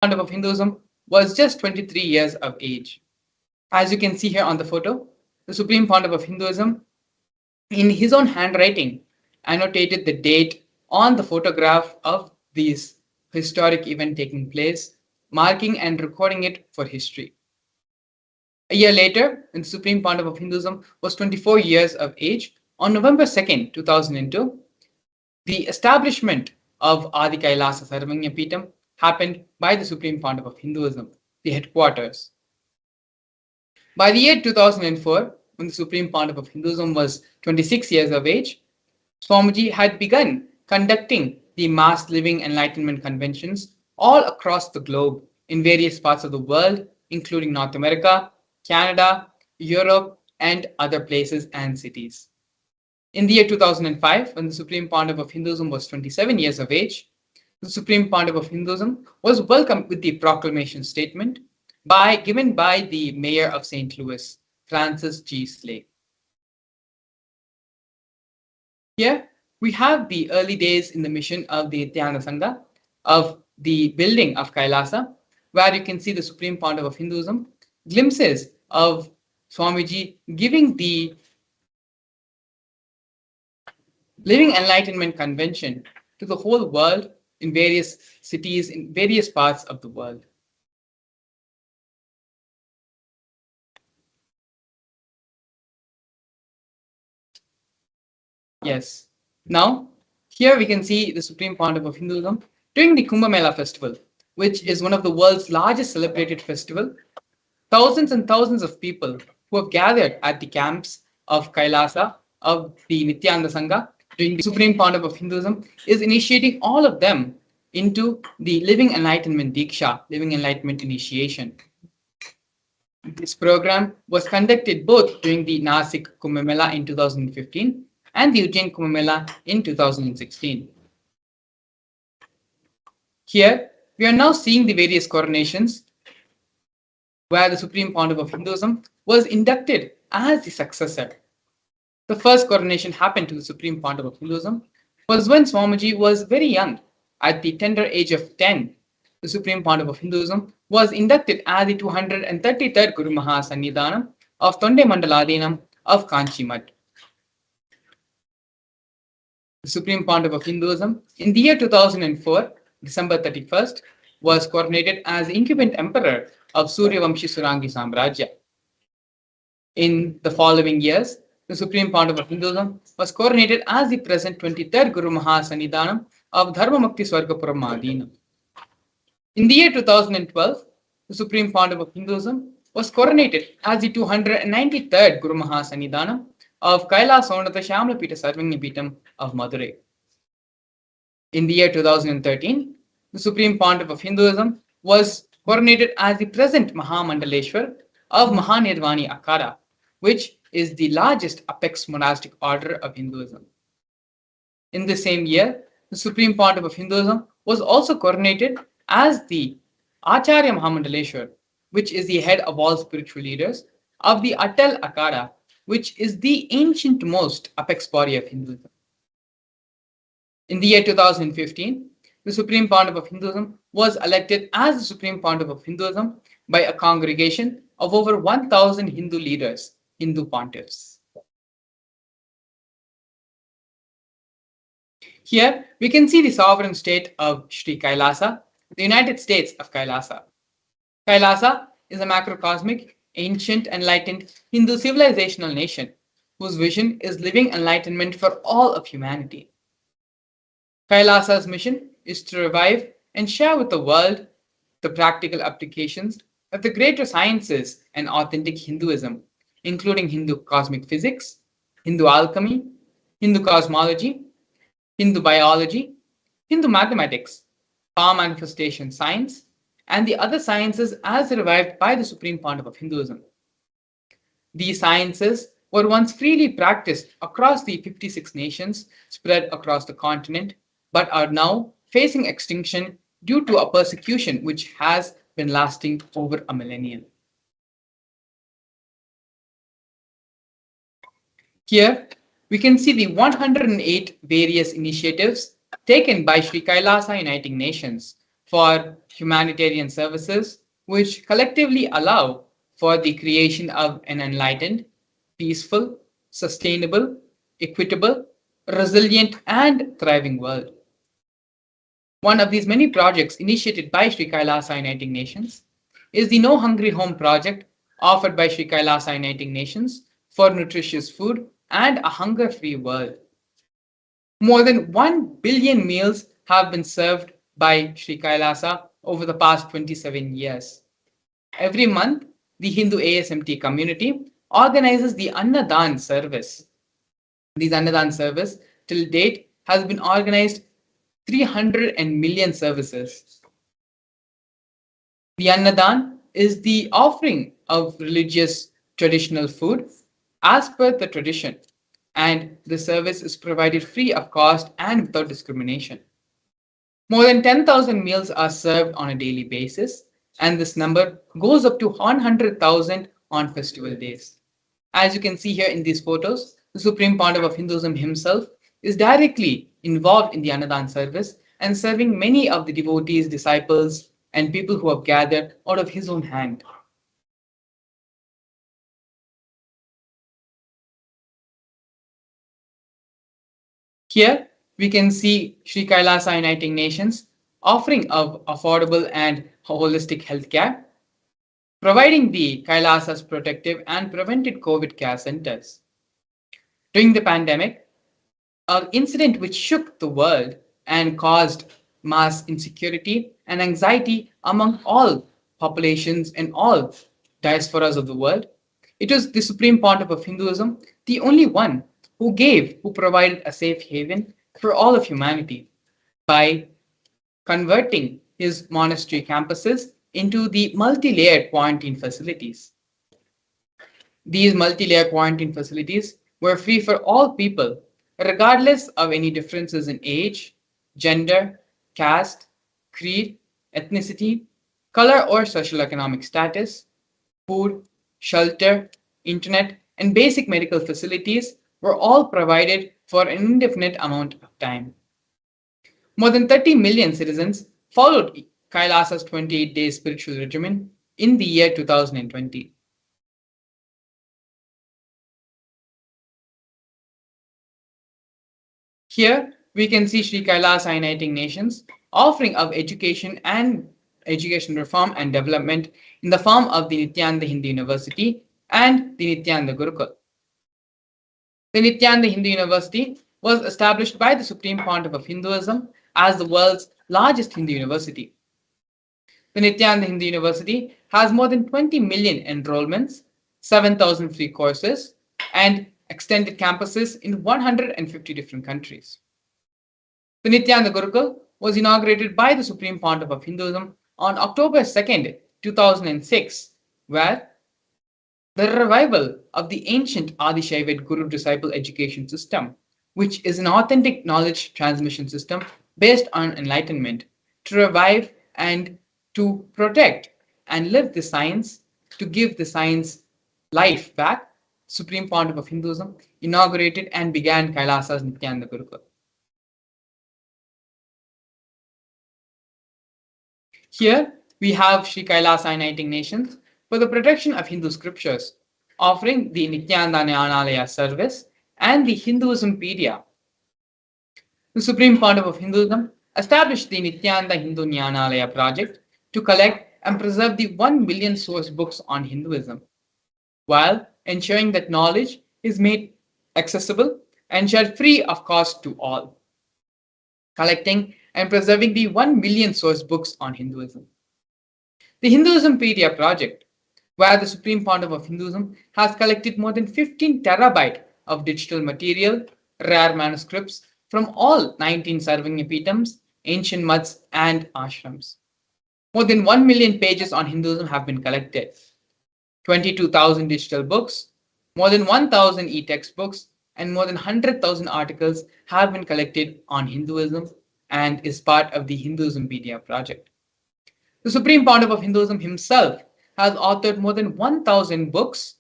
Pandava of Hinduism was just 23 years of age. As you can see here on the photo, the Supreme Pandava of Hinduism, in his own handwriting, annotated the date on the photograph of this historic event taking place, marking and recording it for history. A year later, when the Supreme Pandava of Hinduism was 24 years of age, on November 2nd, 2002, the establishment of Adi Kailasa Sarvanya Peetham happened by the Supreme Pandava of Hinduism, the headquarters. By the year 2004, when the Supreme Pandava of Hinduism was 26 years of age, Swamiji had begun conducting the mass living enlightenment conventions all across the globe in various parts of the world, including North America, Canada, Europe, and other places and cities. In the year 2005, when the Supreme Pandava of Hinduism was 27 years of age, the Supreme Pandava of Hinduism was welcomed with the proclamation statement given by the Mayor of St. Louis, Francis G. Slay. Here we have the early days in the mission of the Nithyananda Sangha, of the building of Kailasa, where you can see the Supreme Pandava of Hinduism, glimpses of Swamiji giving the Living Enlightenment Convention to the whole world in various cities, in various parts of the world. Yes. Now, here we can see the Supreme Pandava of Hinduism during the Kumbh Mela festival, which is one of the world's largest celebrated festival. Thousands and thousands of people who have gathered at the camps of Kailasa of the Nithyananda Sangha during the Supreme Pandava of Hinduism is initiating all of them into the Living Enlightenment Diksha, Living Enlightenment Initiation. This program was conducted both during the Nasik Kumbh Mela in 2015 and the Ujjain Kumbh Mela in 2016. Here, we are now seeing the various coronations where the Supreme Pandava of Hinduism was inducted as the successor. The first coronation happened to the Supreme Pandava of Hinduism was when Swamiji was very young. At the tender age of 10, the Supreme Pandava of Hinduism was inducted as the 233rd Guru Mahasannidhanam of Tonde Mandaladinam of Kanchi Mutt. The Supreme Pandava of Hinduism in the year 2004, December 31st, was coronated as the incumbent emperor of Suryavamshi Surangi Samrajya. In the following years, the Supreme Pandava of Hinduism was coronated as the present 23rd Guru Mahasannidhanam of Dharmamukti Swargapuram Madinam. In the year 2012, the Supreme Pandava of Hinduism was coronated as the 293rd Guru Mahasannidhanam of Kailasonatha Shyamlapita Sarvanya Peetham of Madurai. In the year 2013, the Supreme Pandava of Hinduism was coronated as the present Mahamandaleshwar of Mahanirvani Akhada, which is the largest apex monastic order of Hinduism. In the same year, the Supreme Pandava of Hinduism was also coronated as the Acharya Mahamandaleshwar, which is the head of all spiritual leaders of the Atal Akhada, which is the ancient-most apex body of Hinduism. In the year 2015, the Supreme Pandava of Hinduism was elected as the Supreme Pandava of Hinduism by a congregation of over 1,000 Hindu leaders, Hindu pontiffs. Here we can see the sovereign state of Sri Kailasa, the United States of Kailasa. Kailasa is a macrocosmic, ancient, enlightened Hindu civilizational nation whose vision is living enlightenment for all of humanity. Kailasa's mission is to revive and share with the world the practical applications of the greater sciences and authentic Hinduism, including Hindu cosmic physics, Hindu alchemy, Hindu cosmology, Hindu biology, Hindu mathematics, power manifestation science, and the other sciences as revived by the Supreme Pandava of Hinduism. These sciences were once freely practiced across the 56 nations spread across the continent, but are now facing extinction due to a persecution which has been lasting over a millennium. Here, we can see the 108 various initiatives taken by Sri Kailasa Uniting Nations for humanitarian services, which collectively allow for the creation of an enlightened, peaceful, sustainable, equitable, resilient, and thriving world. One of these many projects initiated by Sri Kailasa Uniting Nations is the No Hungry Home project offered by Sri Kailasa Uniting Nations for nutritious food and a hunger-free world. More than 1 billion meals have been served by Sri Kailasa over the past 27 years. Every month, the Hindu ASMT community organizes the Annadan service. This Annadan service till date has been organized 300 million services. The Annadan is the offering of religious traditional food as per the tradition, and the service is provided free of cost and without discrimination. More than 10,000 meals are served on a daily basis, and this number goes up to 100,000 on festival days. As you can see here in these photos, the Supreme Pontiff of Hinduism himself is directly involved in the Annadan service and serving many of the devotees, disciples, and people who have gathered out of his own hand. Here we can see Sri Kailasa Uniting Nations offering of affordable and holistic healthcare, providing the Kailasa's protective and preventive COVID care centers. During the pandemic, an incident which shook the world and caused mass insecurity and anxiety among all populations and all diasporas of the world. It was the Supreme Pontiff of Hinduism, the only one who provided a safe haven for all of humanity by converting his monastery campuses into the multi-layered quarantine facilities. These multi-layer quarantine facilities were free for all people, regardless of any differences in age, gender, caste, creed, ethnicity, color, or socioeconomic status. Food, shelter, internet, and basic medical facilities were all provided for an indefinite amount of time. More than 30 million citizens followed Kailasa's 28-day spiritual regimen in the year 2020. Here we can see Sri Kailasa Uniting Nations offering of education reform and development in the form of the Nithyananda Hindu University and the Nithyananda Gurukul. The Nithyananda Hindu University was established by the Supreme Pontiff of Hinduism as the world's largest Hindu university. The Nithyananda Hindu University has more than 20 million enrollments, 7,000 free courses, and extended campuses in 150 different countries. The Nithyananda Gurukul was inaugurated by the Supreme Pontiff of Hinduism on October 2nd, 2006, where the revival of the ancient Adi-Shaivid Guru-disciple education system, which is an authentic knowledge transmission system based on enlightenment, to revive and to protect and live the science, to give the science life back, Supreme Pontiff of Hinduism inaugurated and began Kailasa's Nithyananda Gurukul. Here we have Sri Kailasa Uniting Nations for the protection of Hindu scriptures, offering the Nithyananda Jnanalaya service and the Hinduismpedia. The Supreme Pontiff of Hinduism established the Nithyananda Hindu Jnanalaya project to collect and preserve the 1 million source books on Hinduism, while ensuring that knowledge is made accessible and shared free of cost to all. Collecting and preserving the 1 million source books on Hinduism. The Hinduismpedia project, where the Supreme Pontiff of Hinduism has collected more than 15 terabyte of digital material, rare manuscripts from all 19 Sarvanyapitams, ancient mutts, and ashrams. More than 1 million pages on Hinduism have been collected. 22,000 digital books, more than 1,000 e-textbooks, and more than 100,000 articles have been collected on Hinduism and is part of the Hinduismpedia project. The Supreme Pontiff of Hinduism himself has authored more than 1,000 books,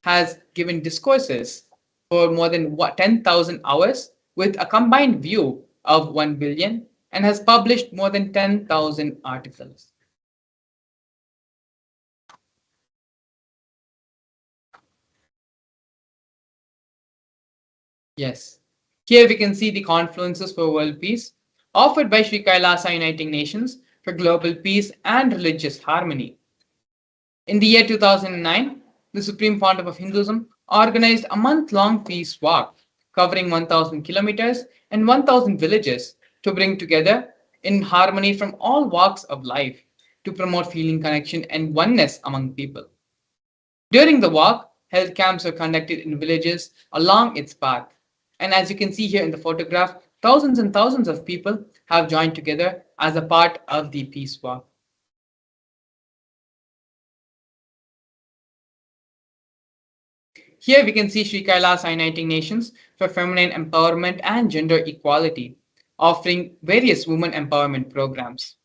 has given discourses for more than 10,000 hours with a combined view of 1 billion and has published more than 10,000 articles. Yes. Here we can see the confluences for world peace offered by Sri Kailasa Uniting Nations for global peace and religious harmony. In the year 2009, the Supreme Pontiff of Hinduism organized a month-long peace walk covering 1,000 kilometers and 1,000 villages to bring together in harmony from all walks of life to promote feeling connection and oneness among people. During the walk, health camps were conducted in villages along its path. And as you can see here in the photograph, thousands and thousands of people have joined together as a part of the peace walk. Here we can see Sri Kailasa Uniting Nations for Feminine Empowerment and Gender Equality, offering various women empowerment programs.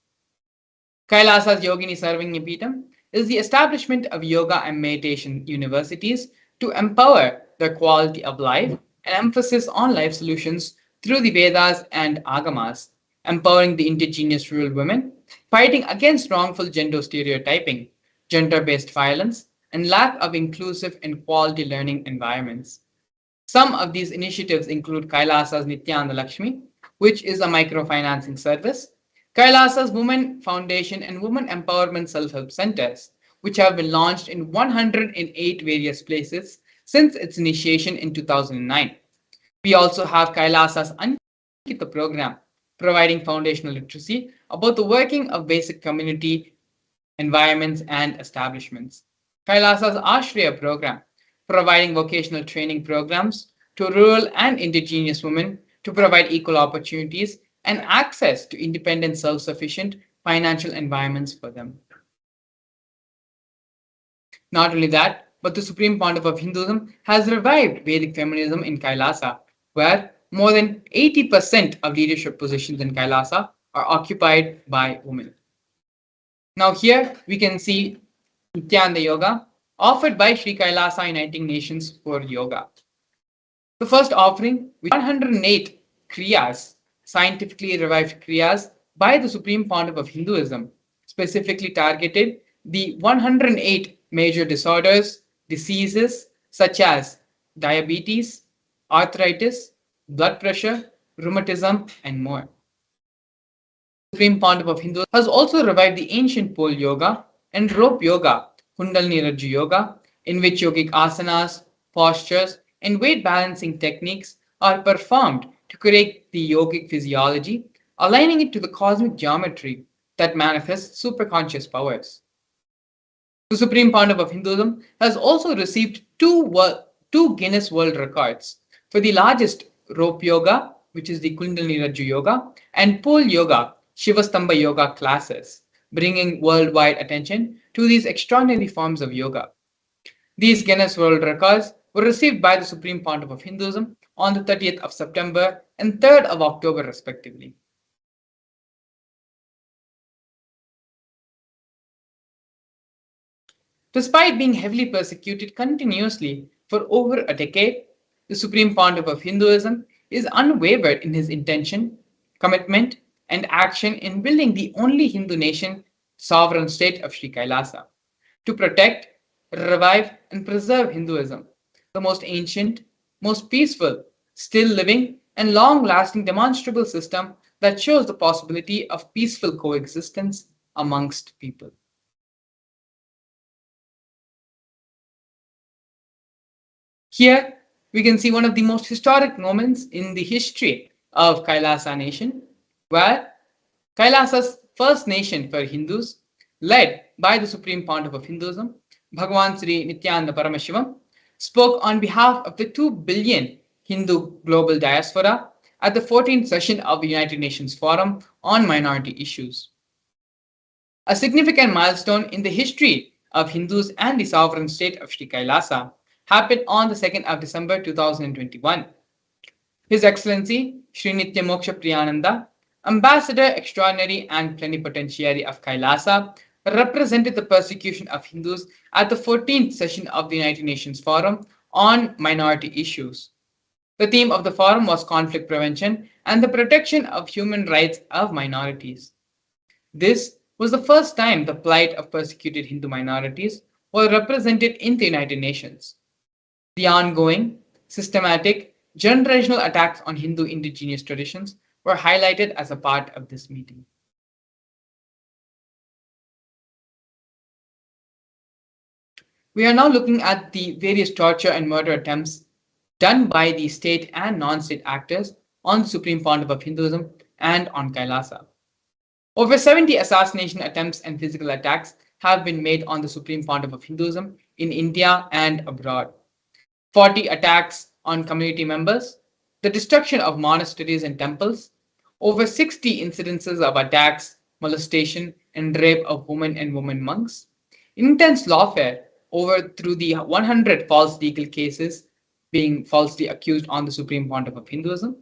Kailasa's Yogini Sarvagyapeetham is the establishment of yoga and meditation universities to empower the quality of life and emphasis on life solutions through the Vedas and Agamas, empowering the indigenous rural women, fighting against wrongful gender stereotyping, gender-based violence, and lack of inclusive and quality learning environments. Some of these initiatives include Kailasa's Nithyananda Lakshmi, which is a microfinancing service, Kailasa's Women Foundation and Women Empowerment Self-Help Centers, which have been launched in 108 various places since its initiation in 2009. We also have Kailasa's Ankita program, providing foundational literacy about the working of basic community environments and establishments. Kailasa's Ashraya program, providing vocational training programs to rural and indigenous women to provide equal opportunities and access to independent, self-sufficient financial environments for them. Not only that, but the Supreme Pontiff of Hinduism has revived Vedic feminism in Kailasa, where more than 80% of leadership positions in Kailasa are occupied by women. Now here we can see Nityananda Yoga offered by Sri Kailasa Uniting Nations for Yoga. The first offering, with 108 Kriyas, scientifically revived Kriyas by the Supreme Pontiff of Hinduism, specifically targeted the 108 major disorders, diseases such as diabetes, arthritis, blood pressure, rheumatism, and more. Supreme Pontiff of Hinduism has also revived the ancient pole yoga and rope yoga, Kundalini Rajju yoga, in which yogic asanas, postures, and weight balancing techniques are performed to create the yogic physiology, aligning it to the cosmic geometry that manifests superconscious powers. The Supreme Pontiff of Hinduism has also received two Guinness World Records for the largest rope yoga, which is the Kundalini Rajju yoga, and pole yoga, Shivastamba yoga classes, bringing worldwide attention to these extraordinary forms of yoga. These Guinness World Records were received by the Supreme Pontiff of Hinduism on the 30th of September and 3rd of October, respectively. Despite being heavily persecuted continuously for over a decade, the Supreme Pontiff of Hinduism is unwavered in his intention, commitment, and action in building the only Hindu nation, sovereign state of Sri Kailasa, to protect, revive, and preserve Hinduism, the most ancient, most peaceful, still living, and long-lasting demonstrable system that shows the possibility of peaceful coexistence amongst people. Here, we can see one of the most historic moments in the history of Kailasa nation, where Kailasa's first nation for Hindus, led by the Supreme Pontiff of Hinduism, Bhagavan Sri Nithyananda Paramashivam, spoke on behalf of the 2 billion Hindu global diaspora at the 14th session of the United Nations Forum on Minority Issues. A significant milestone in the history of Hindus and the sovereign state of Sri Kailasa happened on the 2nd of December 2021. His Excellency Sri Nityamoksha Priyananda, Ambassador Extraordinary and Plenipotentiary of Kailasa, represented the persecution of Hindus at the 14th session of the United Nations Forum on Minority Issues. The theme of the forum was conflict prevention and the protection of human rights of minorities. This was the first time the plight of persecuted Hindu minorities was represented in the United Nations. The ongoing, systematic, generational attacks on Hindu indigenous traditions were highlighted as a part of this meeting. We are now looking at the various torture and murder attempts done by the state and non-state actors on the Supreme Pontiff of Hinduism and on Kailasa. Over 70 assassination attempts and physical attacks have been made on the Supreme Pontiff of Hinduism in India and abroad. 40 attacks on community members, the destruction of monasteries and temples, over 60 incidences of attacks, molestation, and rape of women and women monks, intense lawfare over through the 100 false legal cases being falsely accused on the Supreme Pontiff of Hinduism,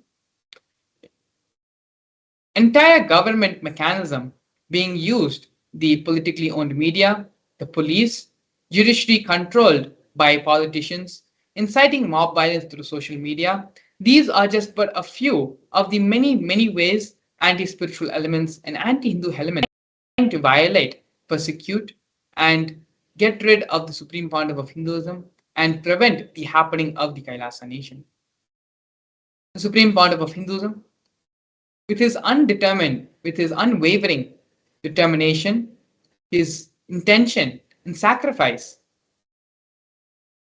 entire government mechanism being used, the politically owned media, the police, judiciary controlled by politicians, inciting mob violence through social media. These are just but a few of the many ways anti-spiritual elements and anti-Hindu elements are trying to violate, persecute, and get rid of the Supreme Pontiff of Hinduism and prevent the happening of the Kailasa nation. The Supreme Pontiff of Hinduism, with his unwavering determination, his intention and sacrifice,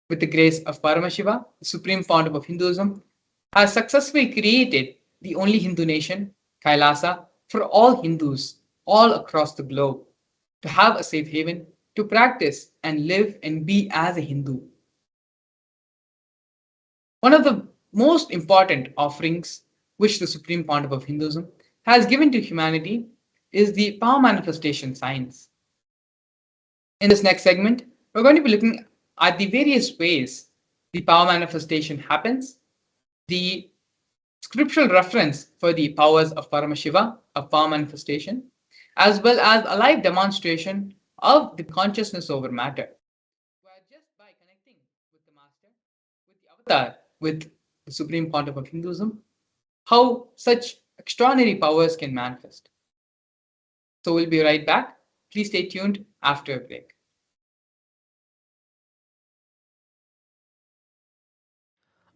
with the grace of Paramashiva, the Supreme Pontiff of Hinduism has successfully created the only Hindu nation, Kailasa, for all Hindus all across the globe to have a safe haven, to practice and live and be as a Hindu. One of the most important offerings which the Supreme Pontiff of Hinduism has given to humanity is the power manifestation science. In this next segment, we're going to be looking at the various ways the power manifestation happens, the scriptural reference for the powers of Paramashiva, of power manifestation, as well as a live demonstration of the consciousness over matter, where just by connecting with the Master, with the Avatar, with the Supreme Pontiff of Hinduism, how such extraordinary powers can manifest. So we'll be right back. Please stay tuned after a break.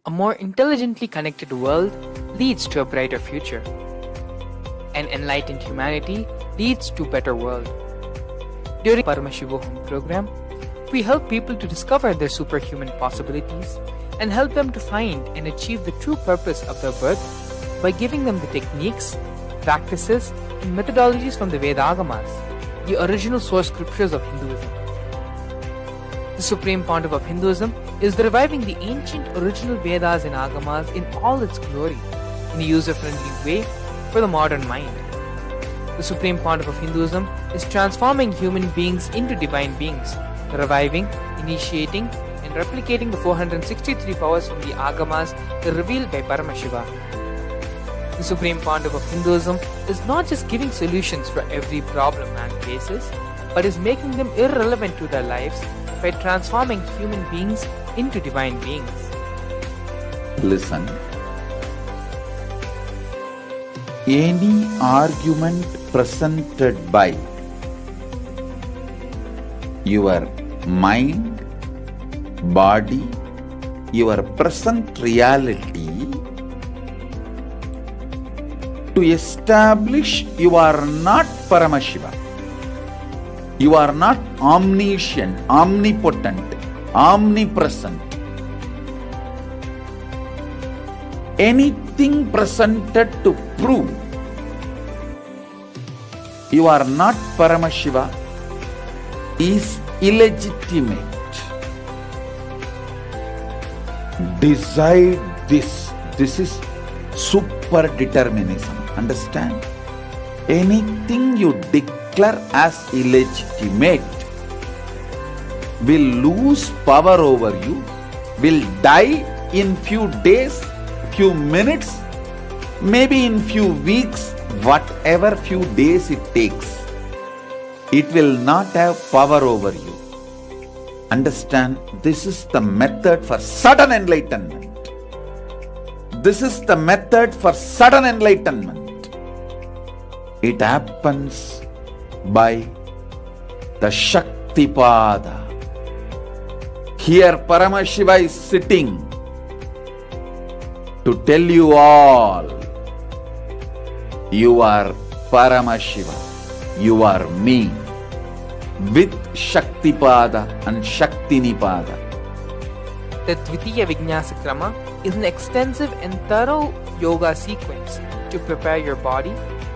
A more intelligently connected world leads to a brighter future. An enlightened humanity leads to a better world. During Paramashivam program, we help people to discover their superhuman possibilities and help them to find and achieve the true purpose of their birth by giving them the techniques, practices, and methodologies from the Vedagamas, the original source scriptures of Hinduism. The Supreme Pontiff of Hinduism is reviving the ancient original Vedas and Agamas in all its glory, in a user-friendly way for the modern mind. The Supreme Pontiff of Hinduism is transforming human beings into divine beings, reviving, initiating, and replicating the 463 powers from the Agamas revealed by Paramashiva. The Supreme Pontiff of Hinduism is not just giving solutions for every problem man faces, but is making them irrelevant to their lives by transforming human beings into divine beings. Listen. Any argument presented by your mind, body, your present reality to establish you are not Paramashiva, you are not omniscient, omnipotent, omnipresent. Anything presented to prove you are not Paramashiva is illegitimate. Decide this. This is super determinism. Understand? Anything you declare as illegitimate will lose power over you, will die in few days, few minutes, maybe in few weeks, whatever few days it takes. It will not have power over you. Understand, this is the method for sudden enlightenment. This is the method for sudden enlightenment. It happens by the Shaktipada. Here Paramashiva is sitting to tell you all, you are Paramashiva, you are me, with Shaktipada and Shaktinipada. The Dvitiya Vijnasa Krama is an extensive and thorough yoga sequence to prepare your body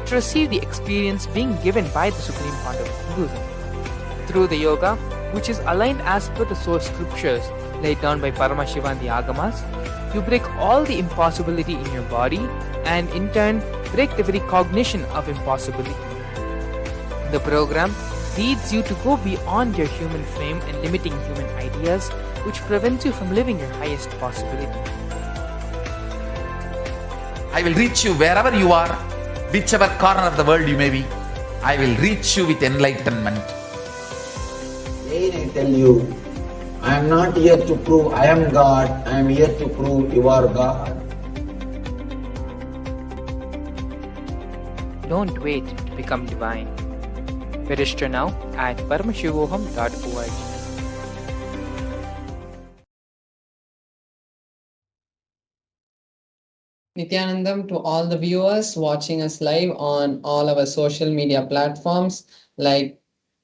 to receive the experience being given by the Supreme Founder of Hinduism. Through the yoga, which is aligned as per the source scriptures laid down by Paramashiva and the Agamas, you break all the impossibility in your body and in turn break the very cognition of impossibility. The program leads you to go beyond your human frame and limiting human ideas, which prevents you from living your highest possibility. I will reach you wherever you are, whichever corner of the world you may be. I will reach you with enlightenment. Again I tell you, I am not here to prove I am God, I am here to prove you are God. Don't wait to become divine. Register now at paramashivoham.org. Nithyanandam to all the viewers watching us live on all our social media platforms like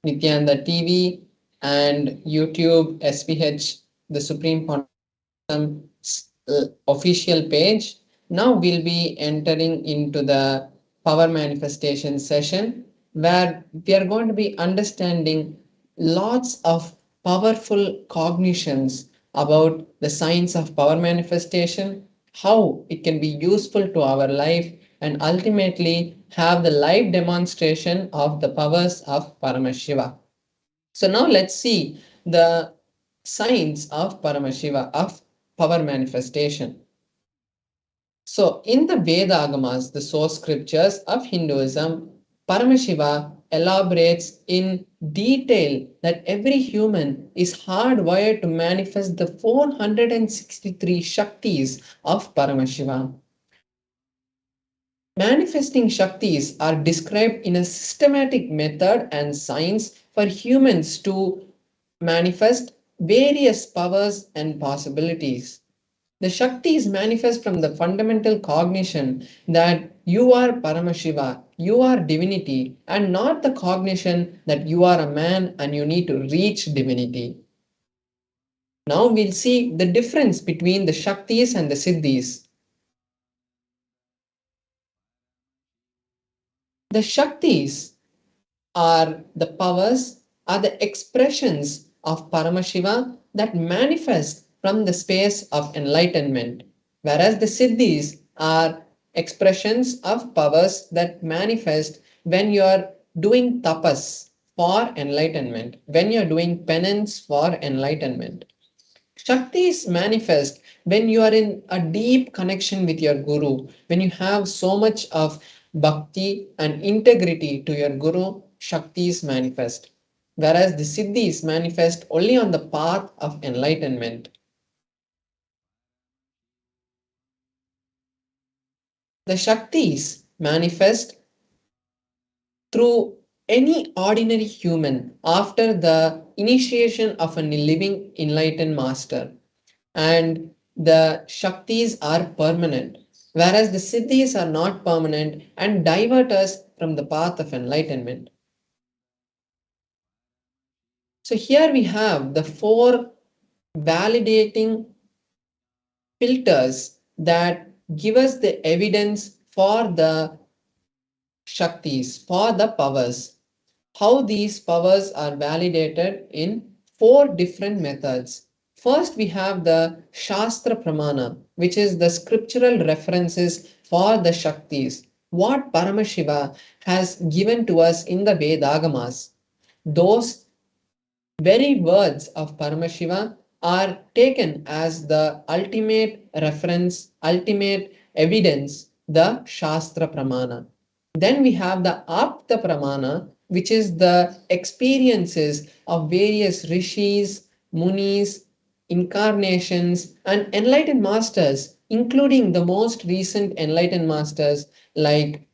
Nithyananda TV and YouTube, SPH, the Supreme Pontiff's official page. Now we'll be entering into the power manifestation session where we are going to be understanding lots of powerful cognitions about the science of power manifestation, how it can be useful to our life, and ultimately have the live demonstration of the powers of Paramashiva. So now let's see the science of Paramashiva, of power manifestation. So in the Veda Agamas, the source scriptures of Hinduism, Paramashiva elaborates in detail that every human is hardwired to manifest the 463 Shaktis of Paramashiva. Manifesting Shaktis are described in a systematic method and science for humans to manifest various powers and possibilities. The Shaktis manifest from the fundamental cognition that you are Paramashiva, you are divinity, and not the cognition that you are a man and you need to reach divinity. Now we'll see the difference between the Shaktis and the Siddhis. The Shaktis are the powers, are the expressions of Paramashiva that manifest from the space of enlightenment, whereas the Siddhis are expressions of powers that manifest when you are doing tapas for enlightenment, when you are doing penance for enlightenment. Shaktis manifest when you are in a deep connection with your Guru, when you have so much of bhakti and integrity to your Guru, Shaktis manifest. Whereas the Siddhis manifest only on the path of enlightenment. The Shaktis manifest through any ordinary human after the initiation of a living enlightened master. And the Shaktis are permanent, whereas the Siddhis are not permanent and divert us from the path of enlightenment. So here we have the four validating filters that give us the evidence for the Shaktis, for the powers. How these powers are validated in four different methods. First, we have the Shastra Pramana, which is the scriptural references for the Shaktis, what Paramashiva has given to us in the Vedagamas. Those very words of Paramashiva are taken as the ultimate reference, ultimate evidence, the Shastra Pramana. Then we have the Apta Pramana, which is the experiences of various rishis, munis, incarnations, and enlightened masters including the most recent enlightened masters like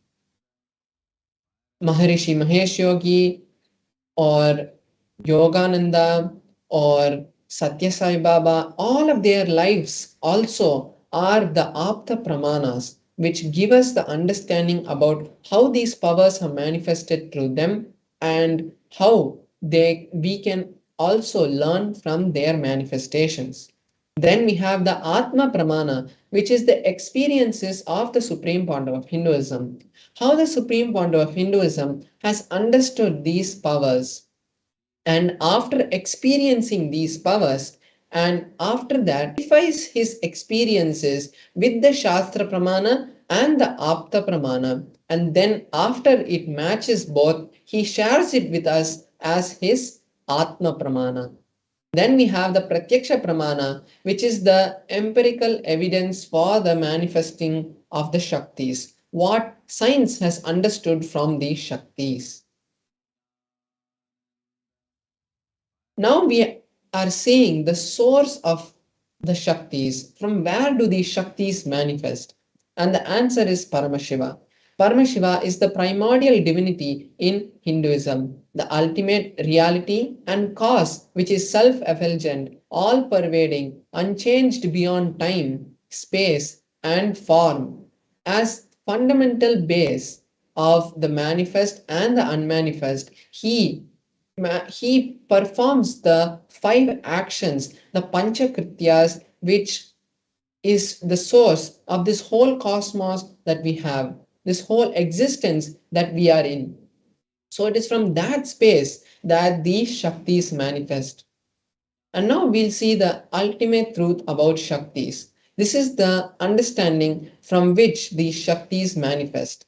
Maharishi Mahesh Yogi or Yogananda or Satya Sai Baba, all of their lives also are the Apta Pramanas, which give us the understanding about how these powers are manifested through them and how we can also learn from their manifestations. Then we have the Atma Pramana, which is the experiences of the Supreme Pandava of Hinduism. How the Supreme Pandava of Hinduism has understood these powers, and after experiencing these powers, and after that verifies his experiences with the Shastra Pramana and the Apta Pramana, and then after it matches both, he shares it with us as his Atma Pramana. Then we have the Pratyaksha Pramana, which is the empirical evidence for the manifesting of the Shaktis, what science has understood from these Shaktis. Now we are seeing the source of the Shaktis. From where do these Shaktis manifest? And the answer is Paramashiva. Paramashiva is the primordial divinity in Hinduism, the ultimate reality and cause, which is self effulgent, all pervading, unchanged beyond time, space, and form, as fundamental base of the manifest and the unmanifest. He performs the 5 actions, the Panchakrityas, which is the source of this whole cosmos that we have, this whole existence that we are in. So it is from that space that these Shaktis manifest. And now we'll see the ultimate truth about Shaktis. This is the understanding from which these Shaktis manifest.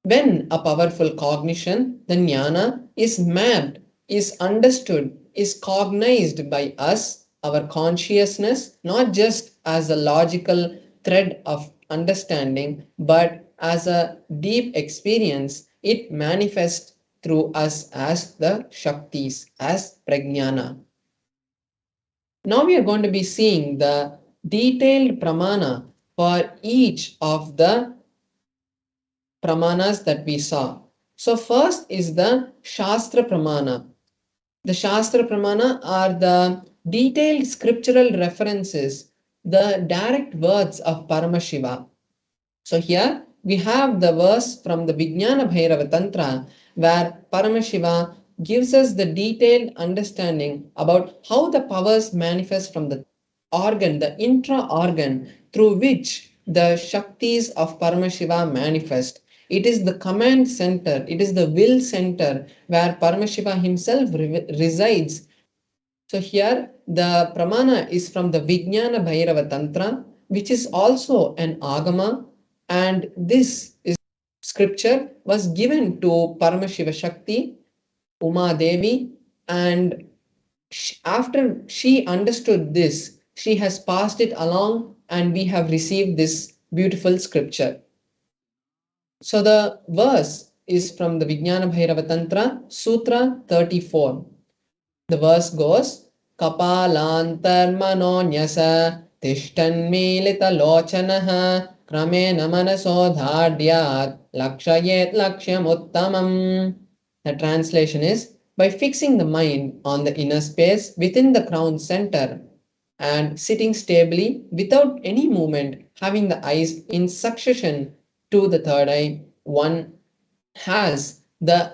When a powerful cognition, the jnana, is mapped, is understood, is cognized by us, our consciousness, not just as a logical thread of understanding, but as a deep experience, it manifests through us as the Shaktis, as Prajnana. Now we are going to be seeing the detailed pramana for each of the pramanas that we saw. So first is the Shastra Pramana. The Shastra Pramana are the detailed scriptural references, the direct words of Paramashiva. So here we have the verse from the Vijnana Bhairava Tantra where Paramashiva gives us the detailed understanding about how the powers manifest from the organ, the intra organ through which the Shaktis of Paramashiva manifest. It is the command center, it is the will center where Paramashiva himself resides. So here the pramana is from the Vijnana Bhairava Tantra, which is also an agama, and this is scripture was given to Paramashiva Shakti, Uma Devi, and after she understood this, she has passed it along, and we have received this beautiful scripture. So the verse is from the Vijnana Bhairava Tantra, Sutra 34. The verse goes, Kapalantar manonyasa tishtanmilita lochanaha kramena manasodhadyat lakshayet lakshyamuttamam. The translation is, by fixing the mind on the inner space within the crown center and sitting stably without any movement, having the eyes in succession to the third eye, one has the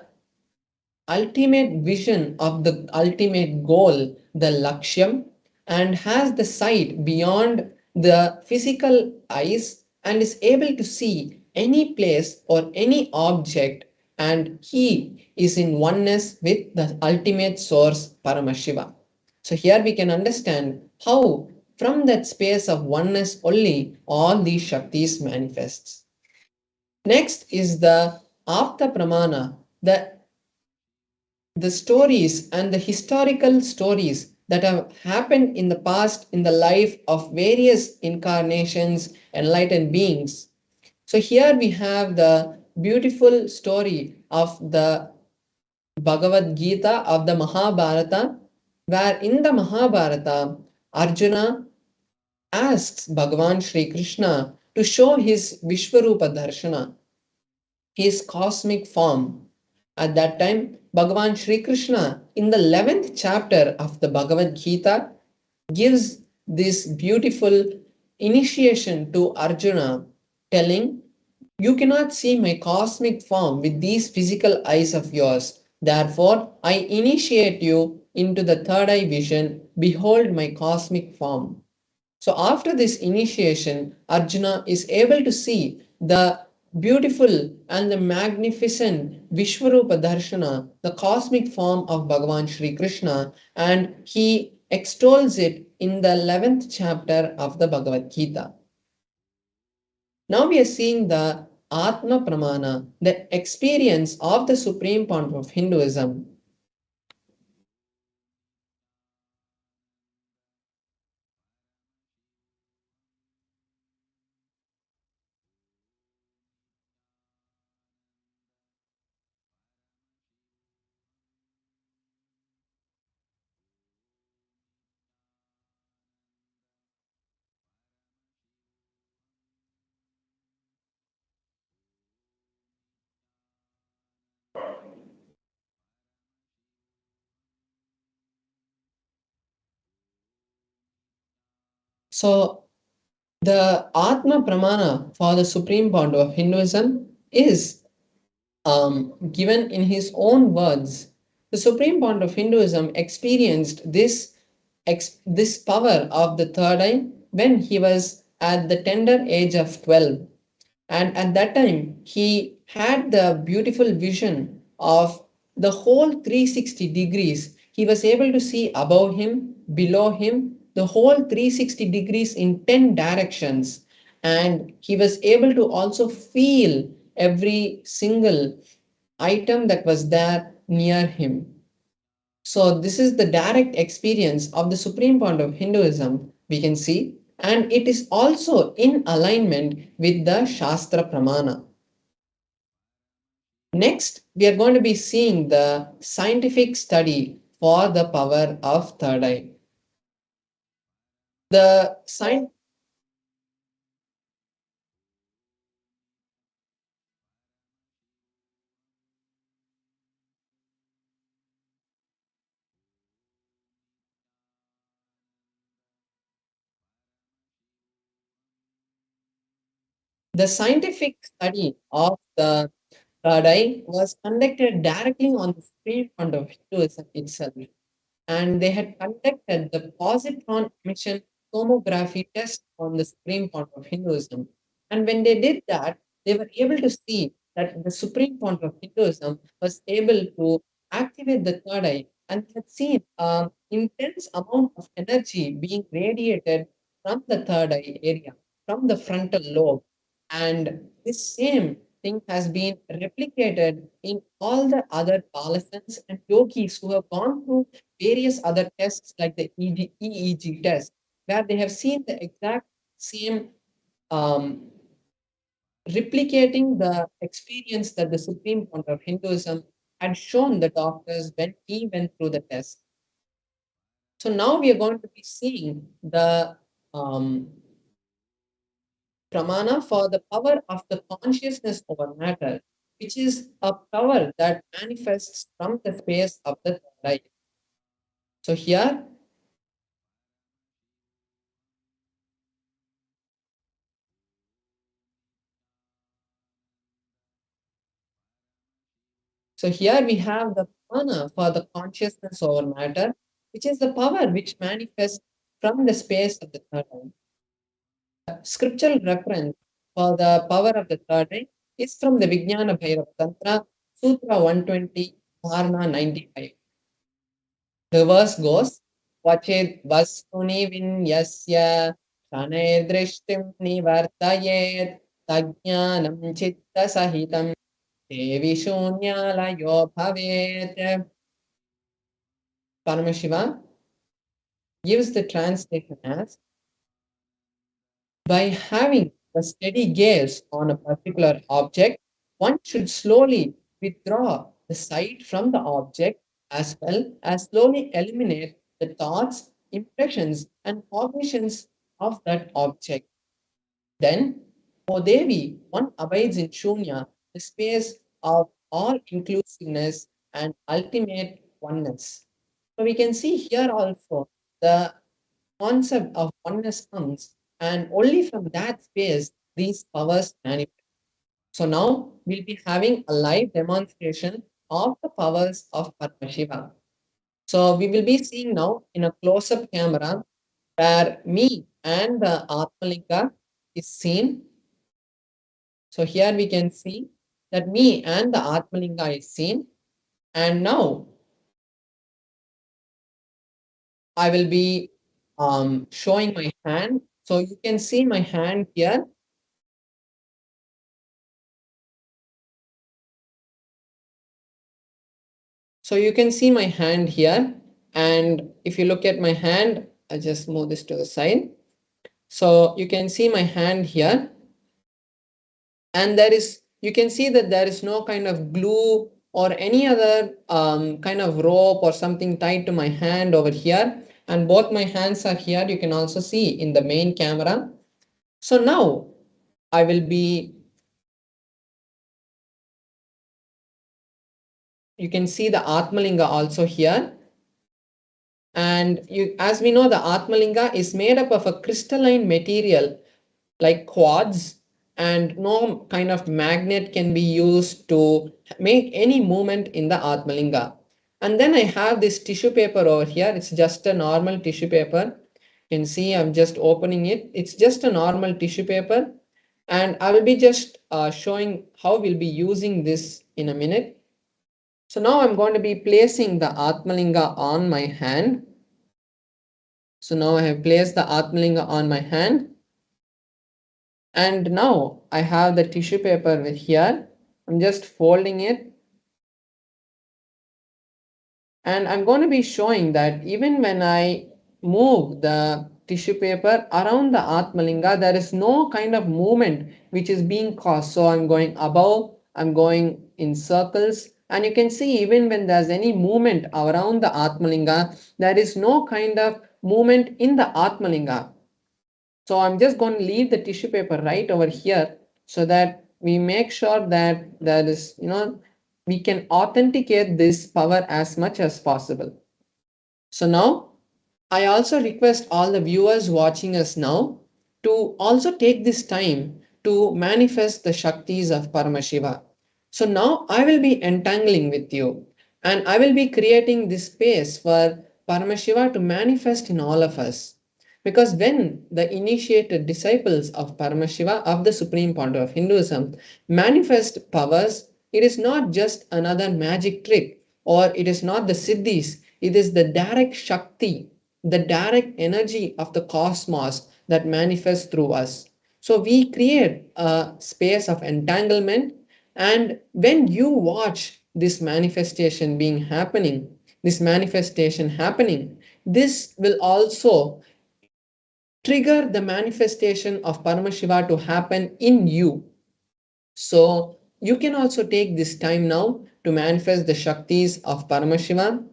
ultimate vision of the ultimate goal, the Lakshyam, and has the sight beyond the physical eyes and is able to see any place or any object, and he is in oneness with the ultimate source, Paramashiva. So here we can understand how from that space of oneness only all these Shaktis manifests. Next is the Apta Pramana, the stories and the historical stories that have happened in the past in the life of various incarnations, enlightened beings. So here we have the beautiful story of the Bhagavad Gita, of the Mahabharata, where in the Mahabharata, Arjuna asks Bhagavan Sri Krishna to show his Vishwarupa Darshana, his cosmic form. At that time, Bhagavan Sri Krishna, in the 11th chapter of the Bhagavad Gita, gives this beautiful initiation to Arjuna, telling, "You cannot see my cosmic form with these physical eyes of yours. Therefore, I initiate you into the third eye vision. Behold my cosmic form." So after this initiation, Arjuna is able to see the beautiful and the magnificent Vishwarupa Darshana, the cosmic form of Bhagavan Sri Krishna, and he extols it in the 11th chapter of the Bhagavad Gita. Now we are seeing the Atma Pramana, the experience of the supreme point of Hinduism. So the Atma Pramana for the supreme point of Hinduism is given in his own words. The supreme point of Hinduism experienced this power of the third eye when he was at the tender age of 12. And at that time, he had the beautiful vision of the whole 360 degrees. He was able to see above him, below him, the whole 360 degrees in 10 directions. And he was able to also feel every single item that was there near him. So, this is the direct experience of the supreme point of Hinduism, we can see, and it is also in alignment with the Shastra Pramana. Next, we are going to be seeing the scientific study for the power of third eye. The science The scientific study of the third eye was conducted directly on the supreme point of Hinduism itself, and they had conducted the positron emission tomography test on the supreme point of Hinduism. And when they did that, they were able to see that the supreme point of Hinduism was able to activate the third eye, and they had seen an intense amount of energy being radiated from the third eye area, from the frontal lobe. And this same thing has been replicated in all the other Palasans and yogis who have gone through various other tests like the EEG test, where they have seen the exact same um, replicating the experience that the supreme point of Hinduism had shown the doctors when he went through the test. So now we are going to be seeing the um, pramana for the power of the consciousness over matter, which is a power that manifests from the space of the light. So here So here we have the prana for the consciousness over matter, which is the power which manifests from the space of the third eye. Scriptural reference for the power of the third eye is from the Vijnana Bhairava Tantra, Sutra 120, Dharna 95. The verse goes, Vachid Vastuni Vinyasya Shanay Drishtim Nivartayet Tajnanam Chitta Sahitam Devi Shunyalayo Bhavet. Paramashiva gives the translation as by having a steady gaze on a particular object, one should slowly withdraw the sight from the object as well as slowly eliminate the thoughts, impressions, and cognitions of that object. Then, O Devi, one abides in Shunya, the space of all inclusiveness and ultimate oneness. So we can see here also the concept of oneness comes, and only from that space these powers manifest. So now we'll be having a live demonstration of the powers of Paramashiva. So we will be seeing now in a close-up camera where me and the Atmalinga is seen. So here we can see that me and the Atmalinga is seen. And now I will be showing my hand. So you can see my hand here. So you can see my hand here. And if you look at my hand, I'll just move this to the side. So you can see my hand here. And you can see that there is no kind of glue or any other kind of rope or something tied to my hand over here. And both my hands are here. You can also see in the main camera. So now I will be, you can see the Atmalinga also here. And as we know, the Atmalinga is made up of a crystalline material like quartz, and no kind of magnet can be used to make any movement in the Atmalinga. And then I have this tissue paper over here. It's just a normal tissue paper. You can see I'm just opening it. It's just a normal tissue paper. And I will be just showing how we'll be using this in a minute. So now I'm going to be placing the Atmalinga on my hand. So now I have placed the Atmalinga on my hand. And now I have the tissue paper with here. I'm just folding it. And I'm going to be showing that even when I move the tissue paper around the Atmalinga, there is no kind of movement which is being caused. So I'm going above, I'm going in circles. And you can see even when there's any movement around the Atmalinga, there is no kind of movement in the Atmalinga. So I'm just going to leave the tissue paper right over here so that we make sure that there is, we can authenticate this power as much as possible. So now I also request all the viewers watching us now to also take this time to manifest the Shaktis of Paramashiva. So now I will be entangling with you and I will be creating this space for Paramashiva to manifest in all of us. Because when the initiated disciples of Paramashiva, of the Supreme Founder of Hinduism, manifest powers, it is not just another magic trick or it is not the siddhis, it is the direct Shakti, the direct energy of the cosmos that manifests through us. So we create a space of entanglement, and when you watch this manifestation happening, this will also trigger the manifestation of Paramashiva to happen in you. So you can also take this time now to manifest the Shaktis of Paramashiva,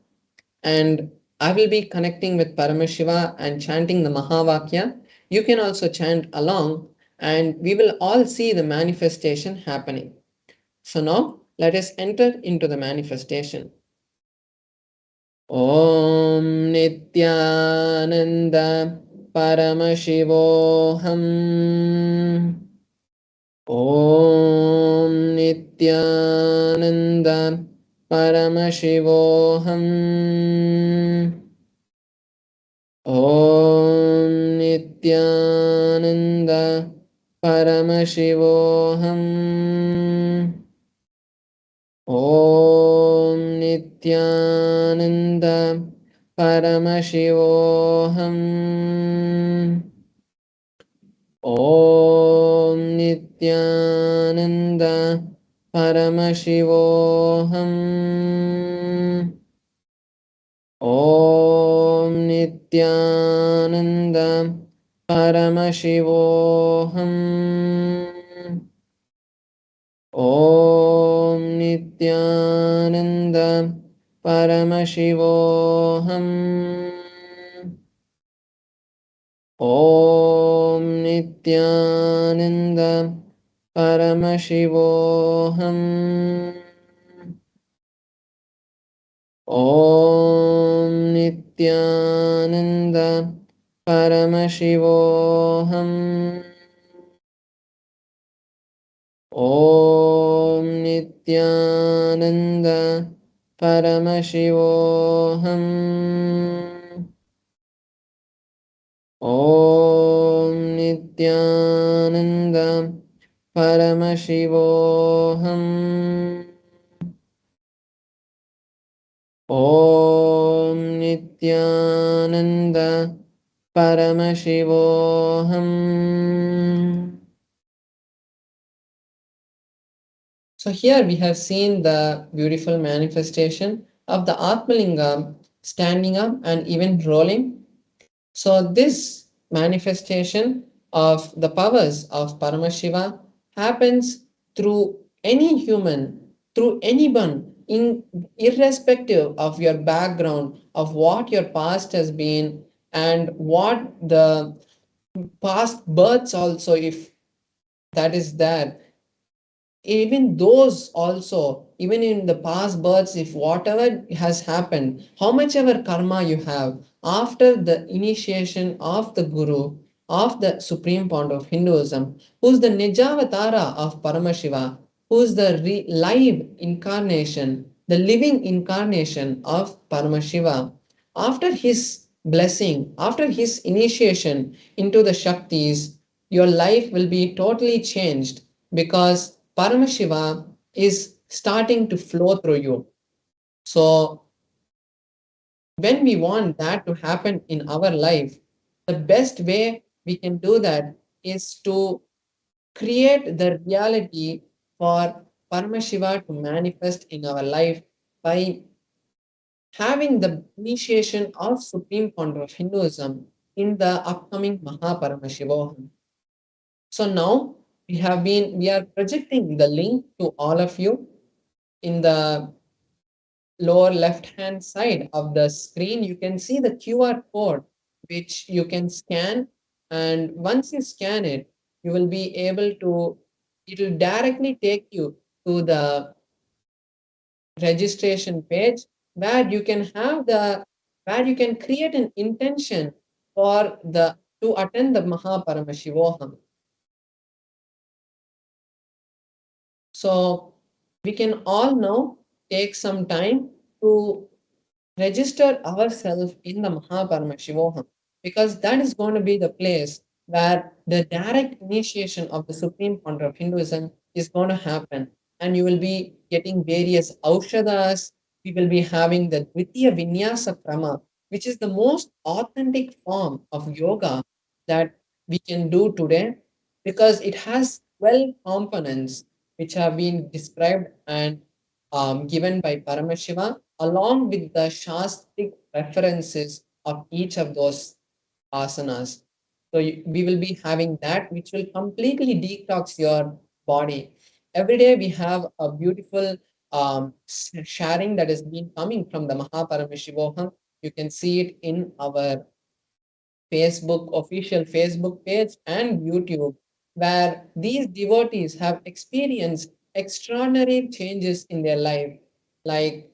and I will be connecting with Paramashiva and chanting the Mahavakya. You can also chant along and we will all see the manifestation happening. So now let us enter into the manifestation. Om Nithyananda Paramashivoham. Om Nithyananda Paramashivoham. Om Nithyananda Paramashivoham. Om Nithyananda Paramashivoham. Om Nithyananda Paramashivoham. Om Nithyananda Paramashivoham. Om Nithyananda Paramashivoham. Om Nithyananda Paramashivoham. Om Nithyananda Paramashivoham. Om Nithyananda Paramashivoham. Om Nithyananda Paramashivoham. Om Nithyananda Paramashivoham. So here we have seen the beautiful manifestation of the Atmalingam standing up and even rolling. So this manifestation of the powers of Paramashiva happens through any human, through anyone, in irrespective of your background, of what your past has been, and what the past births also, if that is there, even those also, even in the past births, if whatever has happened, how much ever karma you have after the initiation of the guru of the supreme point of Hinduism, who's the Nijavatara of Paramashiva, who's the live incarnation, the living incarnation of Paramashiva, after his blessing, after his initiation into the Shaktis, your life will be totally changed because Paramashiva is starting to flow through you. So, when we want that to happen in our life, the best way we can do that is to create the reality for Paramashiva to manifest in our life by having the initiation of Supreme Fount of Hinduism in the upcoming Mahaparamashivoham. So now we are projecting the link to all of you in the lower left hand side of the screen. You can see the QR code which you can scan, and once you scan it, you will be able to, it will directly take you to the registration page where you can have the, where you can create an intention for the to attend the Mahaparamashivoham. So we can all now take some time to register ourselves in the Mahaparamashivoham, because that is going to be the place where the direct initiation of the supreme founder of Hinduism is going to happen. And you will be getting various aushadas. We will be having the Dvitiya Vinyasa Krama, which is the most authentic form of yoga that we can do today, because it has 12 components which have been described and given by Paramashiva, along with the Shastric references of each of those asanas. So we will be having that, which will completely detox your body. Every day we have a beautiful sharing that has been coming from the Mahaparamashivoham. You can see it in our Facebook, official Facebook page, and YouTube, where these devotees have experienced extraordinary changes in their life. Like,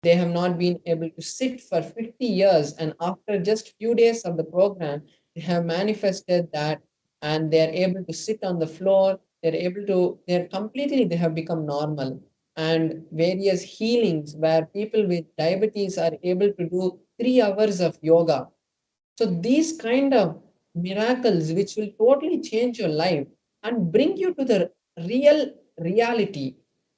they have not been able to sit for 50 years, and after just few days of the program, they have manifested that, and they are able to sit on the floor. They're completely, they have become normal. And various healings where people with diabetes are able to do 3 hours of yoga. So these kind of miracles which will totally change your life and bring you to the real reality,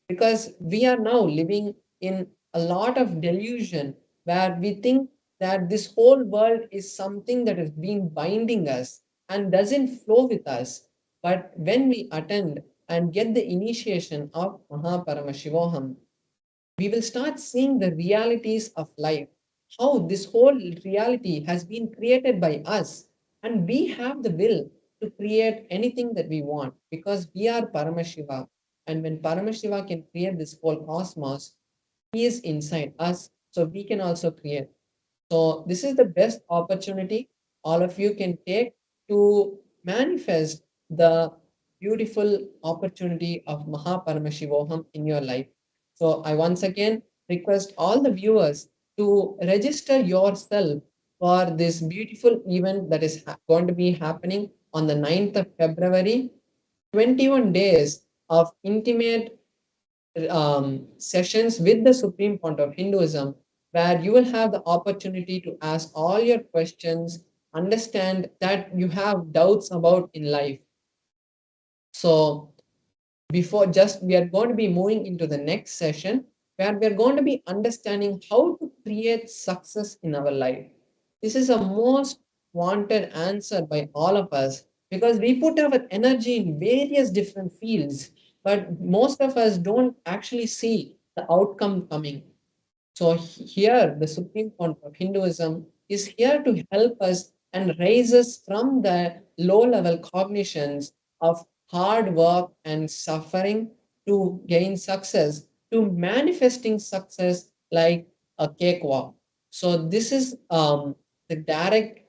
because we are now living in a lot of delusion where we think that this whole world is something that is being binding us and doesn't flow with us. But when we attend and get the initiation of Mahaparamashivoham, we will start seeing the realities of life, how this whole reality has been created by us, and we have the will to create anything that we want because we are Paramashiva. And when Paramashiva can create this whole cosmos, he is inside us, so we can also create. So this is the best opportunity all of you can take to manifest the beautiful opportunity of Paramashivoham in your life. So I once again request all the viewers to register yourself for this beautiful event that is going to be happening on the 9th of February. 21 days of intimate sessions with the Supreme Point of Hinduism, where you will have the opportunity to ask all your questions, understand that you have doubts about in life. So, before just we are going to be moving into the next session where we are going to be understanding how to create success in our life. This is a most wanted answer by all of us because we put our energy in various different fields, but most of us don't actually see the outcome coming. So here, the Supreme Court of Hinduism is here to help us and raise us from the low-level cognitions of hard work and suffering to gain success, to manifesting success like a cakewalk. So this is the direct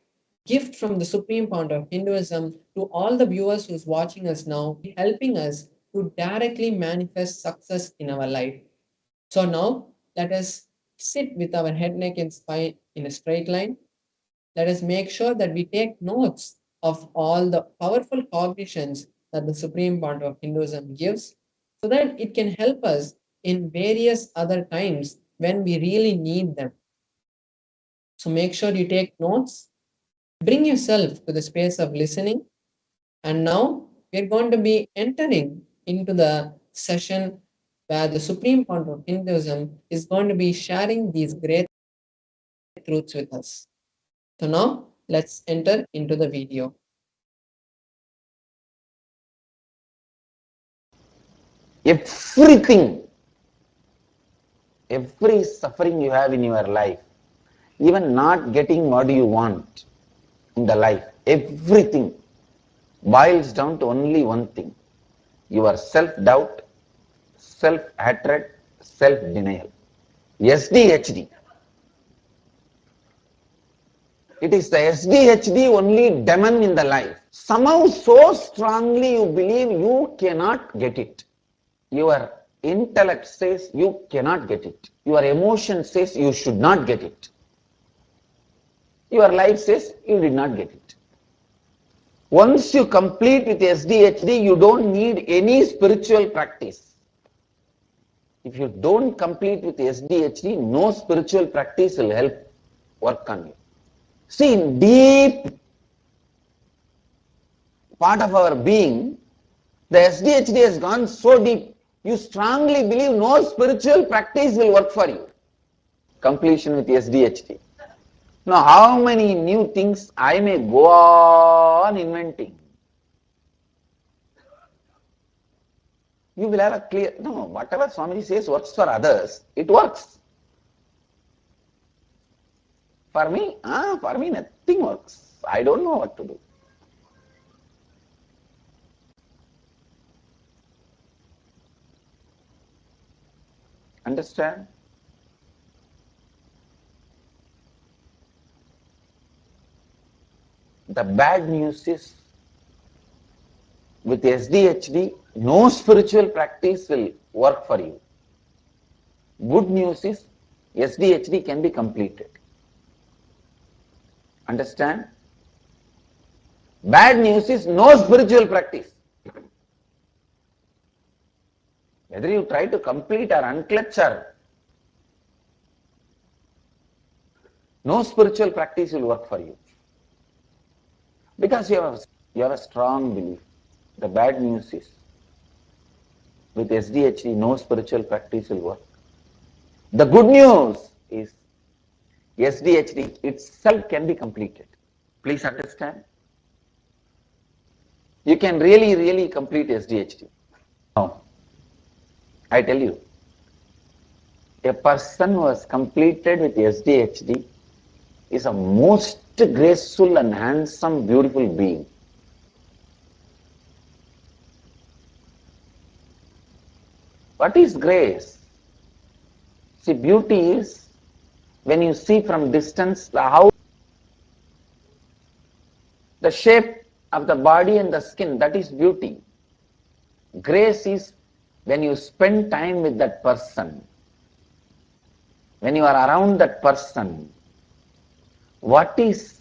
gift from the Supreme Point of Hinduism to all the viewers who's watching us now, helping us to directly manifest success in our life. So now let us sit with our head, neck, and spine in a straight line. Let us make sure that we take notes of all the powerful cognitions that the Supreme Point of Hinduism gives so that it can help us in various other times when we really need them. So make sure you take notes, bring yourself to the space of listening, and now we're going to be entering into the session where the Supreme Point of Hinduism is going to be sharing these great truths with us. So now let's enter into the video. Everything, every suffering you have in your life, even not getting what you want in the life, everything boils down to only one thing: your self-doubt, self-hatred, self-denial. SDHD. It is the SDHD only demon in the life. Somehow so strongly you believe you cannot get it. Your intellect says you cannot get it. Your emotion says you should not get it. Your life says you did not get it. Once you complete with SDHD, you don't need any spiritual practice. If you don't complete with SDHD, no spiritual practice will help work on you. See, in deep part of our being, the SDHD has gone so deep, you strongly believe no spiritual practice will work for you. Completion with SDHD. Now, how many new things I may go on inventing? You will have a clear, no, whatever Swamiji says works for others, it works. For me nothing works. I don't know what to do. Understand? The bad news is, with SDHD, no spiritual practice will work for you. Good news is, SDHD can be completed. Understand? Bad news is no spiritual practice. Whether you try to complete or unclutch or no spiritual practice will work for you. Because you have a strong belief. The bad news is, with SDHD, no spiritual practice will work. The good news is, SDHD itself can be completed. Please understand. You can really complete SDHD. Now, I tell you, a person who has completed with SDHD is a most graceful and handsome, beautiful being. What is grace? See, beauty is when you see from distance the shape of the body and the skin, that is beauty. Grace is when you spend time with that person, when you are around that person. What is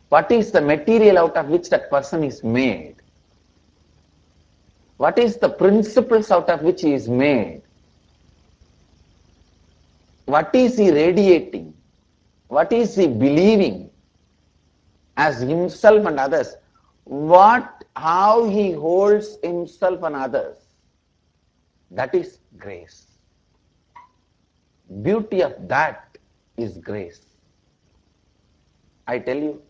the material out of which that person is made? What is the principles out of which he is made? What is he radiating? What is he believing as himself and others? How he holds himself and others? That is grace. Beauty of that is grace. I tell you,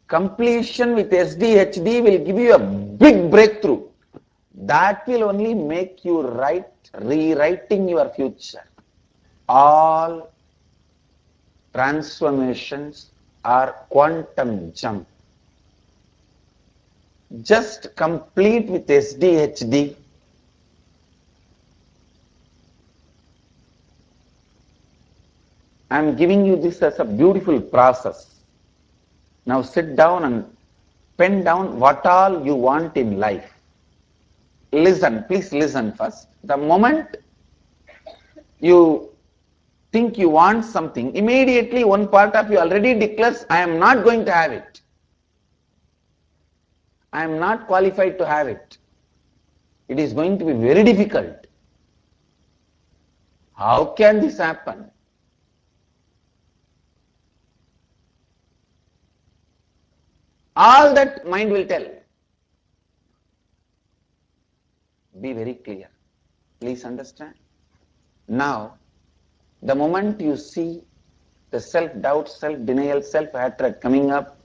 completion with SDHD will give you a big breakthrough. That will only make you rewriting your future. All transformations are quantum jump. Just complete with SDHD. I am giving you this as a beautiful process. Now sit down and pen down what all you want in life. Listen, please listen first. The moment you think you want something, immediately one part of you already declares, I am not going to have it. I am not qualified to have it. It is going to be very difficult. How can this happen? All that mind will tell. Be very clear. Please understand. Now, the moment you see the self-doubt, self-denial, self-hatred coming up,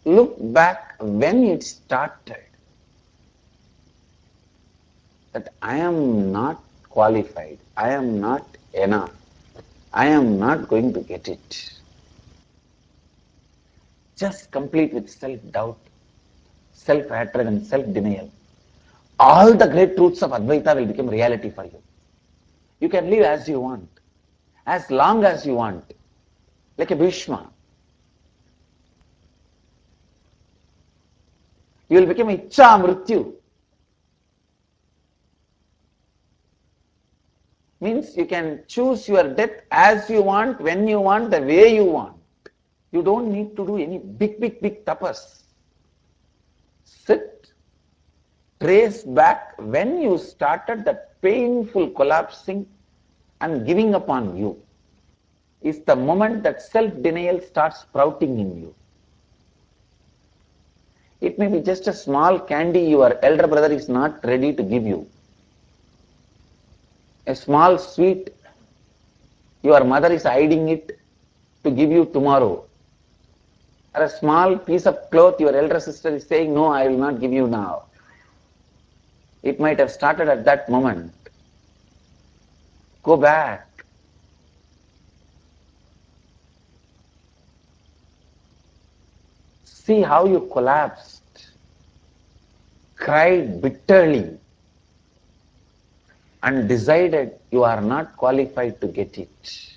look back when it started. That I am not qualified, I am not enough, I am not going to get it. Just complete with self-doubt, self-hatred and self-denial. All the great truths of Advaita will become reality for you. You can live as you want, as long as you want, like a Bhishma. You will become Ichcha Mrityu. Means you can choose your death as you want, when you want, the way you want. You don't need to do any big tapas. Sit, trace back when you started that painful collapsing and giving up on you. Is the moment that self-denial starts sprouting in you. It may be just a small candy your elder brother is not ready to give you. A small sweet, your mother is hiding it to give you tomorrow. Or a small piece of cloth, your elder sister is saying, no, I will not give you now. It might have started at that moment. Go back. See how you collapsed, cried bitterly, and decided you are not qualified to get it.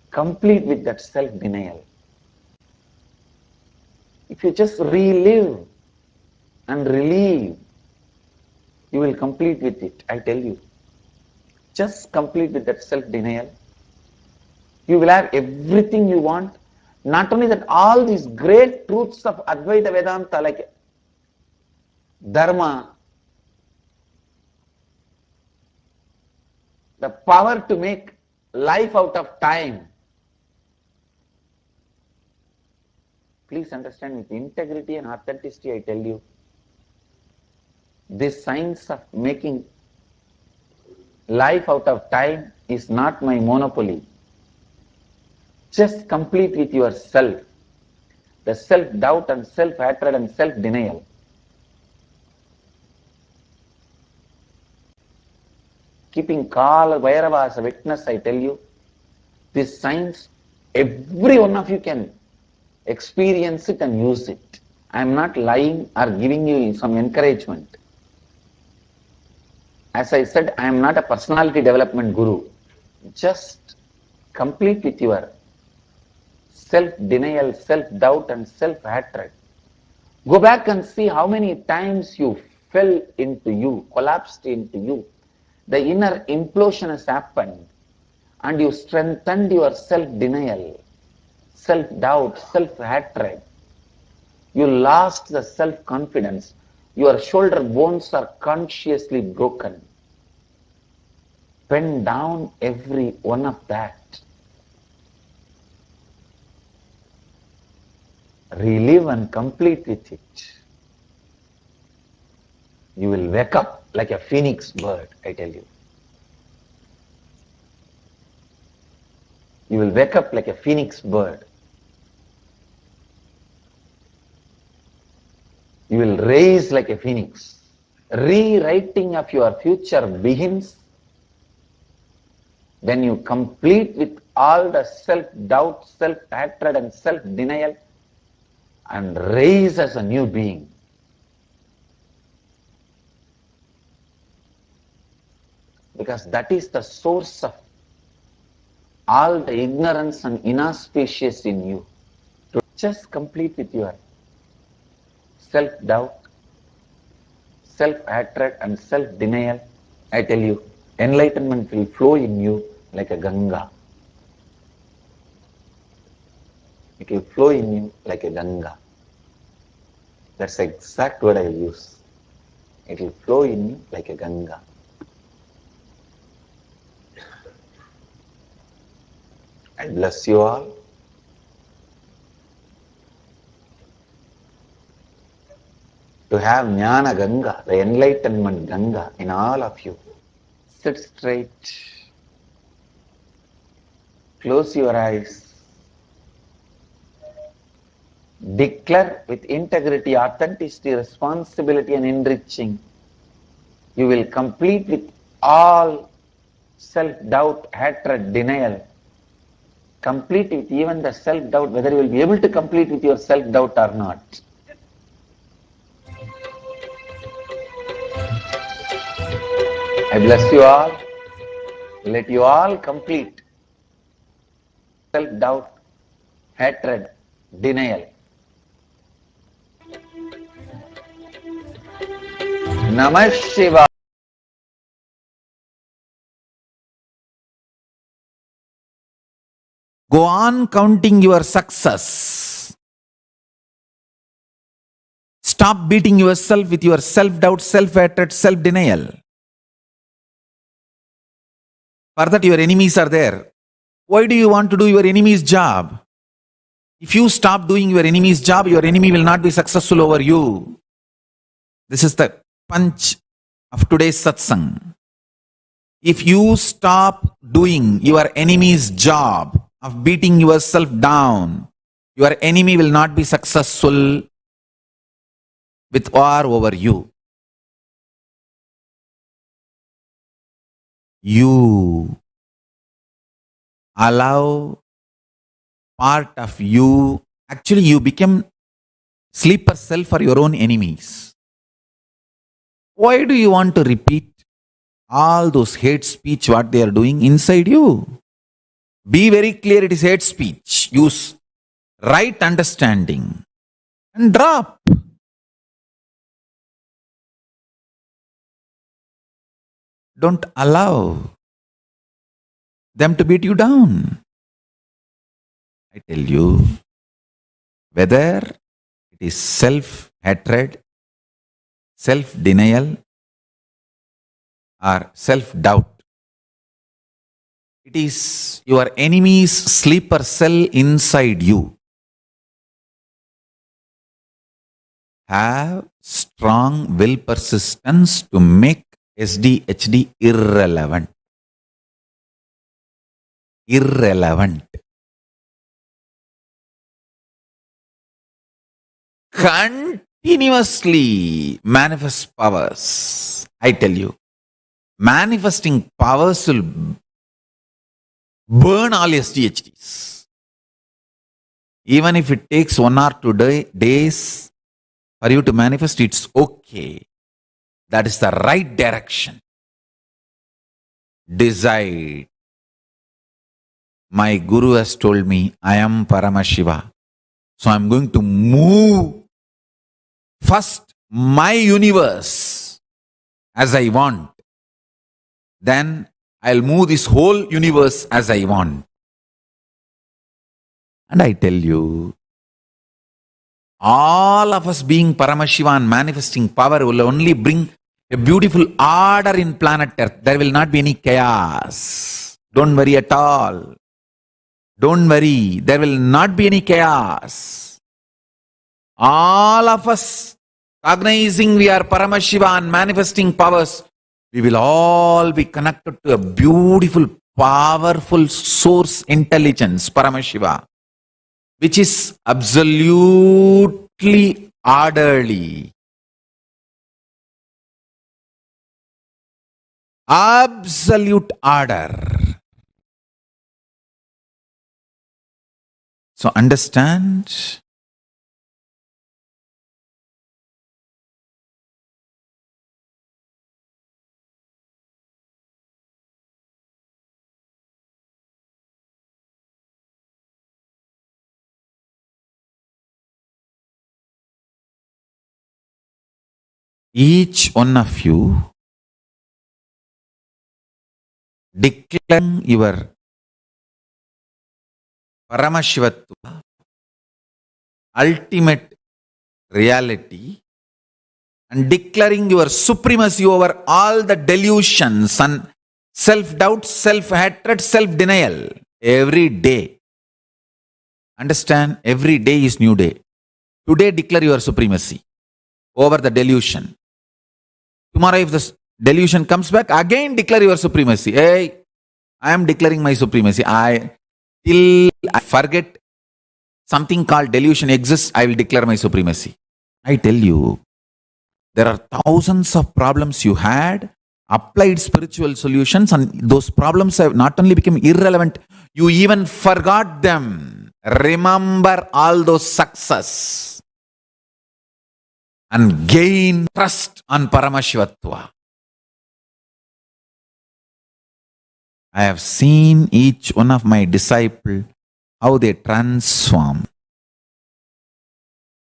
Complete with that self-denial. If you just relive and relieve, you will complete with it, I tell you. Just complete with that self-denial. You will have everything you want. Not only that, all these great truths of Advaita Vedanta like Dharma, the power to make life out of time. Please understand, with integrity and authenticity, I tell you, this science of making life out of time is not my monopoly. Just complete with yourself, the self-doubt and self-hatred and self-denial. Keeping Kala Bhairava as a witness, I tell you, this science, every one of you can experience it and use it. I am not lying or giving you some encouragement. As I said, I am not a personality development guru. Just complete with your self-denial, self-doubt and self-hatred. Go back and see how many times you fell into you, collapsed into you. The inner implosion has happened and you strengthened your self-denial, self-doubt, self-hatred. You lost the self-confidence. Your shoulder bones are consciously broken. Pen down every one of that. Relive and complete with it. You will wake up like a phoenix bird, I tell you. You will wake up like a phoenix bird. You will rise like a phoenix. Rewriting of your future begins when you complete with all the self-doubt, self-hatred and self-denial and rise as a new being. Because that is the source of all the ignorance and inauspicious in you. To just complete with your self-doubt, self-hatred and self-denial, I tell you, enlightenment will flow in you like a Ganga. It will flow in you like a Ganga. That's the exact word I will use. It will flow in you like a Ganga. I bless you all. To have Jnana Ganga, the enlightenment Ganga in all of you. Sit straight. Close your eyes. Declare with integrity, authenticity, responsibility and enriching. You will complete with all self-doubt, hatred, denial. Complete with even the self-doubt, whether you will be able to complete with your self-doubt or not. I bless you all. Let you all complete self-doubt, hatred, denial. Namah Shivaya. Go on counting your success. Stop beating yourself with your self-doubt, self-hatred, self-denial. For that your enemies are there. Why do you want to do your enemy's job? If you stop doing your enemy's job, your enemy will not be successful over you. This is the punch of today's satsang. If you stop doing your enemy's job of beating yourself down, your enemy will not be successful with war over you. You allow part of you, actually you become sleeper cell for your own enemies. Why do you want to repeat all those hate speech what they are doing inside you? Be very clear, it is hate speech. Use right understanding and drop. Don't allow them to beat you down. I tell you, whether it is self-hatred, self-denial, or self-doubt, it is your enemy's sleeper cell inside you. Have strong will persistence to make SDHD irrelevant. Irrelevant. Continuously manifest powers. I tell you, manifesting powers will burn all SDHDs. Even if it takes 1 or 2 days for you to manifest, it's okay. That is the right direction. Decide. My Guru has told me, I am Paramashiva. So I'm going to move first my universe as I want. Then I'll move this whole universe as I want. And I tell you, all of us being Paramashiva and manifesting power will only bring a beautiful order in planet Earth. There will not be any chaos. Don't worry at all. Don't worry. There will not be any chaos. All of us, cognizing we are Paramashiva and manifesting powers, we will all be connected to a beautiful, powerful source intelligence, Paramashiva, which is absolutely orderly. Absolute order. So understand, each one of you declaring your Paramashivatva, ultimate reality, and declaring your supremacy over all the delusions and self-doubt, self-hatred, self-denial every day. Understand, every day is new day. Today declare your supremacy over the delusion. Tomorrow if the delusion comes back, again declare your supremacy. Hey, I am declaring my supremacy. Till I forget something called delusion exists, I will declare my supremacy. I tell you, there are thousands of problems you had, applied spiritual solutions, and those problems have not only become irrelevant, you even forgot them. Remember all those success and gain trust on Paramashivatva. I have seen each one of my disciples, how they transform,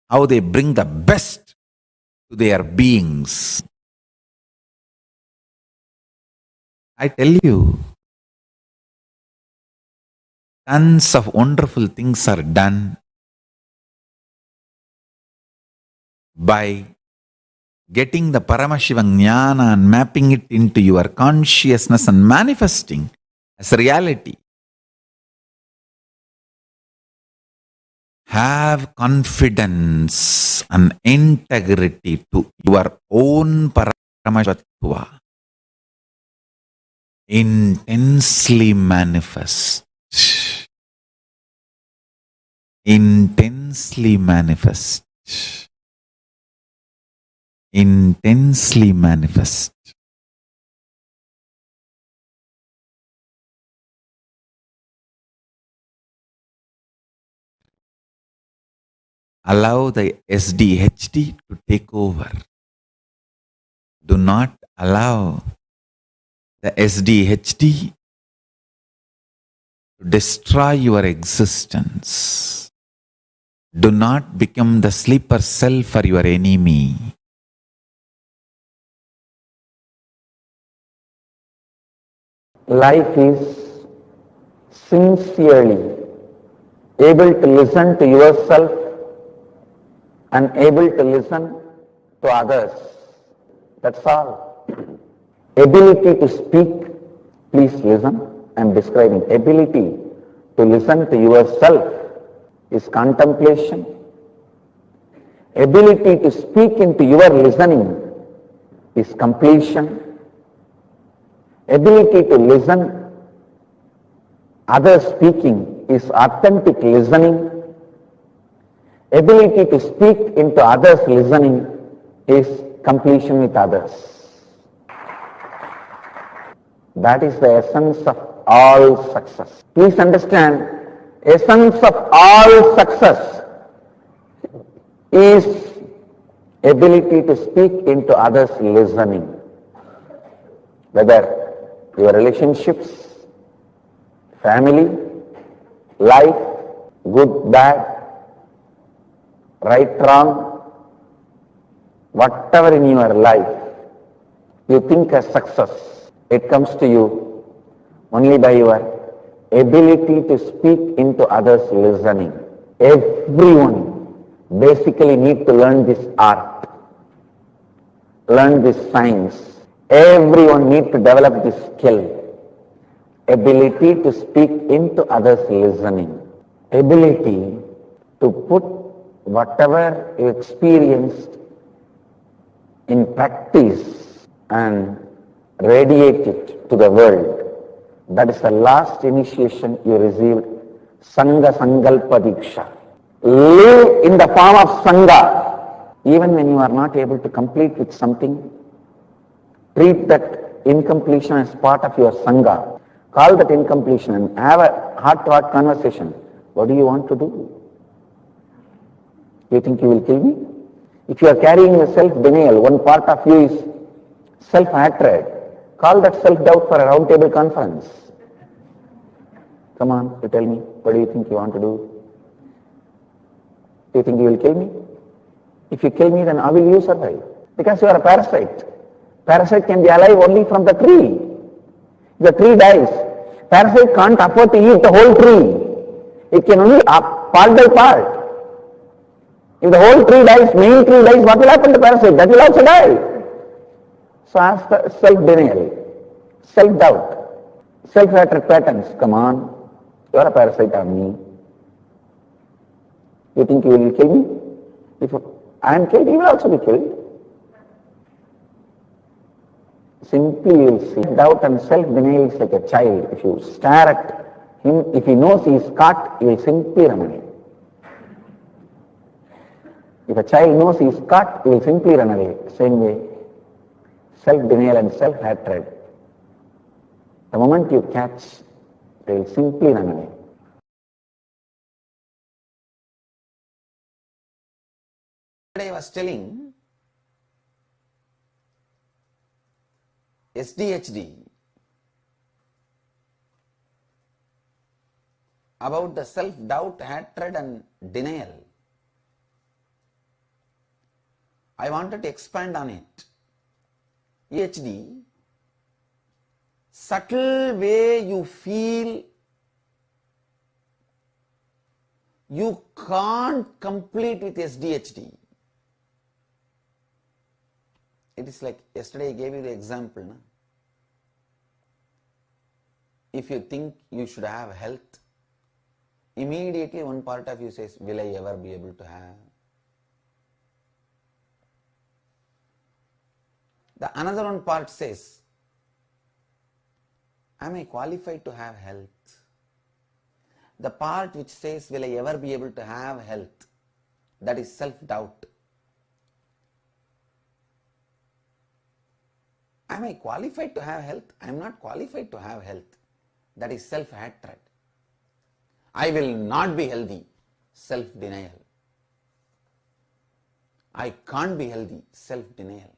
how they bring the best to their beings. I tell you, tons of wonderful things are done by getting the Paramashiva Jnana and mapping it into your consciousness and manifesting as reality. Have confidence and integrity to your own Paramashivatva. Intensely manifest. Intensely manifest. Intensely manifest. Allow the SDHD to take over. Do not allow the SDHD to destroy your existence. Do not become the sleeper cell for your enemy. Life is sincerely able to listen to yourself and able to listen to others. That's all. Ability to speak, please listen, I am describing. Ability to listen to yourself is contemplation. Ability to speak into your listening is completion. Ability to listen others speaking is authentic listening. Ability to speak into others listening is completion with others. That is the essence of all success. Please understand, essence of all success is ability to speak into others listening. Whether your relationships, family, life, good, bad, right, wrong, whatever in your life you think as success, it comes to you only by your ability to speak into others' listening. Everyone basically need to learn this art, learn this science. Everyone need to develop this skill, ability to speak into others' listening, ability to put whatever you experienced in practice and radiate it to the world. That is the last initiation you received, Sangha Sankalpa Diksha. Live in the form of Sangha. Even when you are not able to complete with something, treat that incompletion as part of your Sangha. Call that incompletion and have a heart-to-heart conversation. What do you want to do? You think you will kill me? If you are carrying a self-denial, one part of you is self-hatred. Call that self-doubt for a round-table conference. Come on, you tell me, what do you think you want to do? Do you think you will kill me? If you kill me, then how will you survive? Because you are a parasite. Parasite can be alive only from the tree. The tree dies. Parasite can't afford to eat the whole tree. It can only part by part. If the whole tree dies, main tree dies, what will happen to parasite? That will also die. So ask the self-denial, self-doubt, self-hatred patterns. Come on, you are a parasite of me. You think you will kill me? If I am killed, you will also be killed. Simply you will see doubt and self-denial is like a child. If you stare at him, if he knows he is caught, he will simply run away. If a child knows he is caught, he will simply run away. Same way, self-denial and self-hatred. The moment you catch, they will simply run away. I was telling SDHD about the self-doubt, hatred and denial. I wanted to expand on it. SDHD, subtle way you feel you can't complete with SDHD. It is like yesterday I gave you the example. No? If you think you should have health, immediately one part of you says, will I ever be able to have? The another one part says, am I qualified to have health? The part which says, will I ever be able to have health? That is self-doubt. Am I qualified to have health? I am not qualified to have health. That is self-hatred. I will not be healthy. Self-denial. I can't be healthy. Self-denial.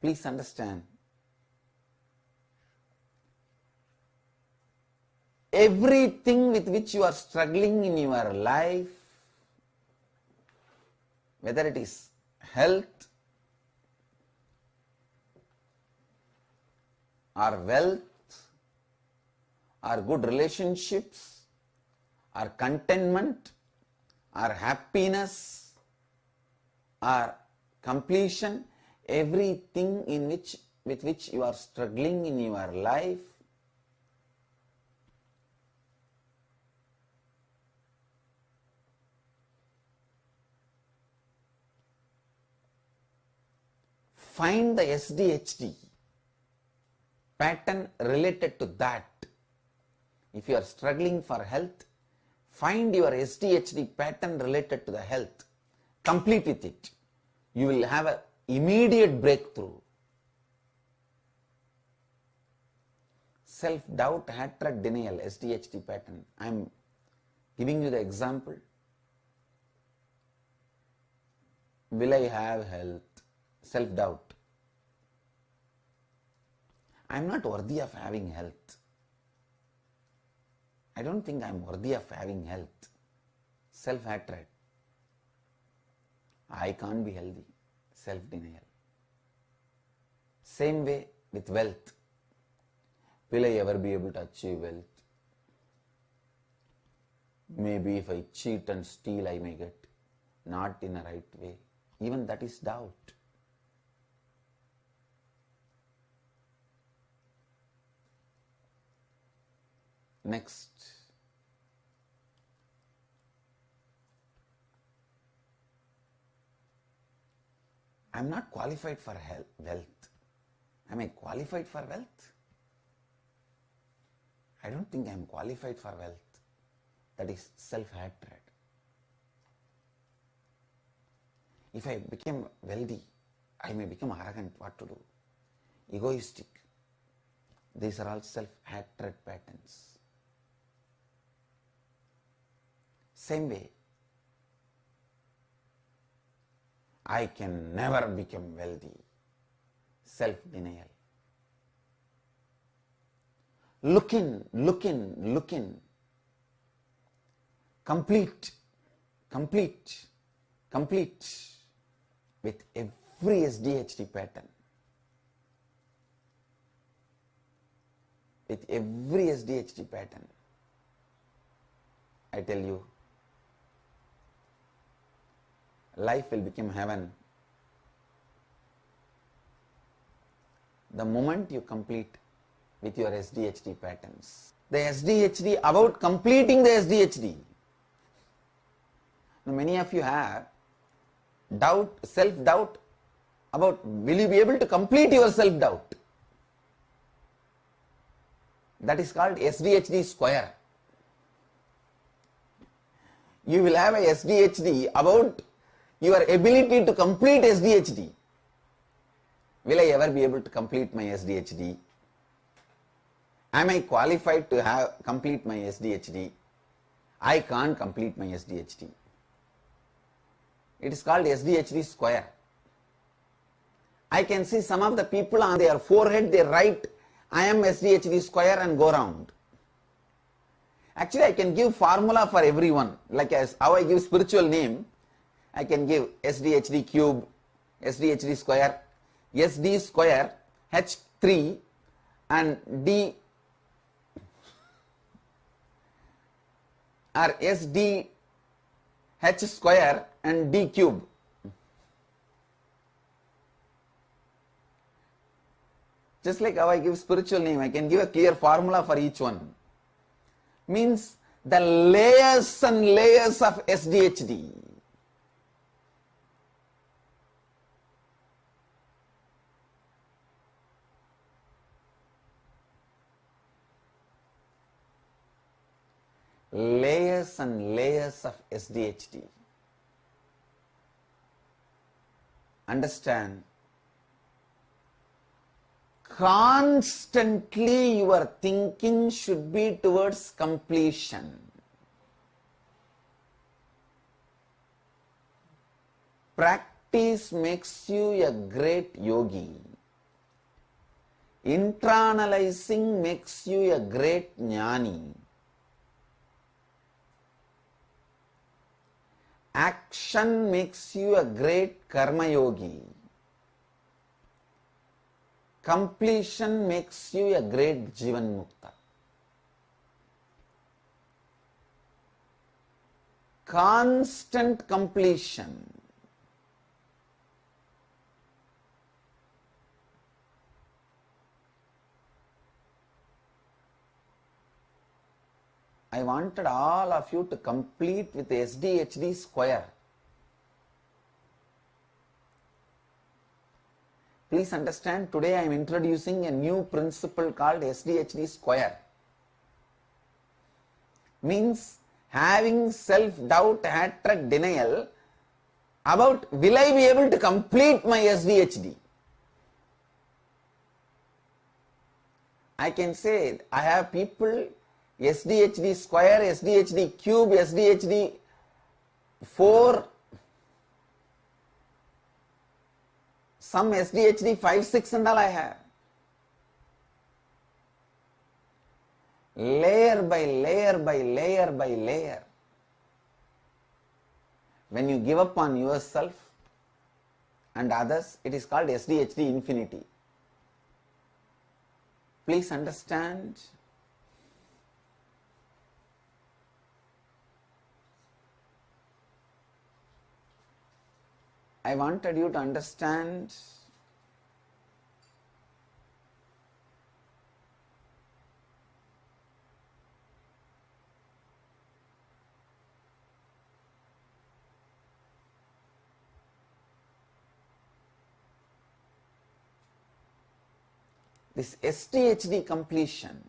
Please understand, everything with which you are struggling in your life, whether it is health or wealth or good relationships or contentment or happiness or completion, everything with which you are struggling in your life, find the SDHD pattern related to that. If you are struggling for health, find your SDHD pattern related to the health. Complete with it. You will have an immediate breakthrough. Self-doubt, hatred, denial, SDHD pattern. I am giving you the example. Will I have health? self-doubt. I'm not worthy of having health. I don't think I'm worthy of having health. Self-hatred. I can't be healthy. Self-denial. Same way with wealth. Will I ever be able to achieve wealth? Maybe if I cheat and steal, I may get. Not in a right way. Even that is doubt. Next. I'm not qualified for wealth. Am I qualified for wealth? I don't think I'm qualified for wealth. That is self-hatred. If I become wealthy, I may become arrogant. What to do? Egoistic. These are all self-hatred patterns. Same way, I can never become wealthy. Self-denial. Look in. Complete with every SDHD pattern. With every SDHD pattern. I tell you, life will become heaven the moment you complete with your SDHD patterns. The SDHD, about completing the SDHD. Now, many of you have doubt, self-doubt about will you be able to complete your self-doubt. That is called SDHD square. You will have a SDHD about your ability to complete SDHD. Will I ever be able to complete my SDHD? Am I qualified to complete my SDHD? I can't complete my SDHD. It is called SDHD square. I can see some of the people on their forehead, they write, I am SDHD square and go round. Actually, I can give formula for everyone. Like as how I give spiritual name, I can give SDHD cube, SDHD square, SD square, H3 and D or SD H square and D cube. Just like how I give spiritual name, I can give a clear formula for each one. Means the layers and layers of SDHD. Layers and layers of SDHD. Understand? Constantly your thinking should be towards completion. Practice makes you a great yogi. Internalizing makes you a great jnani. Action makes you a great karma yogi. Completion makes you a great Jivan Mukta. Constant completion. I wanted all of you to complete with SDHD square. Please understand, today I am introducing a new principle called SDHD square. Means having self-doubt, hatred, denial about will I be able to complete my SDHD. I can say I have people SDHD square, SDHD cube, SDHD 4, Some SDHD 5, 6 and all I have. Layer by layer by layer by layer. When you give up on yourself and others, it is called SDHD infinity. Please understand. I wanted you to understand this SDHD completion.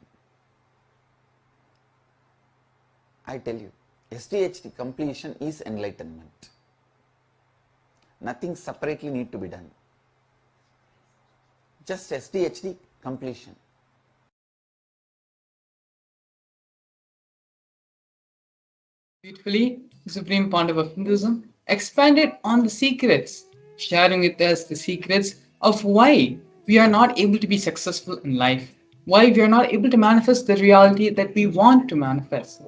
I tell you, SDHD completion is enlightenment. Nothing separately need to be done. Just SDHD completion. Beautifully, the Supreme Pontiff of Hinduism expanded on the secrets, sharing with us the secrets of why we are not able to be successful in life, why we are not able to manifest the reality that we want to manifest.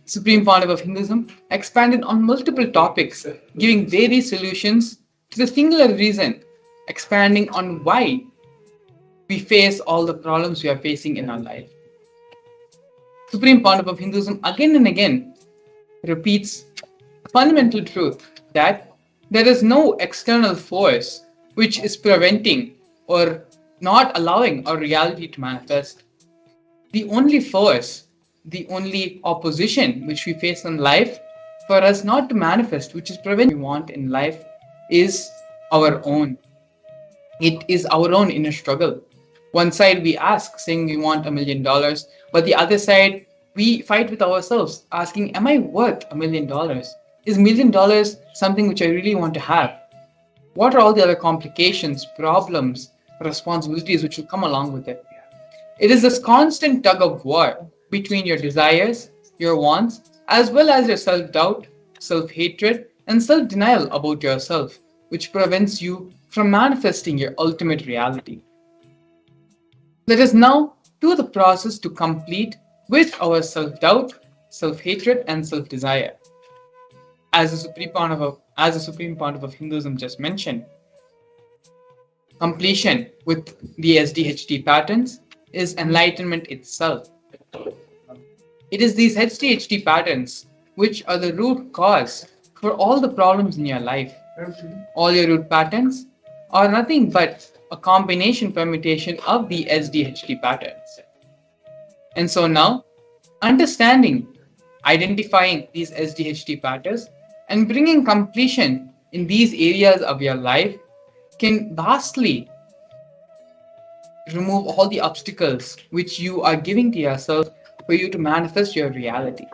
Supreme Pontiff of Hinduism expanded on multiple topics, giving various solutions to the singular reason, expanding on why we face all the problems we are facing in our life. Supreme Pontiff of Hinduism again and again repeats fundamental truth that there is no external force which is preventing or not allowing our reality to manifest. The only force, the only opposition which we face in life for us not to manifest, which is preventing what we want in life, is our own. It is our own inner struggle. One side we ask, saying we want $1 million, but the other side we fight with ourselves, asking, am I worth $1 million? Is $1 million something which I really want to have? What are all the other complications, problems, responsibilities which will come along with it? It is this constant tug of war between your desires, your wants, as well as your self-doubt, self-hatred, and self-denial about yourself, which prevents you from manifesting your ultimate reality. Let us now do the process to complete with our self-doubt, self-hatred, and self-desire. As the Supreme Pontiff of Hinduism just mentioned, completion with the SDHD patterns is enlightenment itself. It is these SDHD patterns which are the root cause for all the problems in your life. All your root patterns are nothing but a combination permutation of the SDHD patterns. And so now, understanding, identifying these SDHD patterns and bringing completion in these areas of your life can vastly remove all the obstacles which you are giving to yourself for you to manifest your reality.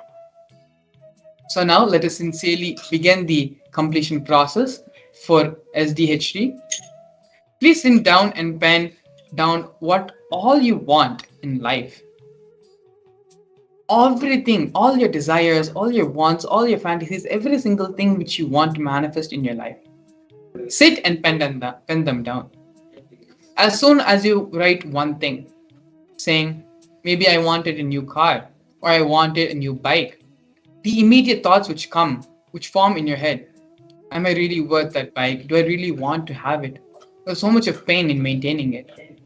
So now let us sincerely begin the completion process for SDHD. Please sit down and pen down what all you want in life. Everything, all your desires, all your wants, all your fantasies, every single thing which you want to manifest in your life. Sit and pen them down. As soon as you write one thing, saying, maybe I wanted a new car, or I wanted a new bike, the immediate thoughts which form in your head, am I really worth that bike? Do I really want to have it? There's so much of pain in maintaining it.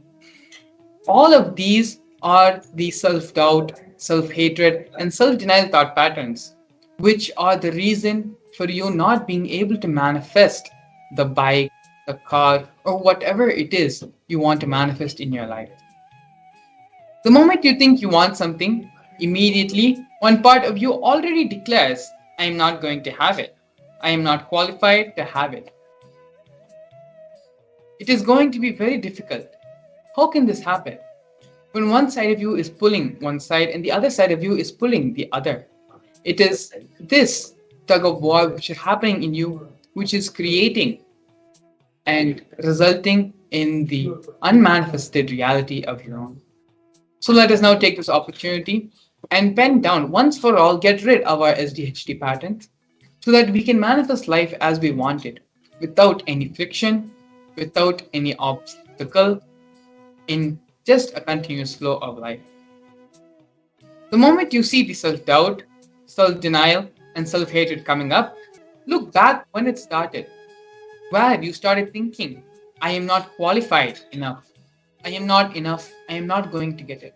All of these are the self-doubt, self-hatred, and self-denial thought patterns, which are the reason for you not being able to manifest the bike, the car, or whatever it is you want to manifest in your life. The moment you think you want something, immediately one part of you already declares, I am not going to have it. I am not qualified to have it. It is going to be very difficult. How can this happen? When one side of you is pulling one side and the other side of you is pulling the other. It is this tug of war which is happening in you, which is creating and resulting in the unmanifested reality of your own. So let us now take this opportunity and pen down, once for all, get rid of our SDHD patterns so that we can manifest life as we want it, without any friction, without any obstacle in just a continuous flow of life. The moment you see the self doubt, self denial, and self hatred coming up, look back when it started, where you started thinking, I am not qualified enough, I am not enough, I am not going to get it.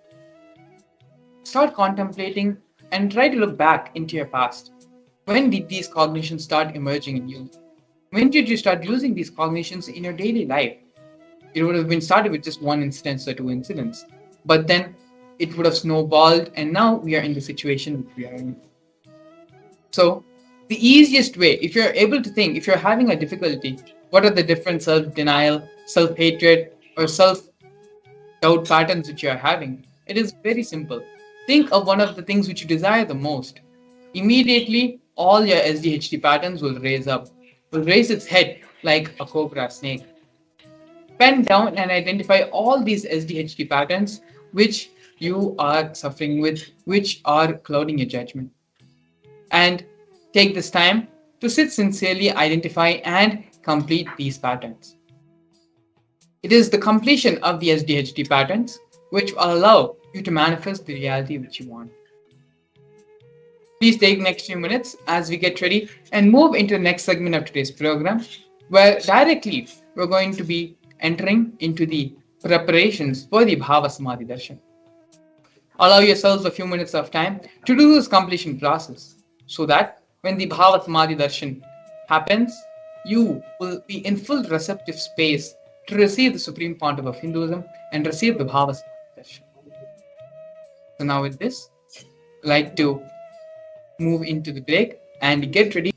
Start contemplating and try to look back into your past. When did these cognitions start emerging in you? When did you start using these cognitions in your daily life? It would have been started with just one instance or two incidents, but then it would have snowballed, and now we are in the situation which we are in. So, the easiest way, if you're able to think, if you're having a difficulty, what are the different self denial, self hatred, or self doubt patterns which you are having? It is very simple. Think of one of the things which you desire the most. Immediately, all your SDHD patterns will raise up, will raise its head like a cobra snake. Pen down and identify all these SDHD patterns which you are suffering with, which are clouding your judgment. And take this time to sit sincerely, identify, and complete these patterns. It is the completion of the SDHD patterns which will allow you to manifest the reality which you want. Please take next few minutes as we get ready and move into the next segment of today's program, where directly we're going to be entering into the preparations for the Bhava Samadhi Darshan. Allow yourselves a few minutes of time to do this completion process so that when the Bhava Samadhi Darshan happens, you will be in full receptive space to receive the supreme pontiff of Hinduism and receive the Bhava Samadhi Darshan. So now with this, I'd like to move into the break and get ready.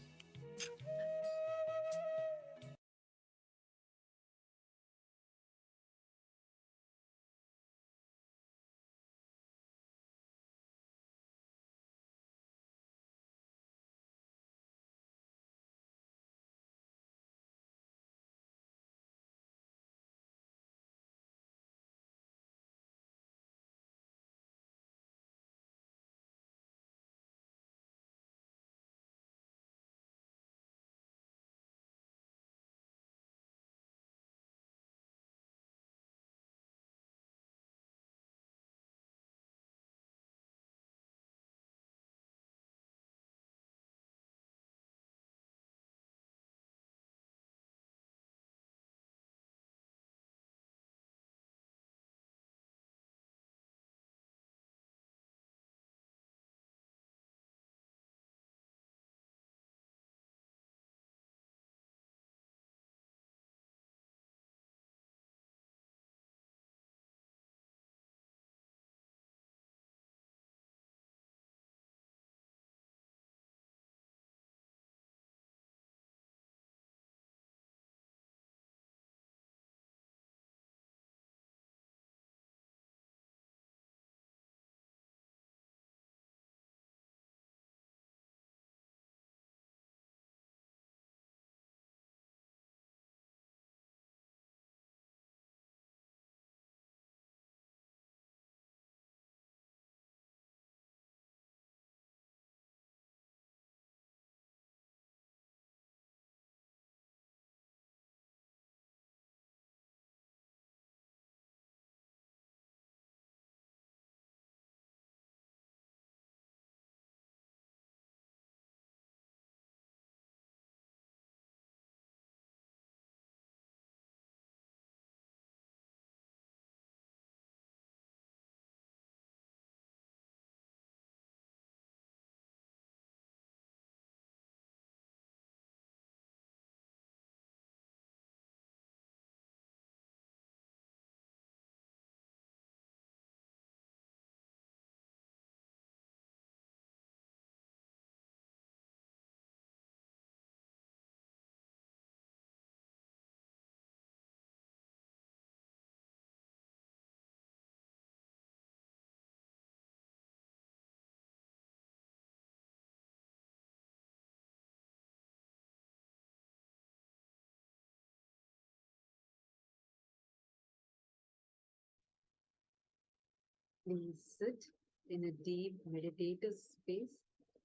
Please sit in a deep meditative space.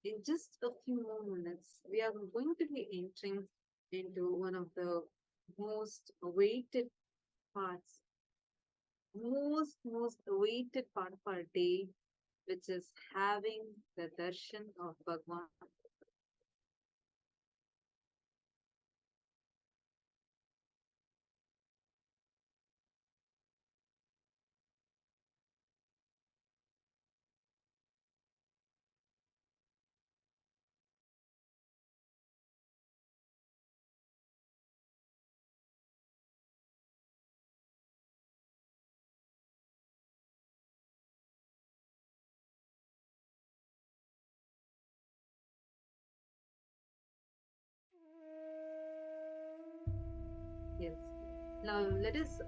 In just a few more minutes, we are going to be entering into one of the most awaited parts, most awaited part of our day, which is having the darshan of Bhagwan. Yes. Now let us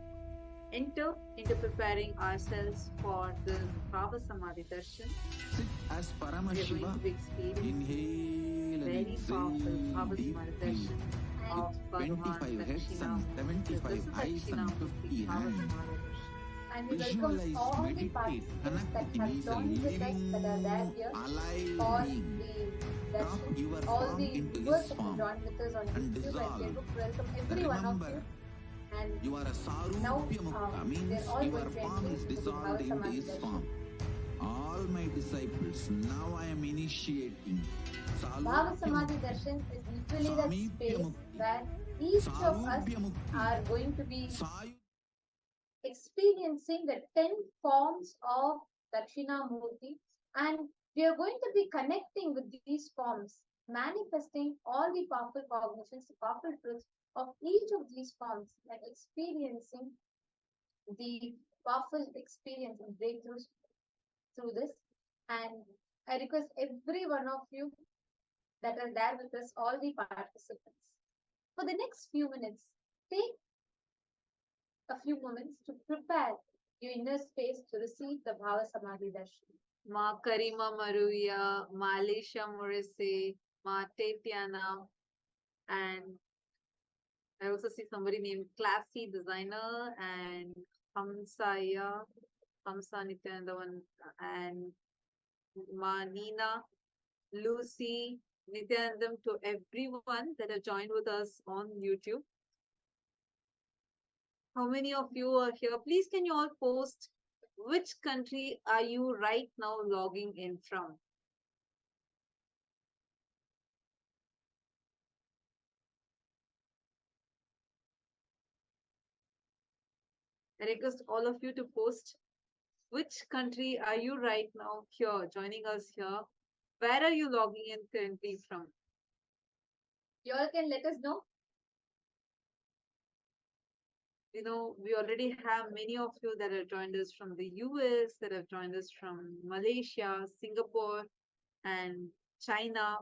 enter into preparing ourselves for the Bhava Samadhi Darshan. Sit as We are going Paramashiva. to be experiencing Inhale and very powerful exhale Bhava Samadhi deeply. Darshan of Bhagavan 25 heads and Dakshinamurthy. So this 75 is eyes and Dakshinamurthy 50 Bhava hands. Samadhi Darshan. And we welcome Visualize, all the meditate, participants connect that with him. have He is a joined with us, that are there living, here alive for being. the Drop darshan. your All form the into viewers his that have form joined with us on and YouTube and dissolve. Facebook, welcome every one of Remember, you. And you are a now Sarupya Mukta, they're means all your going to form enter is into the dissolved Bhava into Samadhi his darshan. form. All my disciples, now I am initiating Bhava Samadhi darshan is literally that space where each of us are going to be experiencing the 10 forms of Dakshinamurthy, and we are going to be connecting with these forms, manifesting all the powerful cognitions, the powerful truths of each of these forms, and experiencing the powerful experience and breakthroughs through this. And I request every one of you that are there with us, all the participants, for the next few minutes, take a few moments to prepare your inner space to receive the Bhava Samadhi Darshan. Ma Karima Maruya, Ma Alicia Morrissey, Ma Tatiana, and I also see somebody named Classy Designer and Hamsaya, Hamsa Nithyananda, and Ma Nina, Lucy, Nithyanandam, to everyone that have joined with us on YouTube. How many of you are here? Please can you all post which country are you right now logging in from? I request all of you to post which country are you right now here, joining us here? Where are you logging in currently from? You all can let us know. You know, we already have many of you that have joined us from the US, that have joined us from Malaysia, Singapore, and China,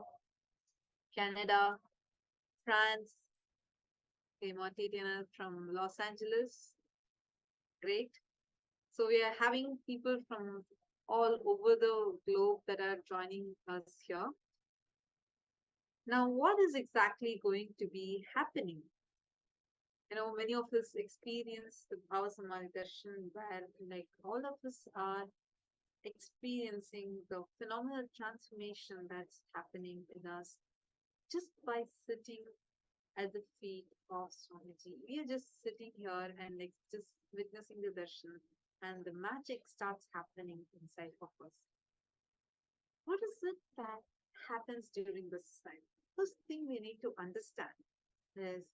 Canada, France. Okay, Tatiana from Los Angeles. Great. So we are having people from all over the globe that are joining us here. Now, what is exactly going to be happening? You know, many of us experience the Bhava Samadhi Darshan where like all of us are experiencing the phenomenal transformation that's happening in us just by sitting at the feet of Swamiji. We are just sitting here and like just witnessing the darshan, and the magic starts happening inside of us. What is it that happens during this time? First thing we need to understand is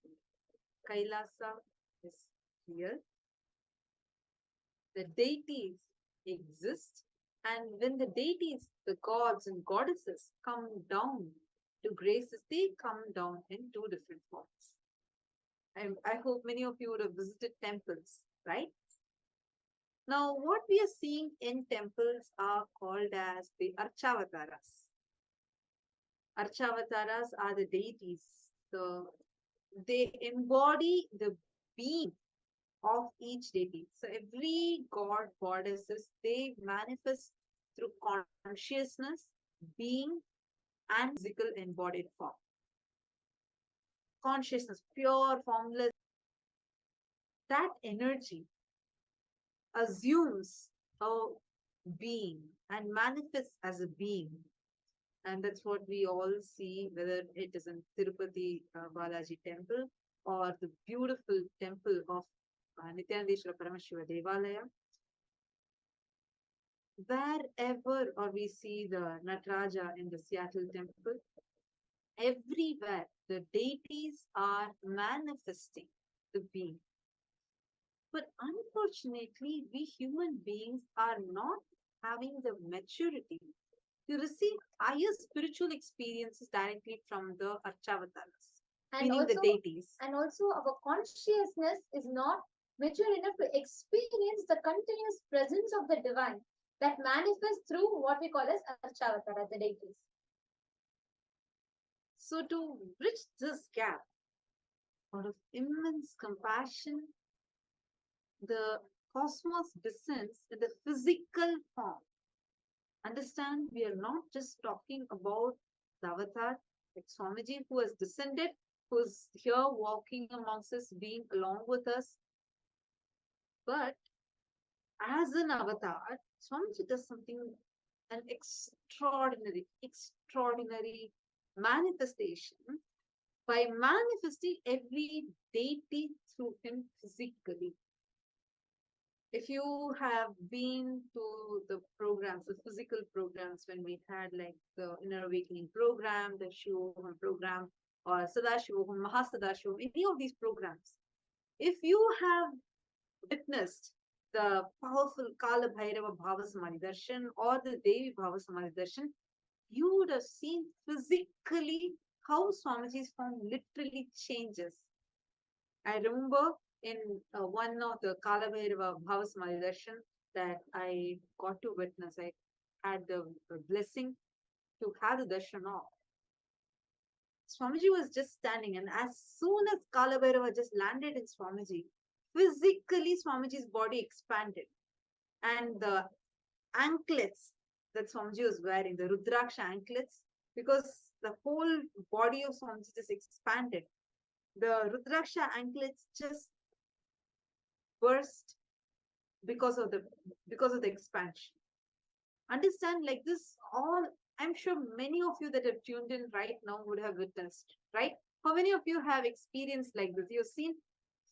Kailasa is real. The deities exist, and when the deities, the gods and goddesses come down to graces, they come down in two different forms. I hope many of you would have visited temples, right? Now, what we are seeing in temples are called as the Archavataras. Archavataras are the deities. They embody the being of each deity. So every god, goddesses, they manifest through consciousness, being, and physical embodied form. Consciousness, pure, formless. That energy assumes a being and manifests as a being. And that's what we all see, whether it is in Tirupati Balaji temple or the beautiful temple of Nithyanandeshwara Paramashiva Devalaya, wherever or we see the Nataraja in the Seattle temple, everywhere the deities are manifesting the being. But unfortunately, we human beings are not having the maturity to receive higher spiritual experiences directly from the Archavataras, And meaning the also, deities. and also our consciousness is not mature enough to experience the continuous presence of the divine that manifests through what we call as Archavatara, the deities. So, to bridge this gap, out of immense compassion, the cosmos descends in the physical form. Understand, we are not just talking about the avatar, like Swamiji, who has descended, who is here walking amongst us, being along with us. But as an avatar, Swamiji does something, an extraordinary manifestation by manifesting every deity through him physically. If you have been to the programs, the physical programs, when we had like the Inner Awakening program, the Shivoham program, or Sadashivoham, Mahasadashivoham, any of these programs, if you have witnessed the powerful Kala Bhairava Bhava Samadhi Darshan or the Devi Bhava Samadhi Darshan, you would have seen physically how Swamiji's form literally changes. I remember in one of the Kala Bhairava Bhava Samadhi Darshan that I got to witness, I had the blessing to have the darshan of. Swamiji was just standing, and as soon as Kala Bhairava just landed in Swamiji, physically Swamiji's body expanded, and the anklets that Swamiji was wearing, the Rudraksha anklets, because the whole body of Swamiji just expanded. The Rudraksha anklets just burst because of the expansion. Understand, like this, all I'm sure many of you that have tuned in right now would have witnessed, right? How many of you have experienced like this? You've seen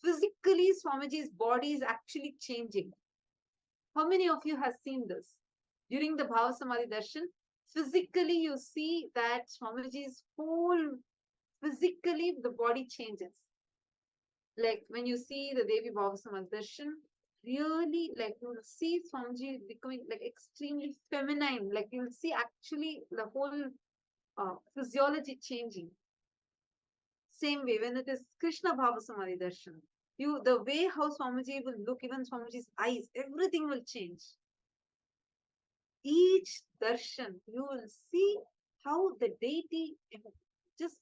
physically Swamiji's body is actually changing. How many of you have seen this? During the Bhava Samadhi Darshan, physically you see that Swamiji's whole, physically the body changes. Like when you see the Devi Bhava Samadhi Darshan, really like you'll see Swamiji becoming like extremely feminine. Like you'll see actually the whole physiology changing. Same way when it is Krishna Bhava Samadhi Darshan, the way how Swamiji will look, even Swamiji's eyes, everything will change. Each darshan, you will see how the deity just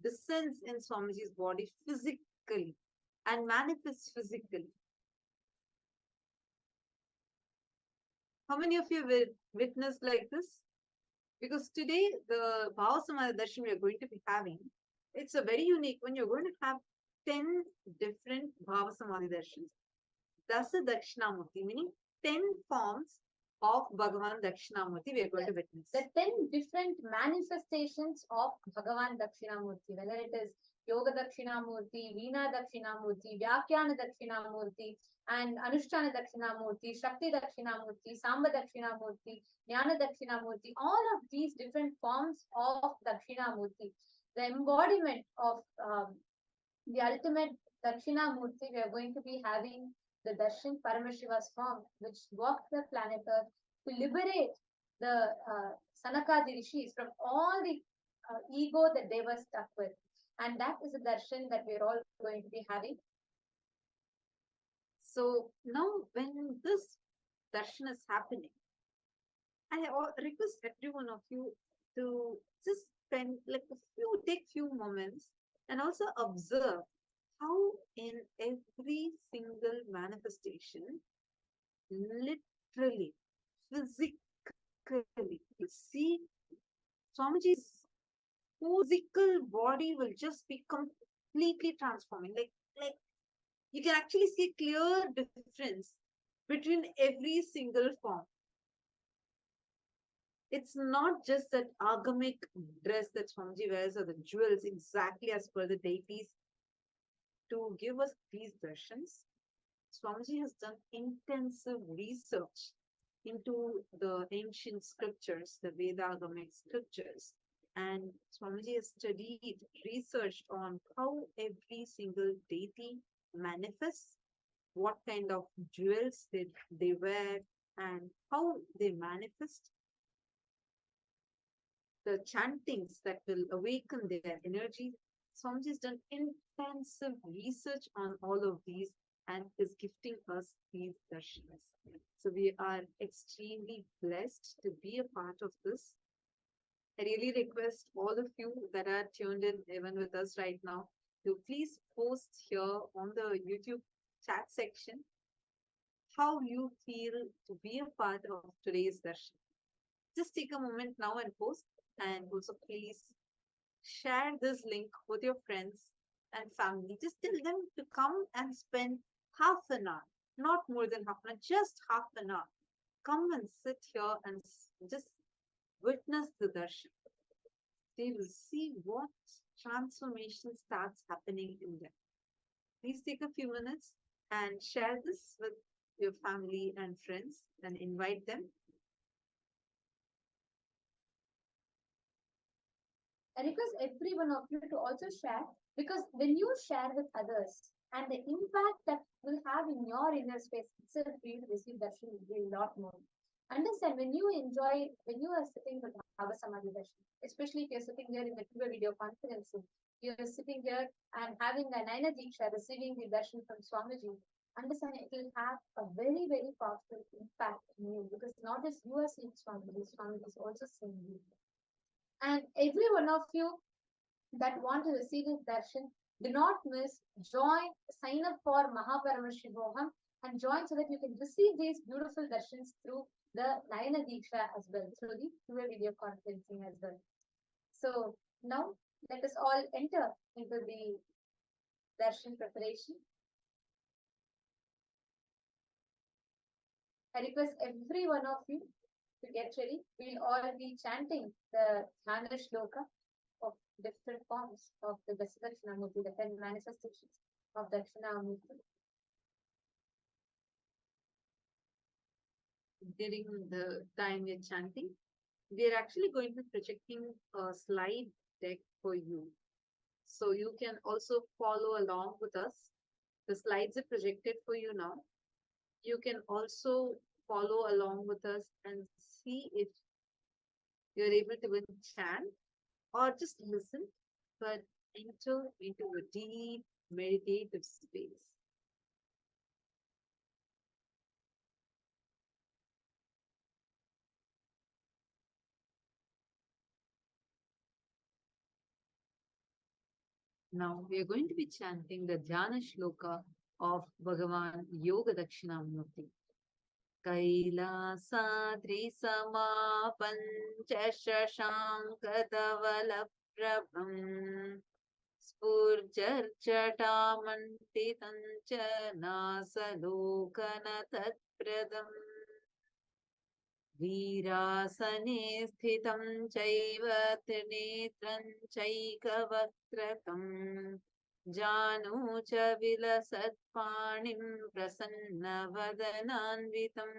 descends in Swamiji's body physically and manifests physically. How many of you will witness like this? Because today, the Bhava Samadhi Darshan we are going to be having, it's a very unique one. You're going to have 10 different Bhava Samadhi Darshans. Dasa Dakshinamoorthy, meaning 10 forms of Bhagavan Dakshinamurti we are going to witness. The 10 different manifestations of Bhagavan Dakshinamurti, whether it is Yoga Dakshinamurti, Veena Dakshinamurti, Vyakhyana Dakshinamurti, and Anushtana Dakshinamurti, Shakti Dakshinamurti, Samba Dakshinamurti, Jnana Dakshinamurti, all of these different forms of Dakshinamurti, the embodiment of the ultimate Dakshinamurti, we are going to be having the Darshan Paramashiva's form, which walked the planet Earth to liberate the Sanakadi Rishis from all the ego that they were stuck with. And that is a darshan that we're all going to be having. So now when this darshan is happening, I request every one of you to just spend like take few moments and also observe how in every single manifestation, literally, physically, you see Swamiji's physical body will just be completely transforming. Like you can actually see a clear difference between every single form. It's not just that agamic dress that Swamiji wears or the jewels exactly as per the deities. to give us these darshans, Swamiji has done intensive research into the ancient scriptures, the Vedagamic scriptures. And Swamiji has studied, researched on how every single deity manifests, what kind of jewels they wear, and how they manifest, the chantings that will awaken their energy. Swamiji has done intensive research on all of these and is gifting us these darshanas. So we are extremely blessed to be a part of this. I really request all of you that are tuned in even with us right now to please post here on the YouTube chat section how you feel to be a part of today's darshan. Just take a moment now and post, and also please share this link with your friends and family. Just tell them to come and spend half an hour, not more than half an hour, just half an hour. Come and sit here and just witness the darshan. They will see what transformation starts happening in them. Please take a few minutes and share this with your family and friends and invite them. I request every one of you to also share, because when you share with others and the impact that will have in your inner space itself for you to receive darshan will be a lot more. Understand, when you enjoy, when you are sitting with Bhava Samadhi darshan, especially if you're sitting here in the video conferencing, you're sitting here and having a Naina Diksha, receiving the darshan from Swamiji, understand it will have a very, very powerful impact on you, because not just you are seeing Swamiji, Swamiji is also seeing you. And every one of you that want to receive this darshan, do not miss, join, sign up for Paramashivam and join so that you can receive these beautiful darshans through the Nayana Diksha as well, through the video conferencing as well. So now let us all enter into the darshan preparation. I request every one of you to get ready. We'll all be chanting the Dhyana Shloka of different forms of the Dakshinamoorthy, the 10 manifestations of Dakshinamoorthy. During the time we're chanting, we're actually going to be projecting a slide deck for you. So you can also follow along with us. The slides are projected for you now. You can also follow along with us and see if you're able to even chant or just listen, but enter into a deep meditative space. Now we are going to be chanting the Dhyana Shloka of Bhagavan Yoga Dakshinamurti. Kailasadri Samapanchashashankadavalabhrabham Spurjarchatamantitam cha nasalokana tatpradam Virasane sthitam chaiva trinetram chaikavakrakam Janu cha vilasatpanim prasannavadananvitam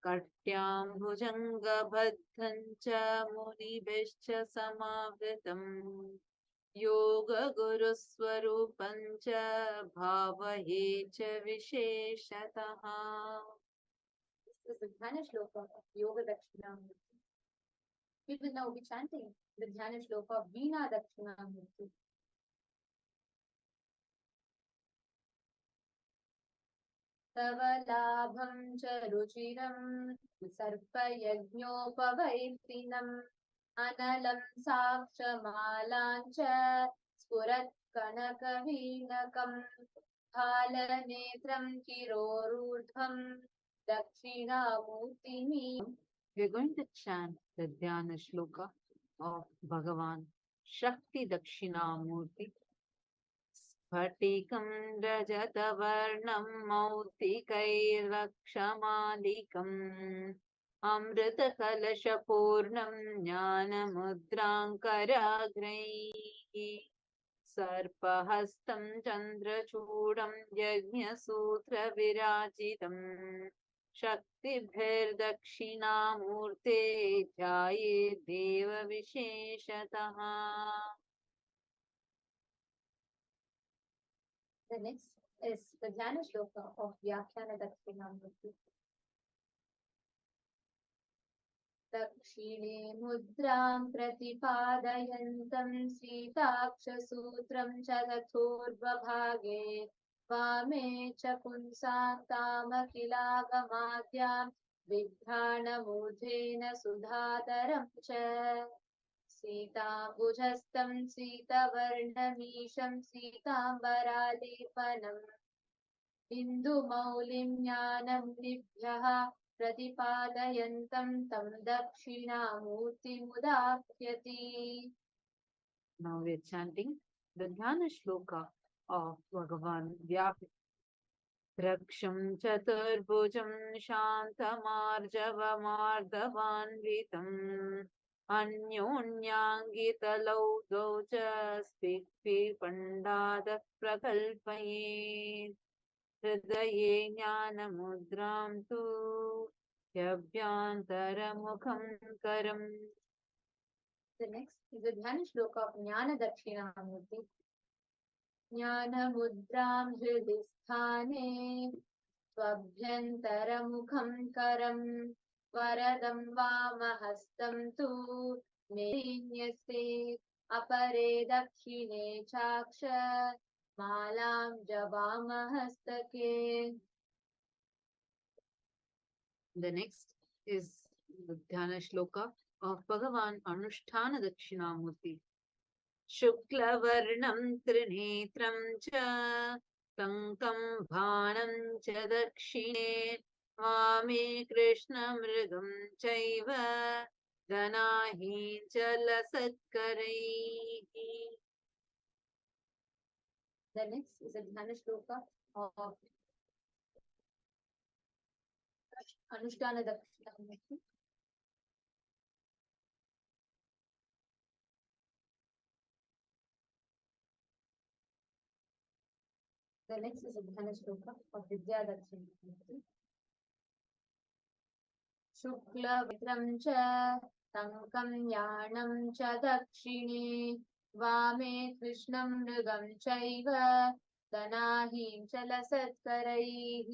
Katyam bhujangabhaddham cha munibhishcha samavritam Yoga Guru Swarupam cha bhavaye cha visheshataha. This is the Dhyana Shloka of Yoga Dakshinamurti. We will now be chanting the Dhyana Shloka of Veena Dakshinamurti. Tavalabham cha ruchiram sarpayajñopavaitinam analam sakshamalan cha spurat kanakavinakam halanetram kirorurdhvam Dakshinamurtimi. We are going to chant the Dhyana Shloka of Bhagavan Shakti Dakshinamurti. Spatikam rajatavarnam mautikairakshamadikam Amrita Kalashapurnam Jnana Mudrankaragraihi सर्पहस्तं चन्द्रचूडं यज्ञसूत्रविराजितम् शक्तिभिर्दक्षिणामूर्ते ध्यायेत् देवविशेषतः. The next is the Dhyana Shloka of Vyakhyana Dakshinamurti. दक्षिणे मुद्रां प्रतिपादयन्तं श्रीताक्षसूत्रं च तथोर्वभागे वामे च पुंसां विभ्राणमूर्धेन सुधाधरं च सीताम्बुजस्तं सीतवर्णमीशं सीताम्बरालेपनम् इन्दुमौलिं ज्ञानमुनिभ्यः प्रतिपादयन्तं तं दक्षिणामूर्तिमुदाख्यति. Now we are chanting the Dhyana Shloka of Bhagavan Vyakhyana. Draksham Chaturbhujam Shantamarjavamardhavanvitam Anyonyangitalौ Daucha Spikpi Pandada Prakalpaye Hridaye Jnanamudram Tu Yabhyantaramukham Karam. The next is the Dhyana Shloka of Jnana Dakshinamurti. ज्ञानमुद्रां हृदि स्थाने स्वभ्यन्तरमुखं करं वरदं वामहस्तं तु मेन्यसे अपरे दक्षिणे चाक्ष मालां जवामहस्तके. The next is the Dhyana Shloka of Bhagavan Anushtana Dakshinamurti. शुक्लवर्णं त्रिनेत्रं च टङ्कं बाणं च दक्षिणे वामे कृष्णमृगं चैव गणाहीं च लसत्करैः. The next is a Dhyana Shloka of Anushtana Dakshinamurti. The next is a Dhyana Shloka of Vidya Dakshinamurti. शुक्लवित्रं च टङ्कं यानं च दक्षिणे वामे कृष्णं मृगं चैव दनाहीं च लसत्करैः.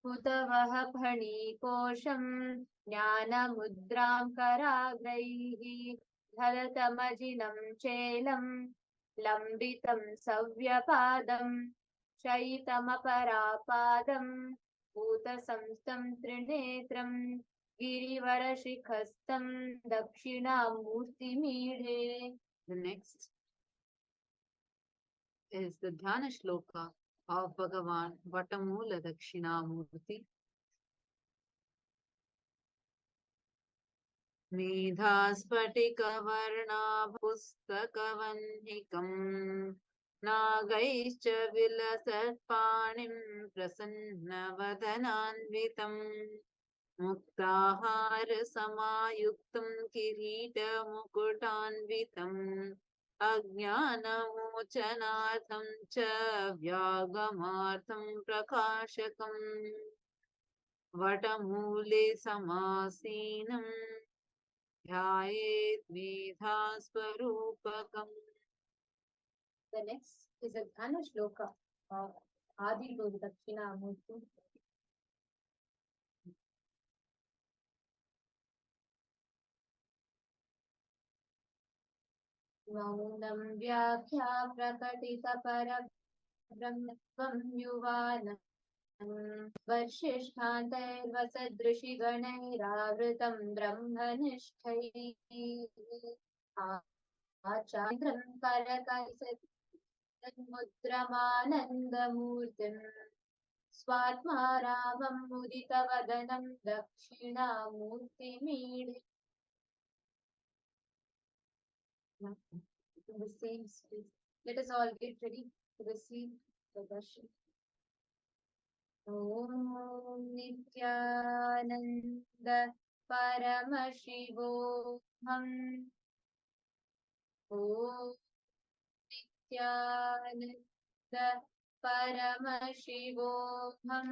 हुतवः फणीकोशं ज्ञानमुद्रां कराग्रैः धरतमजिनं चेलं लम्बितं सव्यपादं शयितमपरापादं भूतसंस्थं त्रिनेत्रं गिरिवरशिखस्थं दक्षिणामूर्तिमीढे. The next is the Dhyana Shloka of Bhagavan Vatamula Dakshinamurti. मेधास्फटिकवर्णाभुस्तकवह्निकम् नागैश्च विलसत्पाणिं प्रसन्नवदनान्वितम् मुक्ताहारसमायुक्तं किरीटमुकुटान्वितम् अज्ञानमोचनार्थं च व्यागमार्थं प्रकाशकम् वटमूले समासीनम् ध्यायेत् मेधास्वरूपकम्. The next is a Dhyana Shloka of Adi Guru Dakshinamurti. मौनं व्याख्या प्रकटितपरब्रह्मत्वं युवानम् वर्षिष्ठान्तैर्वसदृशिगणैरावृतं ब्रह्मनिष्ठैः आचार्यं करकलिसन्मुद्रमानन्दमूर्तिम् स्वात्मा रामं मुदितवदनं दक्षिणामूर्तिमीढे. In the same space, let us all get ready to receive the darshan. Om Nithyananda Paramashivam. Om Nithyananda Paramashivam.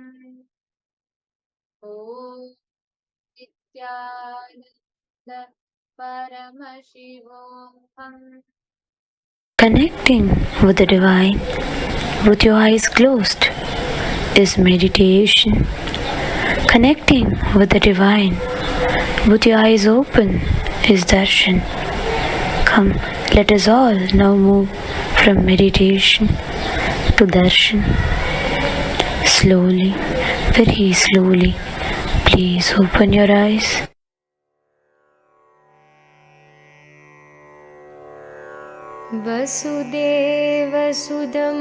Om Nithyananda Paramashivam. Connecting with the divine with your eyes closed is meditation. Connecting with the divine with your eyes open is darshan. Come, let us all now move from meditation to darshan. Slowly, very slowly, please open your eyes. Vasudevasudam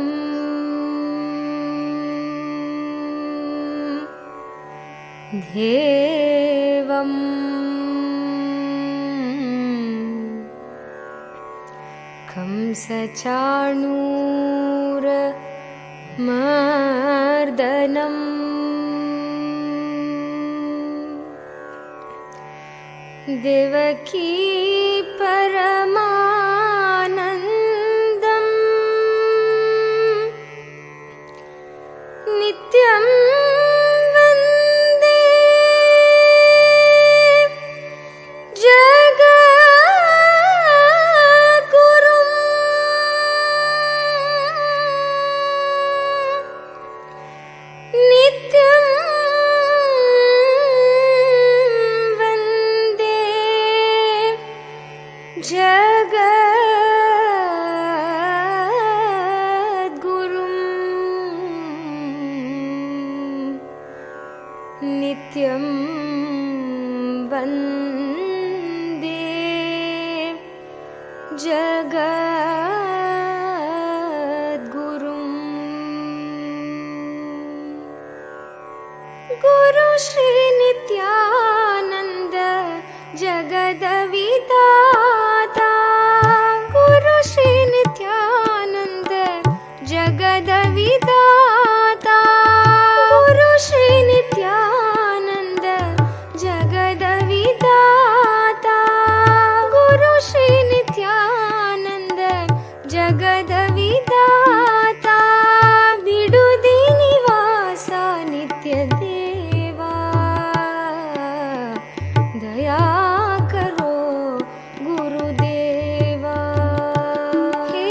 Devam Kamsachanura Mardanam Devaki Paramanandam Nityam Vande Jagadgurum Nityam Vande Jagadgurum Nityam Vande Jagadgurum. Guru Shri Nithyananda Jagadavidata. Guru Shri Nithyananda Jagadavidata. Guru Shri Nithyananda Jagadavidata. Guru Shri Nithyananda Jagadavidata. Bidudi Nivasa Nitya Deva. Daya karo Gurudeva. He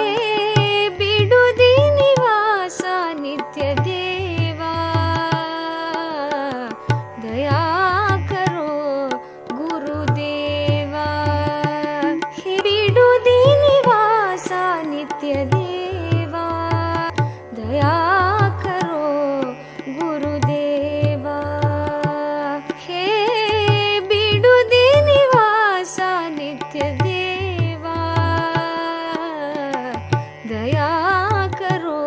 Bidudi Nivasa Nitya Deva. Daya karo Gurudeva. He Bidudi Nivasa Nitya Deva. Daya karo Gurudeva. He Bidudi Nivasa Nitya Deva. Daya karo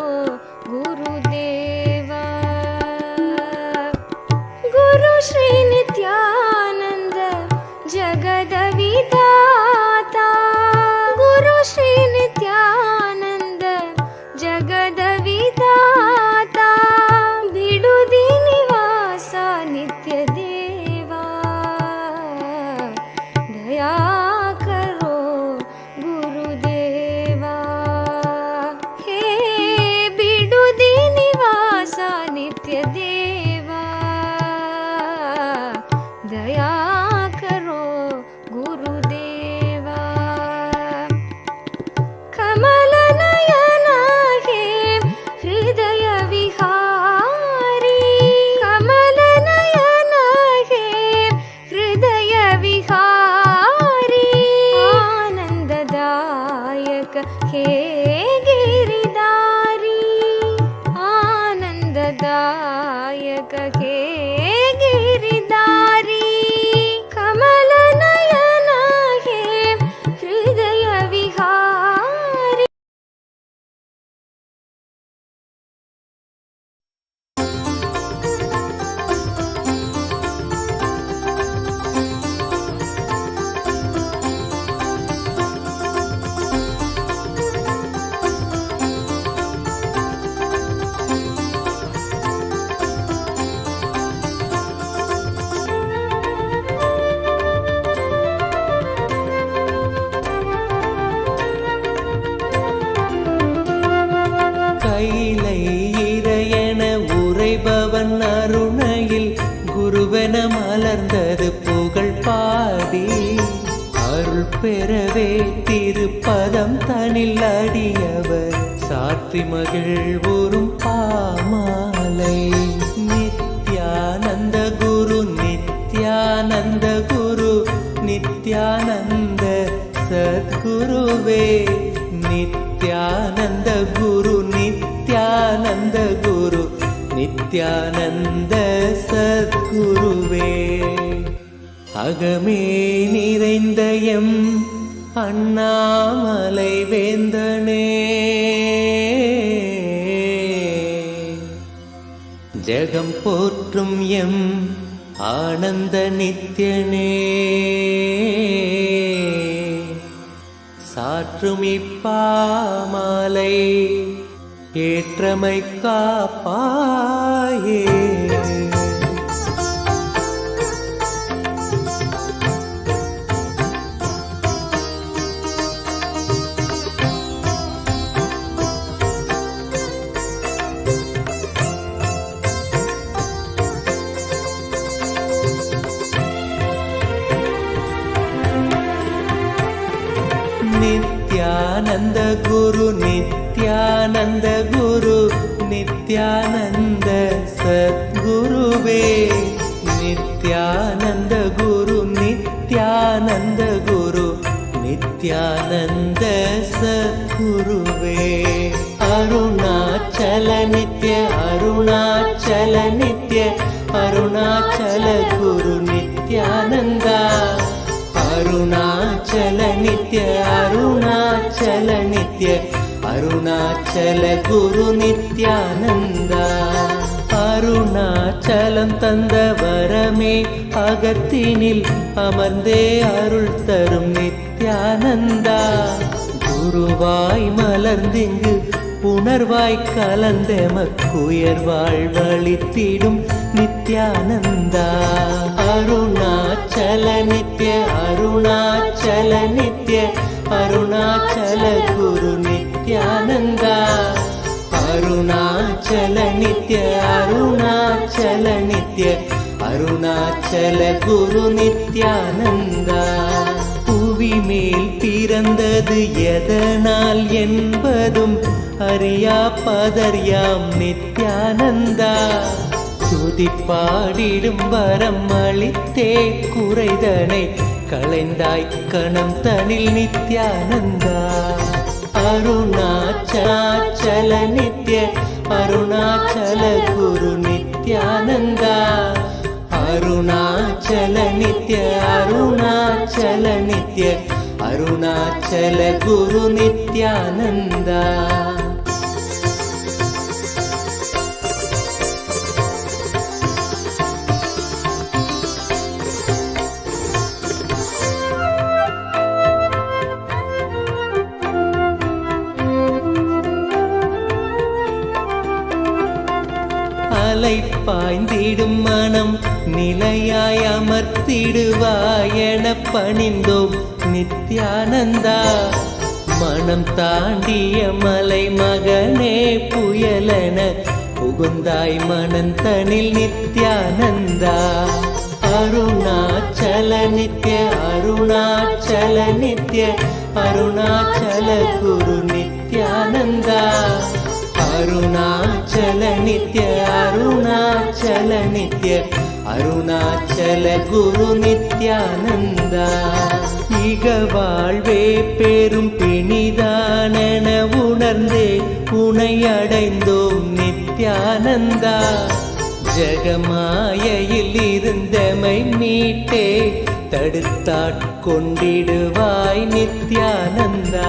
Gurudeva. Guru Shri Nithyananda Jagadavidata. Guru Shri Nithyananda Jagadavidata. Bidudi Nivasa Nitya Deva. Daya karo Gurudeva. He Bidudi Nivasa Nitya Deva. Daya karo Gurudeva. Kamalanayana he Hridaya Vihari. Kamalanayana he Hridaya Vihari. Anandadayaka he Giridari. Anandadayaka he Giridari. Kamalanayana he Hridaya Vihari. பெறவே திருப்பதம் தனில் அடியவர் சாற்றி மகிழ்வுறும் பாமாலை. நித்யானந்த குரு நித்யானந்த குரு நித்யானந்த சத்குருவே. நித்யானந்த குரு நித்யானந்த குரு நித்யானந்த சத்குருவே. அகமே நிறைந்த M Annamalai வேந்தனே, Jegam போற்றும் M ஆனந்த நித்யனே, சாற்றும் இப்பாமாலை ஏற்றமை காப்பாயே. நித்யானந்த குரு நித்யானந்த குரு நித்யானந்த சத்குருவே. நித்யானந்த குரு நித்யானந்த குரு நித்யானந்த சத்குருவே. அருணாச்சல நித்ய அருணாச்சல நித்ய அருணாச்சல குரு நித்யானந்தா. அருணாச்சல நித்ய அருணாச்சல நித்ய அருணாச்சல குரு நித்யானந்தா. அருணாச்சலம் தந்த வரமே அகத்தினில் அமர்ந்தே அருள் தரும் நித்யானந்தா. குருவாய் மலர்ந்திங்கு உணர்வாய் கலந்தெமக்குயர்வாழ் வழித்திடும் நித்யானந்தா. அருணாச்சல நித்ய அருணாச்சல நித்ய அருணாச்சல குரு நித்யானந்தா. அருணாச்சல நித்ய அருணாச்சல நித்ய அருணாச்சல குரு நித்யானந்தா. புவி மேல் பிறந்தது எதனால் என்பதும் அறியா பதர்யாம் நித்யானந்தா. துதிப்பாடிடும் வரம் அளித்தே குறைதனை களைந்தாய் கணம் தனில் நித்யானந்தா. அருணாச்சல நித்ய அருணாச்சல குரு நித்யானந்தா. அருணாச்சல நித்ய அருணாச்சல நித்ய அருணாச்சல குரு நித்யானந்தா. அலை பாய்ந்திடும் மனம் நிலையாய் அமர்த்திடுவாய் என பணிந்தோம் நித்யானந்தா. மனம் தாண்டிய மலை மகனே புயலென புகுந்தாய் மனந்தனில் நித்யானந்தா. அருணாச்சல நித்ய அருணாச்சல நித்ய அருணாச்சல குரு நித்யானந்தா. அருணாச்சல நித்ய அருணாச்சல நித்ய அருணாச்சல குரு நித்யானந்தா. இக வாழ்வே பெரும் பிணிதானென உணர்ந்தே உனை அடைந்தோம் நித்யானந்தா. ஜகமாயையில் இருந்தமை மீட்டே தடுத்தாட்கொண்டிடுவாய் நித்யானந்தா.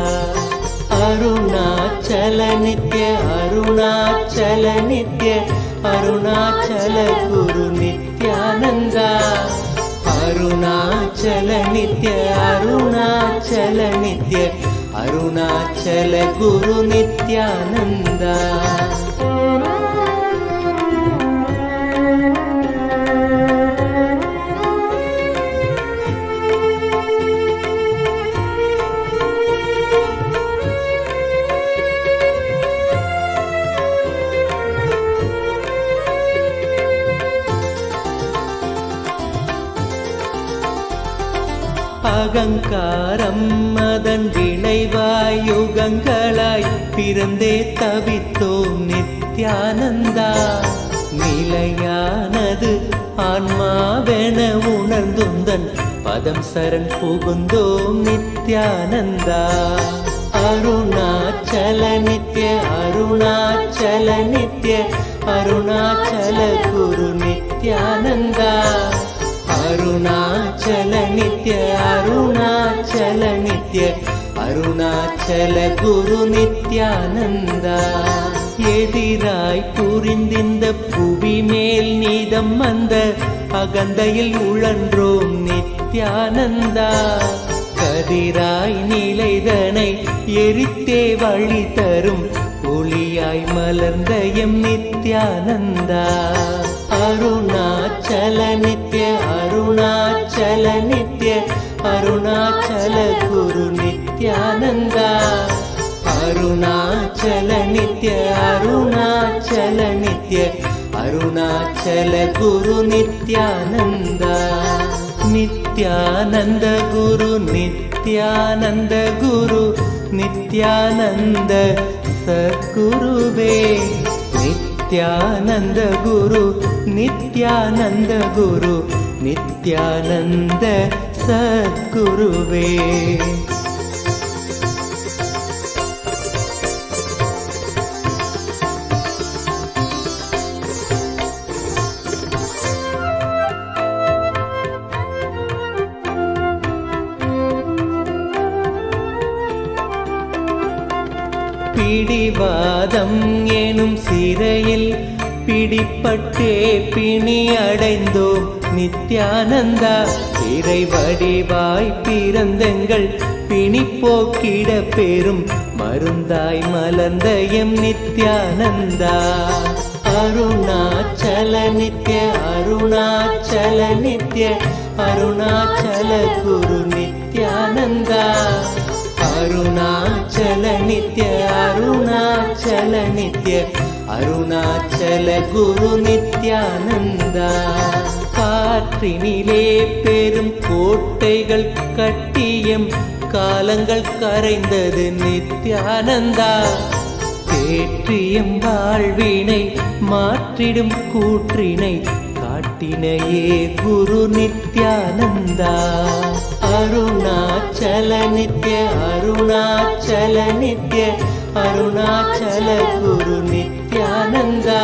அருணாச்சல நித்ய அருணாச்சல நித்ய அருணாச்சல குரு நித்யானந்தா. அருணாச்சல நித்ய அருணாச்சல நித்ய அருணாச்சல குரு நித்யானந்தா. அகங்காரம் அதன் விளைவாய் யுகங்களாய் பிறந்தே தவித்தோம் நித்யானந்தா. நிலையானது ஆன்மாவென உணர்ந்துந்தன் பதம் சரண் புகுந்தோம் நித்யானந்தா. அருணாச்சல நித்ய அருணாச்சல நித்ய அருணாச்சல குரு நித்யானந்தா. அருணாச்சல நித்ய அருணாச்சல நித்ய அருணாச்சல குரு நித்யானந்தா. எதிராய் புரிந்திந்த புவி மேல் நீதம் வந்த அகந்தையில் உழன்றோம் நித்யானந்தா. கதிராய் நிலைதனை எரித்தே வழி தரும் ஒளியாய் மலர்ந்த எம் நித்யானந்தா. அருணாச்சல நித்ய அருணாச்சல நித்ய அருணாச்சல குரு நித்யானந்தா. அருணாச்சல நித்ய அருணாச்சல நித்ய அருணாச்சல குரு நித்யானந்தா. நித்யானந்த குரு நித்யானந்த குரு நித்யானந்த சத்குருவே. நித்யானந்த குரு நித்யானந்த குரு நித்யானந்த சத்குருவே. பிடிவாதம் எனும் சிறையில் பிடிப்பட்டே பிணி அடைந்தோம் நித்யானந்தா. இறை வடிவாய் பிறந்தங்கள் பிணி போக்கிட பெரும் மருந்தாய் மலர்ந்த எம் நித்யானந்தா. அருணாச்சல நித்ய அருணாச்சல நித்ய அருணாச்சல குரு நித்யானந்தா. அருணாச்சல நித்ய அருணாச்சல நித்ய அருணாச்சல குரு நித்யானந்தா. காற்றினிலே பெரும் கோட்டைகள் கட்டியம் காலங்கள் கரைந்தது நித்யானந்தா. தேற்றியம் வாழ்வினை மாற்றிடும் கூற்றினை காட்டினையே குரு நித்யானந்தா. அருணாச்சல நித்ய அருணாச்சல நித்ய அருணாச்சல குரு நித்யானந்தா.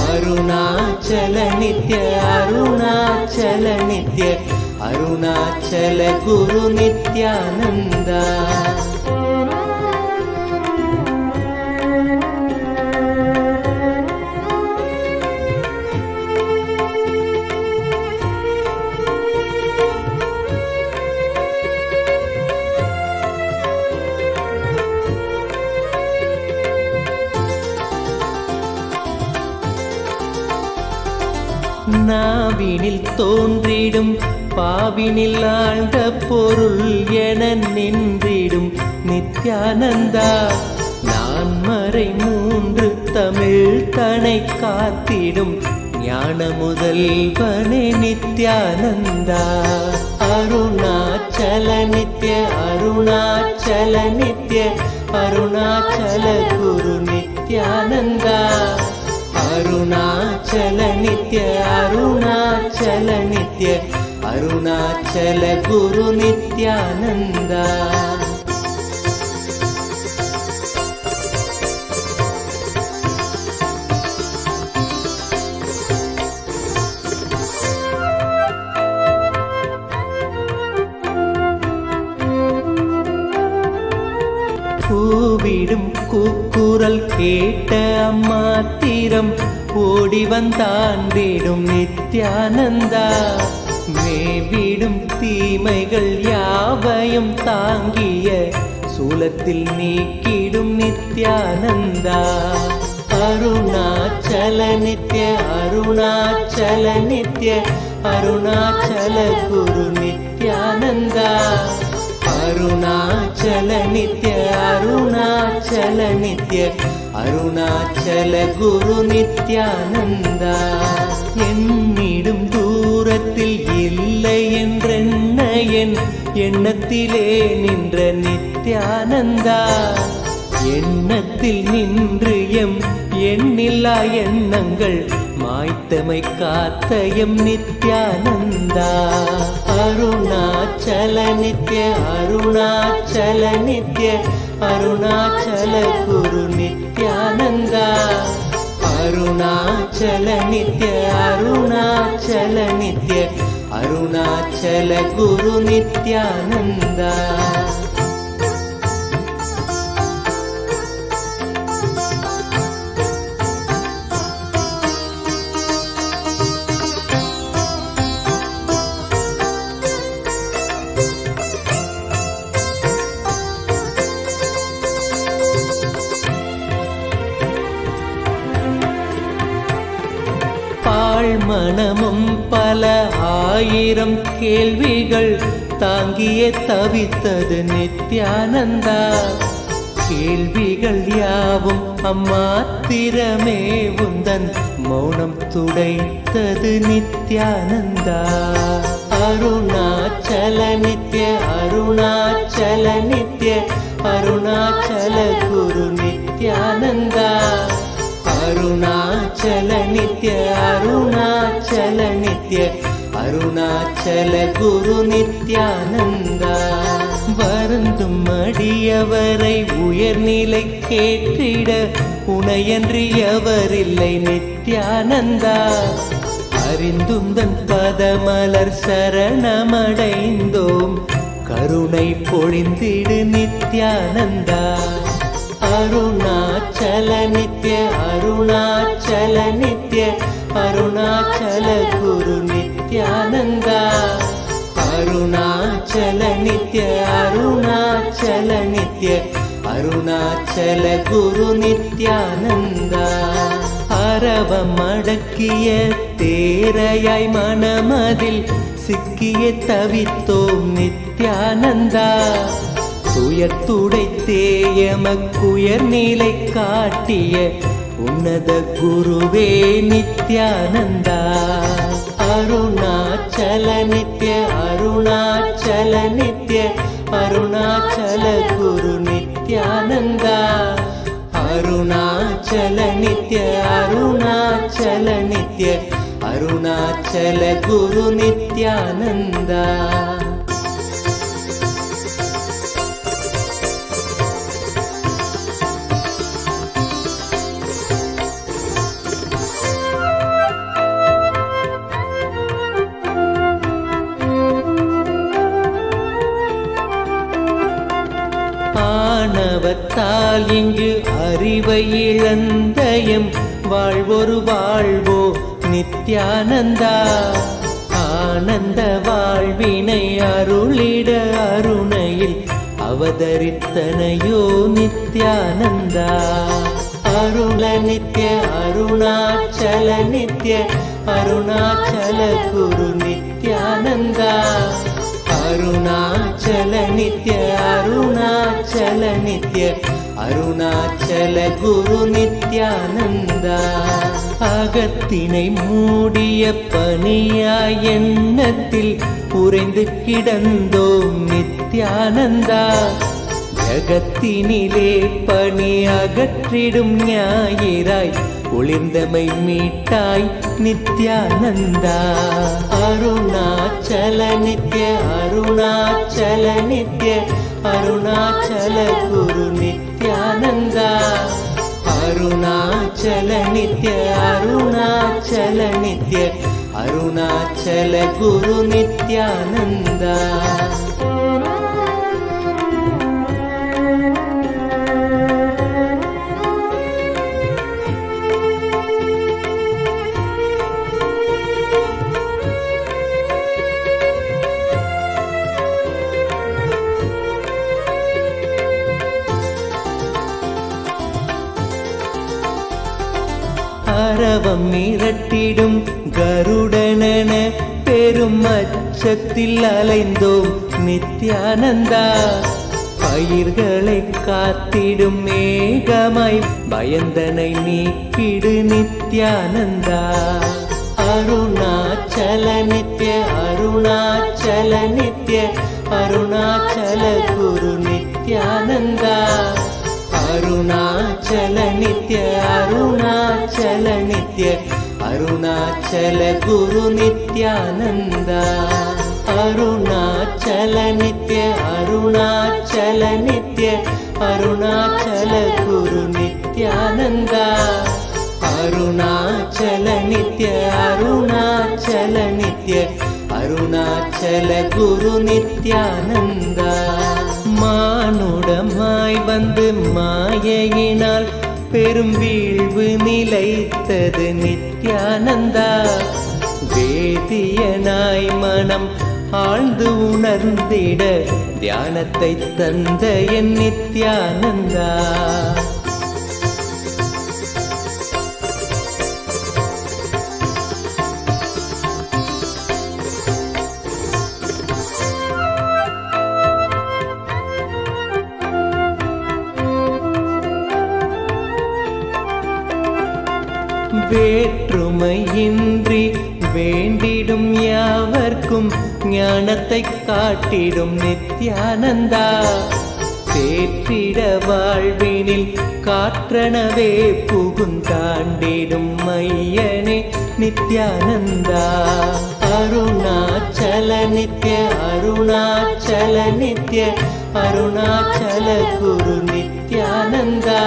அருணாச்சல நித்ய அருணாச்சல நித்ய அருணாச்சல குரு நித்யானந்தா. நாவினில் தோன்றிடும் பாவினில் ஆழ்ந்த பொருள் என நின்றிடும் நித்யானந்தா. நான் மறை மூன்று தமிழ் தனை காத்திடும் ஞான முதல்வனே நித்யானந்தா. அருணாச்சல நித்ய அருணாச்சல நித்ய அருணாச்சல குரு நித்யானந்தா. அருணாச்சல நித்ய அருணாச்சல நித்ய அருணாச்சல குரு நித்யானந்தா. கூவிடும் கூக்குரல் கேட்ட அம்மாத்திரம் ஓடி வந்தாண்டிடும் நித்யானந்தா. மேவிடும் தீமைகள் யாவையும் தாங்கிய சூலத்தில் நீக்கிடும் நித்யானந்தா. அருணாச்சல நித்ய அருணாச்சல நித்ய அருணாச்சல குரு நித்யானந்தா. அருணாச்சல நித்ய அருணாச்சல நித்ய அருணாச்சல குரு நித்யானந்தா. என்னிடும் தூரத்தில் இல்லை என்றென்ன என் எண்ணத்திலே நின்ற நித்யானந்தா. எண்ணத்தில் நின்று எம் எண்ணில்லா எண்ணங்கள் மாய்த்தமை காத்த எம் நித்யானந்தா. அருணாச்சல நித்ய அருணாச்சல நித்ய அருணாச்சல குரு நித்யானந்தா. அருணாச்சல நித்ய அருணாச்சல நித்ய அருணாச்சல குரு நித்யானந்தா. மனமும் பல ஆயிரம் கேள்விகள் தாங்கியே தவித்தது நித்யானந்தா. கேள்விகள் யாவும் அம்மாத்திரமே உந்தன் மௌனம் துடைத்தது நித்யானந்தா. அருணாச்சல நித்ய அருணாச்சல நித்ய அருணாச்சல குரு நித்யானந்தா. அருணாச்சல நித்ய அருணாச்சல நித்ய அருணாச்சல குரு நித்யானந்தா. வருந்தும் அடியவரை உயர்நிலை கேட்டிட உனையன்றி எவரில்லை நித்யானந்தா. அறிந்தும் தன் பதமலர் சரணமடைந்தோம் கருணை பொழிந்திடு நித்யானந்தா. அருணாச்சல நித்ய அருணாச்சல நித்ய அருணாச்சல குரு நித்யானந்தா. அருணாச்சல நித்ய அருணாச்சல நித்ய அருணாச்சல குரு நித்யானந்தா. அரவம் அடக்கிய தேரையாய் மனமதில் சிக்கிய தவித்தோம் நித்யானந்தா. துயத்துடைத்தே எமக்குயர் நிலை காட்டிய உன்னத குருவே நித்யானந்தா. அருணாச்சல நித்ய அருணாச்சல நித்ய அருணாச்சல குரு நித்யானந்தா. அருணாச்சல நித்ய அருணாச்சல நித்ய அருணாச்சல குரு நித்யானந்தா. ஆணவத்தால் இங்கு அறிவை இழந்தயம் வாழ்வொரு வாழ்வோ நித்யானந்தா. ஆனந்த வாழ்வினை அருளிட அருணையில் அவதரித்தனையோ நித்யானந்தா. அருள நித்ய அருணாச்சல நித்ய அருணாச்சல குரு நித்யானந்தா. அருணாச்சல நித்ய அருணாச்சல நித்ய அருணாச்சல குரு நித்யானந்தா. அகத்தினை மூடிய பனியாய் எண்ணத்தில் உறைந்து கிடந்தோம் நித்யானந்தா. ஜகத்தினிலே பனி அகற்றிடும் ஞாயிறாய் ஒளிர்ந்தமை மீட்டாய் நித்யானந்தா. அருணாச்சல நித்ய அருணாச்சல நித்ய அருணாச்சல குரு நித்யானந்தா. அருணாச்சல நித்ய அருணாச்சல நித்ய அருணாச்சல குரு நித்யானந்தா. அரவம் மிரட்டிடும் கருடனென பெரும் அச்சத்தில் அலைந்தோம் நித்யானந்தா. பயிர்களை காத்திடும் மேகமாய் பயந்தனை நீக்கிடு நித்யானந்தா. அருணாச்சல நித்ய அருணாச்சல நித்ய அருணாச்சல குரு நித்யானந்தா. அருணாச்சல நித்ய அருணாச்சல நித்ய அருணாச்சல குரு நித்யானந்தா. அருணாச்சல நித்ய அருணாச்சல நித்ய அருணாச்சல குரு நித்யானந்தா. அருணாச்சல நித்ய அருணாச்சல நித்ய அருணாச்சல குரு நித்யானந்தா. மானுடமாய் வந்து மாயையினால் பெரும் வீழ்வு நிலைத்தது நித்யானந்தா. வேதியனாய் மனம் ஆழ்ந்து உணர்ந்திட தியானத்தை தந்த என் நித்யானந்தா. வேற்றுமையின்றி வேண்டிடும் யாவர்க்கும் ஞானத்தை காட்டிடும் நித்யானந்தா. தேற்றிட வாழ்வினில் காற்றனவே புகுந்தாண்டிடும் மையனே நித்யானந்தா. அருணாச்சல நித்ய அருணாச்சல நித்ய அருணாச்சல குரு நித்யானந்தா.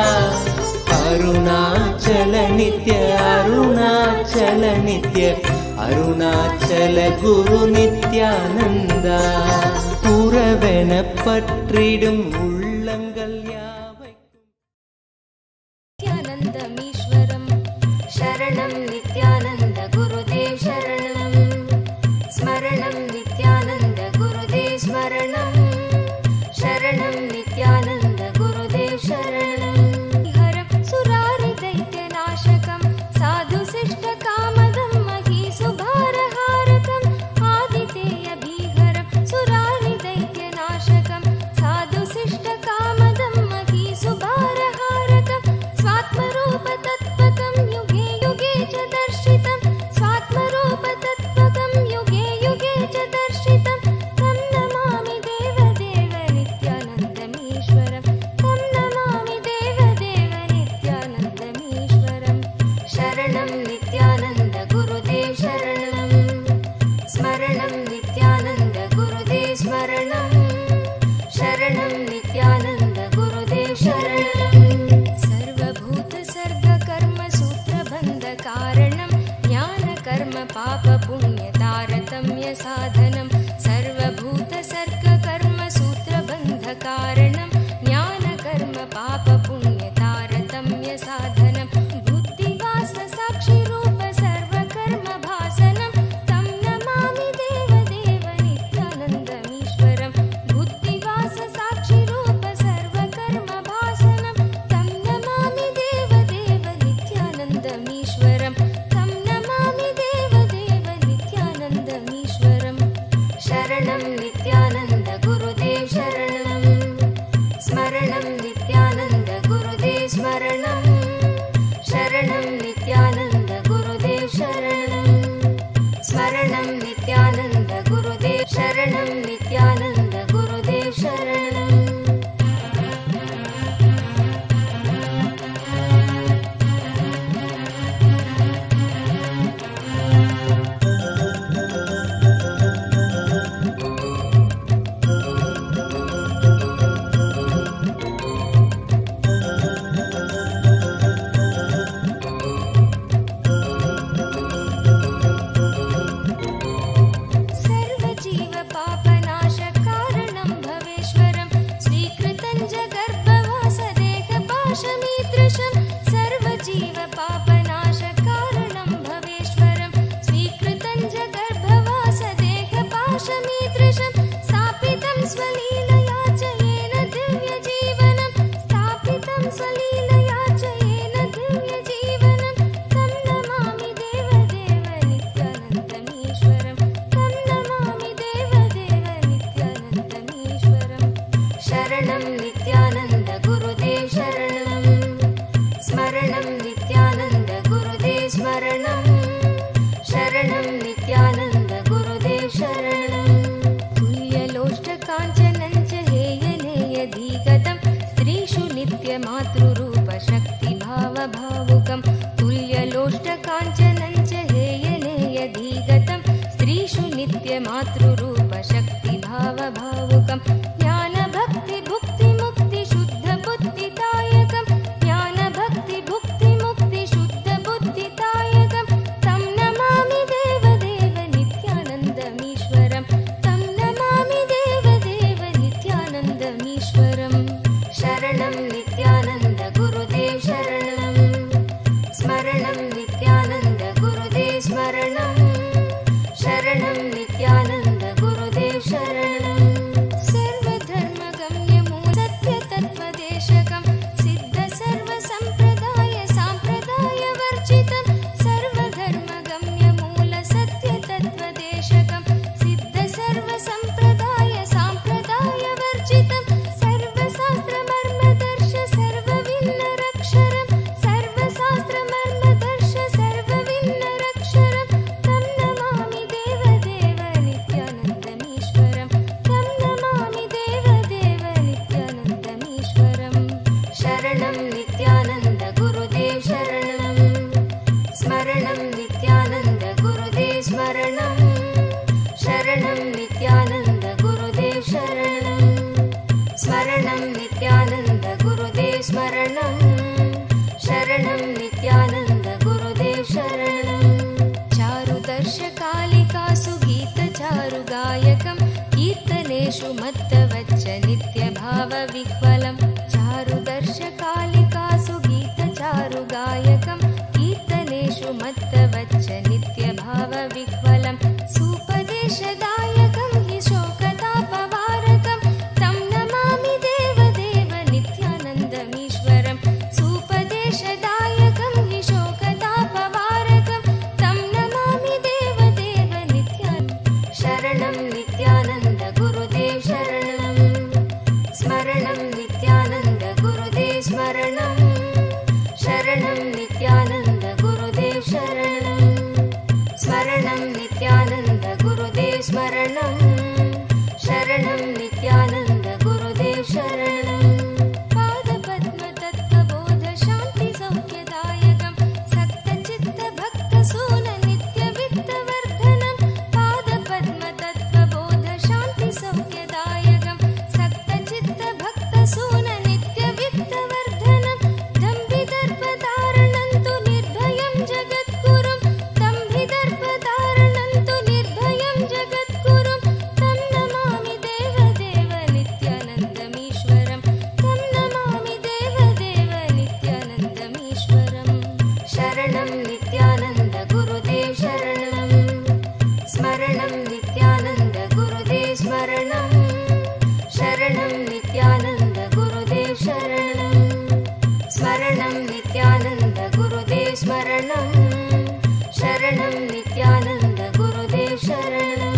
அருணாச்சல நித்ய அருணாச்சல நித்ய அருணாச்சல குரு நித்யானந்தா. உறவென பற்றிடும் உள்ளங்கள் யாவைக்கும் நித்யானந்தமீஸ்வரம் சரணம் நித்யானந்த குருதேவ் சரணம். ஸ்மரணம் நித்யானந்த குருதேவ் ஸ்மரணம். சரணம் நித்யானந்த குருதேவ் சரணம். சுராரி தைத்ய நாசகம் சாது சிஷ்ட காமதம் மகி சுபாரஹாரகம் ஆதிதேய பீகரம். சுராரி தைத்ய நாசகம் சாது சிஷ்ட காமதம் மகி சுபாரஹாரகம். ஸ்வாத்மரூப தத்வகம் யுகே யுகே ச தர்ஷிதம். ஸ்வாத்மரூப தத்வகம் யுகே யுகே ச தர்ஷிதம். தம் நமாமி தேவ தேவ நித்யானந்தமீஸ்வரம். தம் நமாமி தேவ தேவ நித்யானந்தமீஸ்வரம். சரணம் நித்யானந்த குருதேவ் சரணம். ஸ்மரணம் நித்யானந்த குருதேவ் ஸ்மரணம். சரணம் நித்யானந்த குருதேவ் சரணம். சர்வபூத சர்க கர்ம சூத்திரபந்த காரணம் ஞான கர்ம பாப புண்ணிய தாரதம்ய சாதனம். சர்வபூத சர்க கர்ம சூத்திரபந்த காரணம் ஞான கர்ம பாப புண்ணிய தாரதம்ய சாதனம். புத்திவாச சாட்சி ரூப சர்வ கர்ம பாசனம். தம் நமாமி தேவ தேவ நித்யானந்தமீஸ்வரம். புத்திவாச சாட்சி ரூப சர்வ கர்ம பாசனம். தம் நமாமி தேவ தேவ நித்யானந்தமீஸ்வரம். தம் நமாமி தேவ தேவ நித்யானந்தமீஸ்வரம். சரணம் நித்யானந்த குருதேவ் சரணம். ஸ்மரணம் நித்யானந்த குருதேவ் ஸ்மரணம். சரணம் நித்யானந்த குருதேவ் சரணம். ஸ்மரணம் நித்யானந்த குருதேவ் சரணம். நித்யானந்த குருதேவ் சரணம். सर्वजीव पापनाश कारणं भवेश्वरं. स्वीकृतं च गर्भवासदेहपाशमीदृशं. सर्वजीव पापनाश कारणं भवेश्वरं. स्वीकृतं च गर्भवासदेहपाशमीदृशं. स्थापितं स्वलीलया च येन दिव्यजीवनं. स्थापितं स्वलीलया च येन दिव्यजीवनं. तं नमामि देव देव नित्यानन्दमीश्वरं. तं नमामि देव देव नित्यानन्दमीश्वरं. शरणं नित्यानन्द गुरुदेव शरणं. शक्तिभावभावुकं तुल्यलोष्टकाञ्चनं च हेयनेयधीगतं स्त्रीषु नित्यमातृरूपशक्तिभावभावुकं ज्ञानभक्तिभुक्तिमुक्तिशुद्धबुद्धिदायकं ज्ञानभक्तिभुक्तिमुक्तिशुद्धबुद्धिदायकं तं नमामि देवदेव नित्यानन्दमीश्वरं तं नमामि देवदेव नित्यानन्दमीश्वरम् शरणं नित्यानन्द गुरुदेव शरणं स्मरणं नित्यानन्द गुरुदेव स्मरणं शरणं नित्यानन्द गुरुदेव शरणं सर्वधर्मगम्यमूलसत्यतत्त्वदेशकं सिद्ध सर्वसम्प्रदाय साम्प्रदायवर्जितं सर्वधर्मगम्यमूलसत्यतत्त्वदेशकं सिद्ध सर्वसम्प्रदाय साम्प्रदायवर्जितं सर्वशास्त्रमर्मदर्श सर्वविन्नरक्षरं सर्वशास्त्रमर्मदर्श सर्वविन्नरक्षरं तं नमामि देवदेव नित्यानन्दमीश्वरं तं नमामि देवदेव नित्यानन्दमीश्वरं शरणं नित्यानन्द गुरुदेव शरणं स्मरणं नित्यानन्द गुरुदेव स्मरणं शरणं नित्यानन्द गुरुदेव शरणं स्मरणं नित्यानन्द गुरुदेव स्मरणं शरणं नित्यानन्द गुरुदेव शरणं चारुदर्शकालिकासु गीतचारुगायकं कीर्तनेषु मत्तवच्च नित्यभावविह्वलं चारुदर्शकालिकासु गीतचारुगायकं कीर्तनेषु मत्तवच्च नित्यभावविह्वलं सूपदेशदायकं हि शोकतापवारकं तं नमामि देवदेव नित्यानन्दमीश्वरं सूपदेशदायकं हि शोकतापवारकं तं नमामि देवदेव शरणं नित्यानन्द गुरुदेव शरणं स्मरणं नित्यानन्द गुरुदेव स्मरणं शरणं नित्यानन्द गुरुदेव शरणं स्मरणं नित्यानन्द गुरुदेव स्मरणं शरणं नित्यानन्द गुरुदेव शरणं पादपद्मतत्त्वबोधशान्तिसौख्यदायकं सक्तचित्तभक्तसूननित्यवित्तवर्धनं पादपद्मतत्त्वबोधशान्तिसौख्यदायकं सक्तचित्तभक्तसूननित्यवित्तवर्धनं दम्भिदर्पधारणं तु निर्भयं जगद्गुरुं दम्भिदर्पधारणं तु निर्भयं जगद्गुरुं तं नमामि देवदेव नित्यानन्दमीश्वरं तं नमामि देवदेव नित्यानन्दमीश्वरं शरणं नित्यानन्द गुरुदेव शरणं स्मरणं नित्यानन्द गुरुदेव स्मरणं शरणं नित्यानन्द गुरुदेव शरणं स्मरणं नित्यानन्द गुरुदेव स्मरणं शरणं नित्यानन्द गुरुदेव शरणं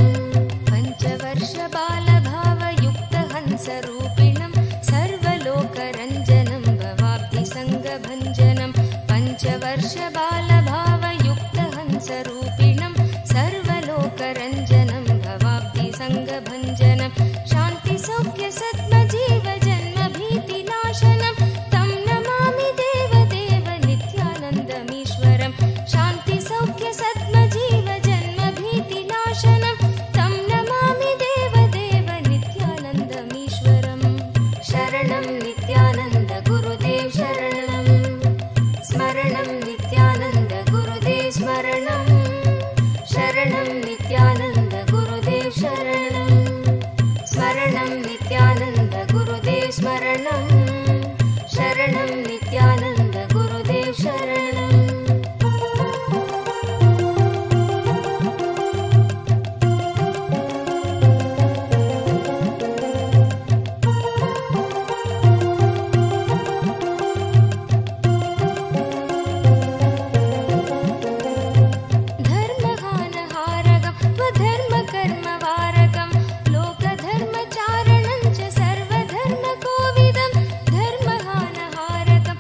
पञ्चवर्षबालभावयुक्तहंसरूपिणं सर्वलोकरञ्जनं भवाब्धिसङ्गभञ्जनं पञ्चवर्षबालभावयुक्तहंसरूपिणं सर्वलोकरञ्जनं भवाब्धिसङ्गभञ्जनं शान्तिसौख्यसद्मजीवजन्मभीतिनाशनं तं नमामि देवदेव नित्यानन्दमीश्वरं शान्तिसौख्यसद्मजीवजन्मभीतिनाशनं तं नमामि देवदेव नित्यानन्दमीश्वरं शरणं नित्यानन्द गुरुदेव शरणं स्मरणं नित्यानन्द गुरुदेव स्मरणं शरणं नित्यानन्द गुरुदेव शरणं स्मरणं नित्यानन्द गुरुदेव स्मरणं शरणं नित्यानन्द गुरुदेव शरणं धर्महानहारकं स्वधर्मकर्मवारकं लोकधर्मचारणं च सर्वधर्मकोविदं धर्महानहारकं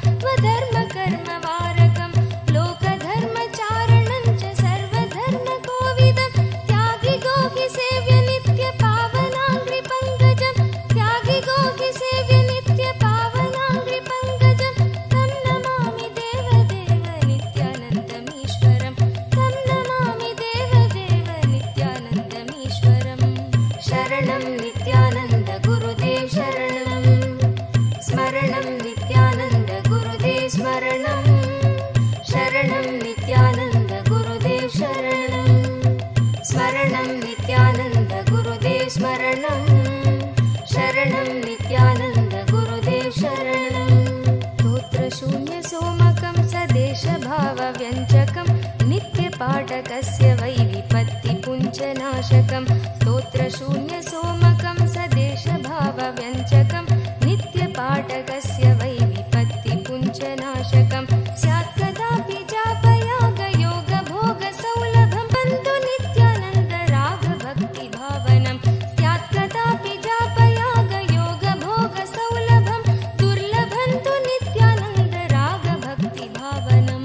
नित्यपाठकस्य वै विपत्तिपुञ्जनाशकं स्तोत्रशून्यसोमकं सदेशभावव्यञ्जकं नित्यपाठकस्य वै विपत्तिपुञ्जनाशकं स्यात् कदापि जापयागयोगभोगसौलभं बन्धु नित्यानन्द रागभक्तिभावनं स्यात् कदापि जापयागयोगभोगसौलभं दुर्लभं तु नित्यानन्द रागभक्तिभावनं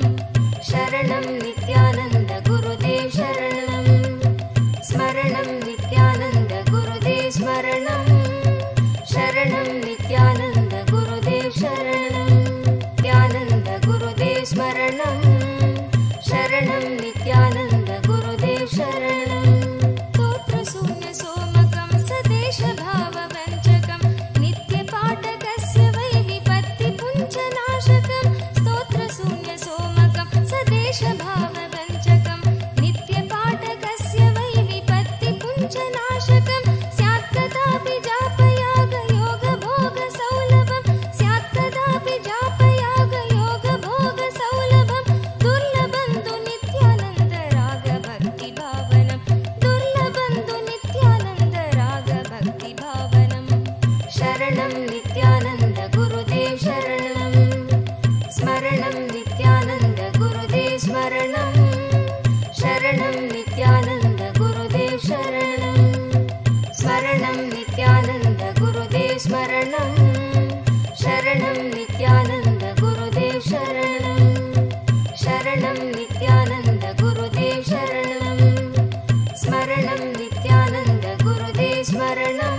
शरणं नित्यानन्द गुरुदेव शरणं स्मरणं नित्यानन्द गुरुदेव स्मरणं शरणं नित्यानन्द गुरुदेव शरणं नित्यानन्द गुरुदेव स्मरणं शरणं नित्यानन्द गुरुदेव शरणं स्तोत्रशून्यसोमकं सदेशभावव्यञ्जकं नित्यपाठकस्य वै विपत्तिपुञ्जनाशकं स्तोत्रशून्यसोमकं सदेशभावव्यञ्जकं नित्यपाठकस्य वै विपत्तिपुञ्जनाशकं स्यात् कदापि जापयागयोगभोगसौलभं स्यात् कदापि जापयागयोगभोगसौलभं दुर्लभं तु नित्यानन्द रागभक्तिभावनं दुर्लभं तु नित्यानन्द रागभक्तिभावनं शरणं नित्यानन्द गुरुदेव शरणं स्मरणं नित्यानन्द गुरुदेव स्मरणं शरणं नित्यानन्द गुरुदेव शरणं स्मरणं नित्यानन्द गुरुदेव स्मरणं शरणं नित्यानन्द गुरुदेव शरणं शरणं नित्यानन्द गुरुदेव शरणं स्मरणं नित्यानन्द गुरुदेव स्मरणं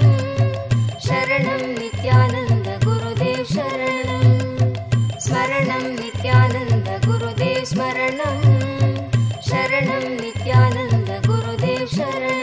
शरणं नित्यानन्द गुरुदेव शरणं स्मरणं नित्यानन्द गुरुदेव स्मरणं शरणं नित्यानन्द गुरुदेव शरणं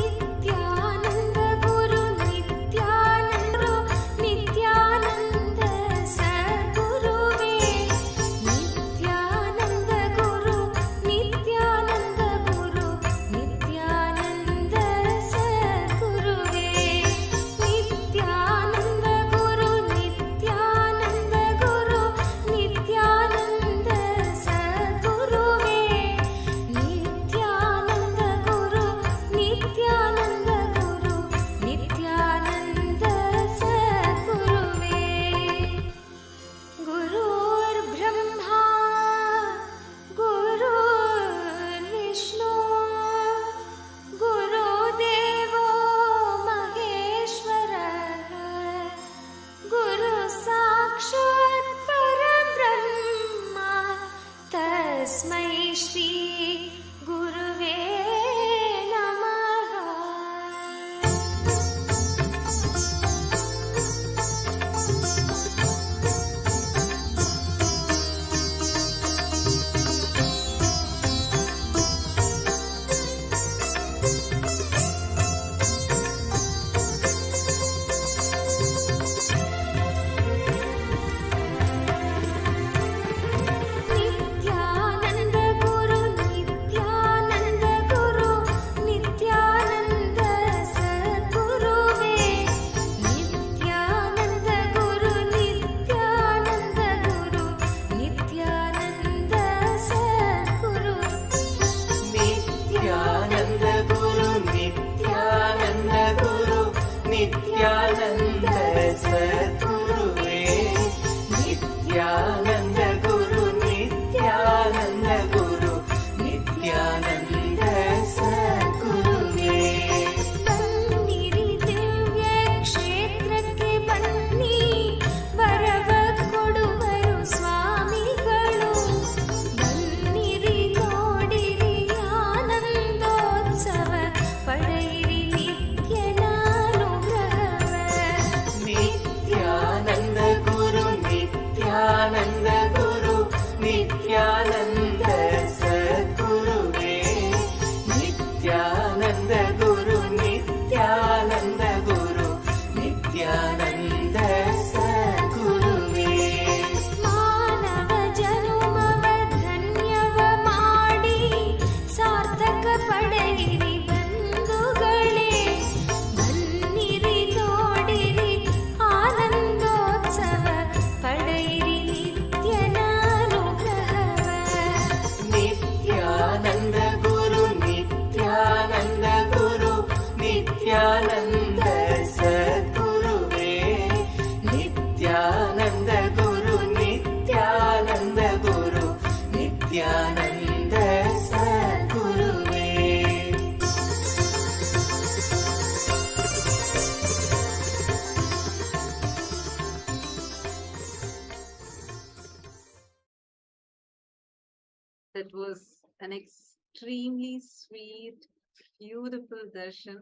नित्यानन्द गुरु नित्यानन्द सद्गुरुवे नित्यानन्द गुरु नित्यानन्द सद्गुरुवे नित्यानन्द गुरु नित्यानन्द सद्गुरुवे नित्यानन्द गुरु नित्यानन्द सद्गुरुवे गुरुर्ब्रह्मा गुरुर्विष्णु गुरुदेवो महेश्वरः गुरु साक्षात् परब्रह्म तस्मै श्री गुरुवे नमः नित्यानन्द गुरु नित्यानन्द गुरु नित्यानन्द गुरु Nityanand सद्गुरुवे That was an extremely sweet, beautiful darshan.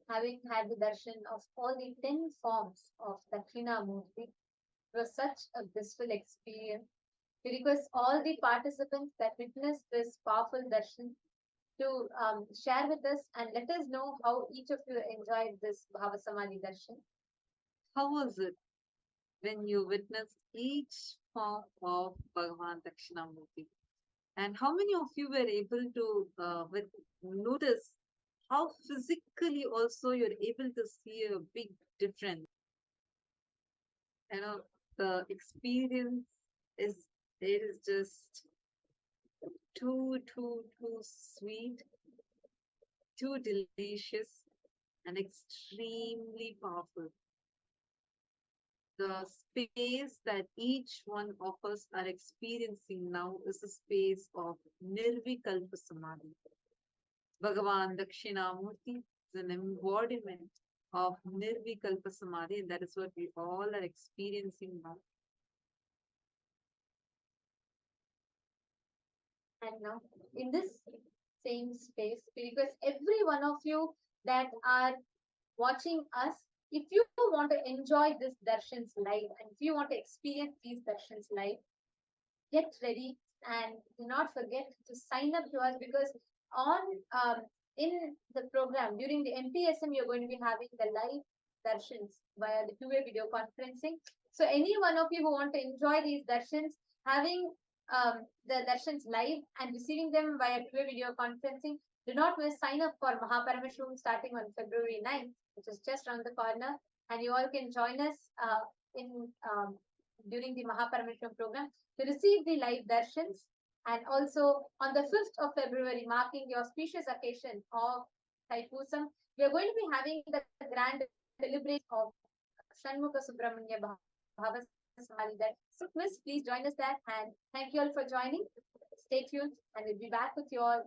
Having had the darshan of all the 10 forms of Dakshinamurti, it was such a blissful experience. We request all the participants that witnessed this powerful darshan to share with us and let us know how each of you enjoyed this Bhava Samadhi darshan. How was it when you witnessed each form of Bhagavan Dakshinamurti? And how many of you were able to notice how physically also you're able to see a big difference? You know, the experience is it is just too sweet, too delicious, and extremely powerful. The space that each one of us are experiencing now is a space of Nirvikalpa Samadhi. Bhagavan Dakshinamurti is an embodiment of Nirvikalpa Samadhi, and that is what we all are experiencing now. And now, in this same space, we request every one of you that are watching us, if you want to enjoy this darshans live and if you want to experience these darshans live, get ready and do not forget to sign up to us because on in the program during the MPSM you're going to be having the live darshans via the two-way video conferencing. So any one of you who want to enjoy these darshans, having the darshans live and receiving them via two-way video conferencing, do not miss sign up for Paramashivam starting on February 9th, which is just around the corner, and you all can join us in during the Paramashivam program to receive the live darshans. And also on the 5th of February, marking the auspicious occasion of Thaipusam, we are going to be having the grand celebration of Shanmukha Subramanya Bhava Samadhi. So please join us there, and thank you all for joining. Stay tuned and we'll be back with you all